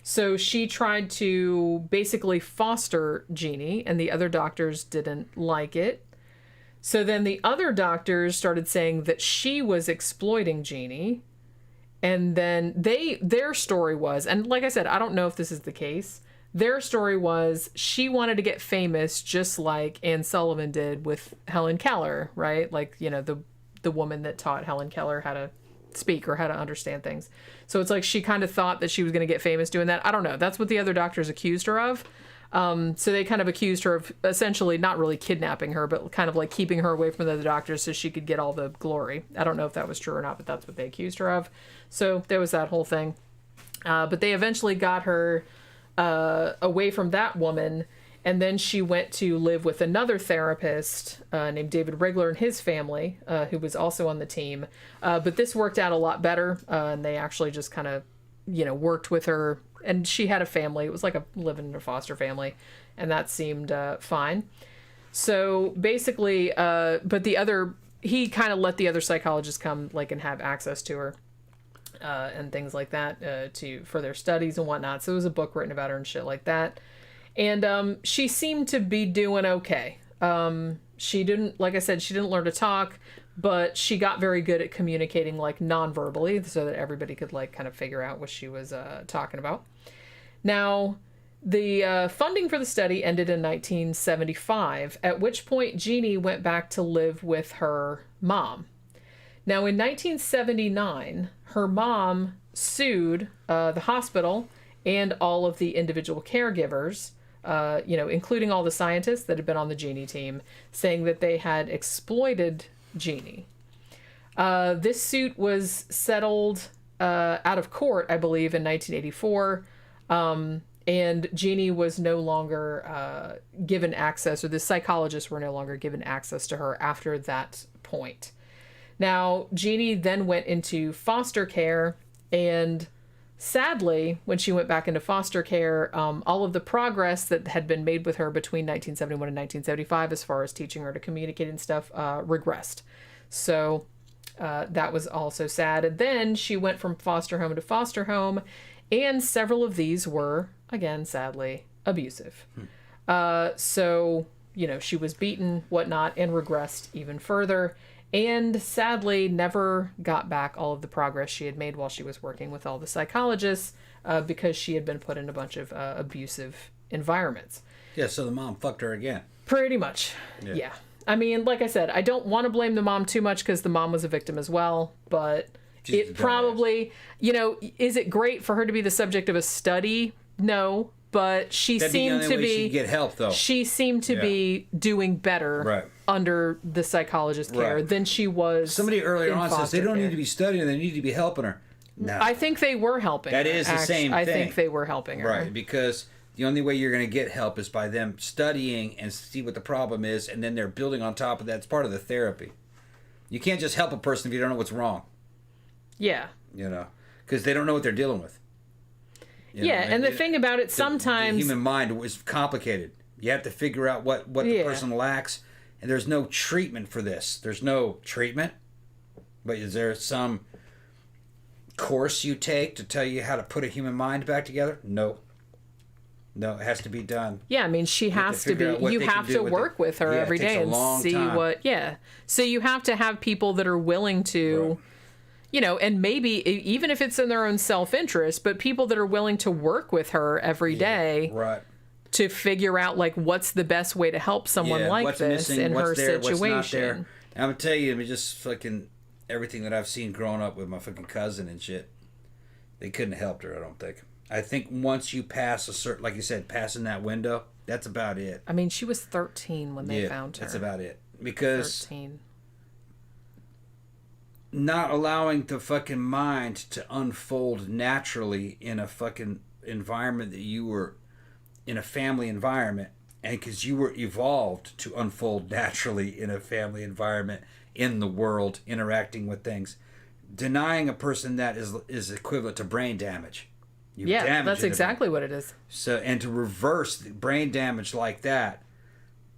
S3: So she tried to basically foster Genie, and the other doctors didn't like it. So then the other doctors started saying that she was exploiting Genie. And then their story was, and like I said, I don't know if this is the case, their story was she wanted to get famous just like Anne Sullivan did with Helen Keller, right? Like, you know, the woman that taught Helen Keller how to speak or how to understand things. So it's like she kind of thought that she was going to get famous doing that. I don't know. That's what the other doctors accused her of. So they kind of accused her of essentially not really kidnapping her, but kind of like keeping her away from the other doctors so she could get all the glory. I don't know if that was true or not, but that's what they accused her of. So there was that whole thing. But they eventually got her away from that woman, and then she went to live with another therapist named David Rigler and his family, who was also on the team. But this worked out a lot better, and they actually just kind of, you know, worked with her. And she had a family. It was like living in a foster family, and that seemed fine. So basically, but he kind of let the other psychologists come like and have access to her. And things like that for their studies and whatnot. So it was a book written about her and shit like that. And she seemed to be doing okay. She didn't, like I said, she didn't learn to talk, but she got very good at communicating like non-verbally so that everybody could like kind of figure out what she was talking about. Now, the funding for the study ended in 1975, at which point Genie went back to live with her mom. Now, in 1979, her mom sued the hospital and all of the individual caregivers, including all the scientists that had been on the Genie team, saying that they had exploited Genie. This suit was settled out of court, I believe, in 1984, and Genie was no longer given access, or the psychologists were no longer given access to her after that point. Now, Genie then went into foster care, and sadly, when she went back into foster care, all of the progress that had been made with her between 1971 and 1975, as far as teaching her to communicate and stuff, regressed. So that was also sad. And then she went from foster home to foster home, and several of these were, again, sadly, abusive. So, you know, she was beaten, whatnot, and regressed even further. And sadly never got back all of the progress she had made while she was working with all the psychologists because she had been put in a bunch of abusive environments.
S4: Yeah, so the mom fucked her again.
S3: Pretty much, yeah. I mean, like I said, I don't want to blame the mom too much because the mom was a victim as well, but it probably, you know, is it great for her to be the subject of a study? No. But she seemed to be. She'd
S4: get help, though.
S3: She seemed to be doing better under the psychologist's care than she was.
S4: Somebody earlier on says they don't need to be studying; they need to be helping her. No,
S3: I think they were helping.
S4: That is the same thing.
S3: I think they were helping her,
S4: right? Because the only way you're going to get help is by them studying and see what the problem is, and then they're building on top of that. It's part of the therapy. You can't just help a person if you don't know what's wrong.
S3: Yeah.
S4: You know, because they don't know what they're dealing with.
S3: And the thing about it, sometimes
S4: the human mind is complicated. You have to figure out what the person lacks, and there's no treatment for this. There's no treatment, but is there some course you take to tell you how to put a human mind back together? No, it has to be done.
S3: Yeah, I mean, she has to be. You have to work with her every day and see what. Yeah, so you have to have people that are willing to. Right. You know, and maybe even if it's in their own self-interest, but people that are willing to work with her every day to figure out, like, what's the best way to help someone like this in her situation. What's not there.
S4: I'm going to tell you, I mean, just fucking everything that I've seen growing up with my fucking cousin and shit, they couldn't have helped her, I don't think. I think once you pass a certain, like you said, passing that window, that's about it.
S3: I mean, she was 13 when they found her.
S4: That's about it. Because
S3: 13.
S4: Not allowing the fucking mind to unfold naturally in a fucking environment that you were in, a family environment, and because you were evolved to unfold naturally in a family environment, in the world, interacting with things, denying a person that is equivalent to brain damage.
S3: That's exactly what it is.
S4: So, and to reverse the brain damage like that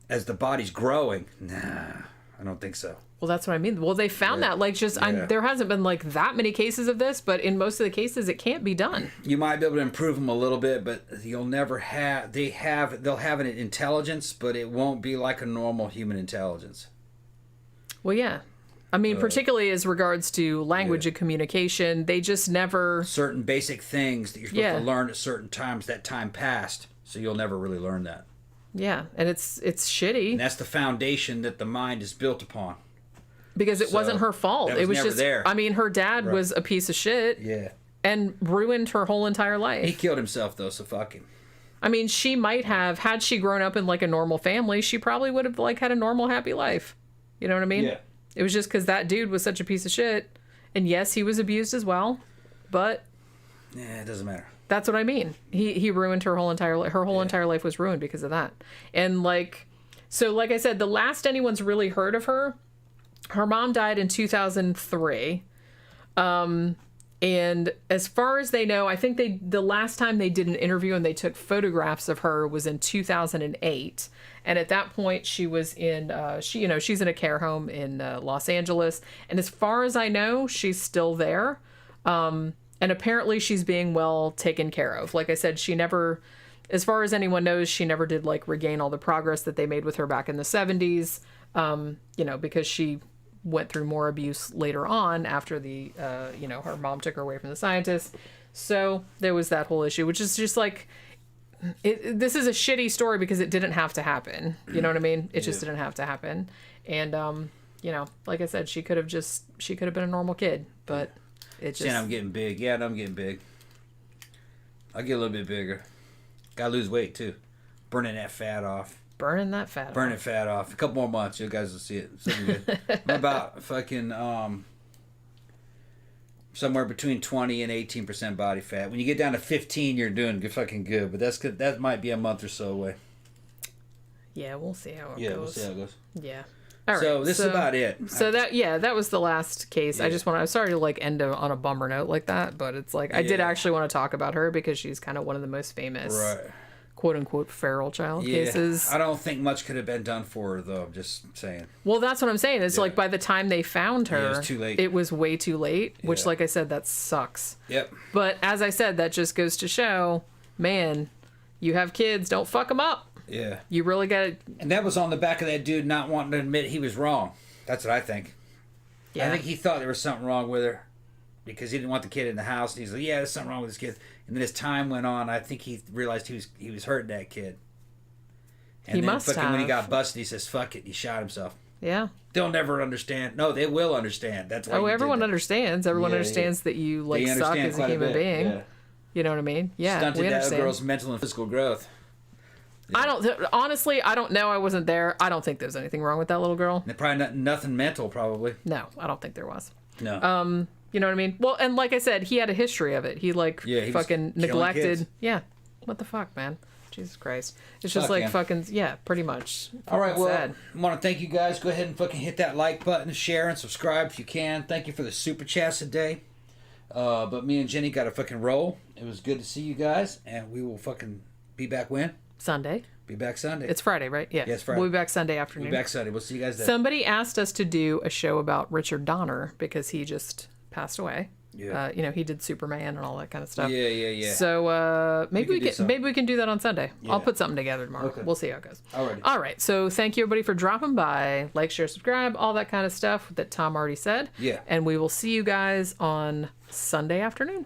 S4: as the body's growing, nah, I don't think so.
S3: Well, that's what I mean. Well, they found that, like, there hasn't been, like, that many cases of this, but in most of the cases, it can't be done.
S4: You might be able to improve them a little bit, but you'll never have, they'll have an intelligence, but it won't be like a normal human intelligence.
S3: Well, yeah. I mean, particularly as regards to language and communication, they just never...
S4: Certain basic things that you're supposed to learn at certain times, that time passed. So you'll never really learn that.
S3: Yeah, and it's shitty.
S4: And that's the foundation that the mind is built upon.
S3: Because it wasn't her fault.
S4: That was
S3: It was
S4: never
S3: just
S4: there.
S3: I mean, her dad was a piece of shit
S4: Yeah.
S3: and ruined her whole entire
S4: He
S3: life.
S4: killed himself, though, so fuck him.
S3: I mean, she might have, had she grown up in like a normal family, she probably would have like had a normal, happy life. You know what I mean?
S4: Yeah.
S3: It was just because that dude was such a piece of shit. And yes, he was abused as well, but
S4: Yeah, it doesn't matter.
S3: that's what I mean. He ruined her whole entire life. Her whole entire life was ruined because of that. And like, so like I said, the last anyone's really heard of her, her mom died in 2003. And as far as they know, I think the last time they did an interview and they took photographs of her was in 2008. And at that point, she was in, she's in a care home in Los Angeles. And as far as I know, she's still there. And apparently she's being well taken care of. Like I said, she never, as far as anyone knows, she never did like regain all the progress that they made with her back in the 70s, because she went through more abuse later on after the, her mom took her away from the scientists. So there was that whole issue, which is just like, this is a shitty story because it didn't have to happen. You know what I mean? It just didn't have to happen. And, like I said, she could have been a normal kid, but it just...
S4: Saying I'm getting big. Yeah, I'm getting big. I'll get a little bit bigger. Gotta lose weight, too. Burning that fat off.
S3: Burning that fat
S4: Burning
S3: off.
S4: fat off. A couple more months, you guys will see it. Something good. I'm about fucking somewhere between 20 and 18% body fat. When you get down to 15, you're doing fucking good. But that's good. That might be a month or so away.
S3: Yeah, we'll see how it goes.
S4: Yeah, we'll see how it goes.
S3: Yeah. All right.
S4: So this is about it.
S3: So that was the last case.
S4: Yeah.
S3: I'm sorry to like end on a bummer note like that, but it's like I did actually want to talk about her because she's kind of one of the most famous,
S4: Right.
S3: quote unquote, feral child cases.
S4: I don't think much could have been done for her, though. I'm just saying.
S3: Well, that's what I'm saying. It's like by the time they found her,
S4: it was too late.
S3: It was way too late, which,
S4: Yeah.
S3: like I said, that sucks.
S4: Yep.
S3: But as I said, that just goes to show, man, you have kids, don't fuck them up.
S4: Yeah.
S3: You really got to...
S4: And that was on the back of that dude not wanting to admit he was wrong. That's what I think.
S3: Yeah.
S4: I think he thought there was something wrong with her because he didn't want the kid in the house. And he's like, yeah, there's something wrong with this kid. And then as time went on, I think he realized he was hurting that kid. And
S3: He
S4: then
S3: must
S4: fucking when he
S3: have.
S4: got busted, he says, fuck it. He shot himself.
S3: Yeah.
S4: They'll never understand. No, they will understand. That's why.
S3: Oh,
S4: you did
S3: everyone
S4: that.
S3: understands. Everyone
S4: Yeah,
S3: understands that you like
S4: They
S3: suck
S4: understand
S3: as a
S4: quite
S3: human
S4: bit.
S3: being.
S4: Yeah.
S3: You know what I mean? Yeah,
S4: Stunted
S3: we
S4: that
S3: understand.
S4: girl's mental and physical growth.
S3: Honestly, I don't know. I wasn't there. I don't think there's anything wrong with that little girl.
S4: And probably nothing mental, probably.
S3: No, I don't think there was.
S4: No.
S3: You know what I mean? Well, and like I said, he had a history of it. He like
S4: Yeah, he was
S3: fucking
S4: killing
S3: neglected.
S4: kids.
S3: Yeah. What the fuck, man? Jesus Christ. It's just
S4: Fuck
S3: like
S4: him.
S3: fucking, yeah, pretty much.
S4: All right,
S3: Fucking
S4: well,
S3: sad.
S4: I want to thank you guys. Go ahead and fucking hit that like button, share, and subscribe if you can. Thank you for the super chats today. But me and Jenny got to fucking roll. It was good to see you guys, and we will fucking be back when?
S3: Sunday.
S4: Be back Sunday.
S3: It's Friday, right? Yeah.
S4: Yeah, it's Friday.
S3: We'll be back Sunday
S4: We'll
S3: afternoon.
S4: be back Sunday. We'll see you guys then.
S3: Somebody asked us to do a show about Richard Donner because he just passed away.
S4: Yeah.
S3: He did Superman and all that kind of stuff.
S4: Yeah.
S3: So maybe we
S4: can do something.
S3: maybe we can do that on Sunday.
S4: Yeah.
S3: I'll put something together tomorrow.
S4: Okay.
S3: We'll see how it goes.
S4: Alrighty.
S3: All right. So thank you everybody for dropping by. Like, share, subscribe, all that kind of stuff that Tom already said.
S4: Yeah.
S3: And we will see you guys on Sunday afternoon.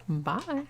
S3: Bye.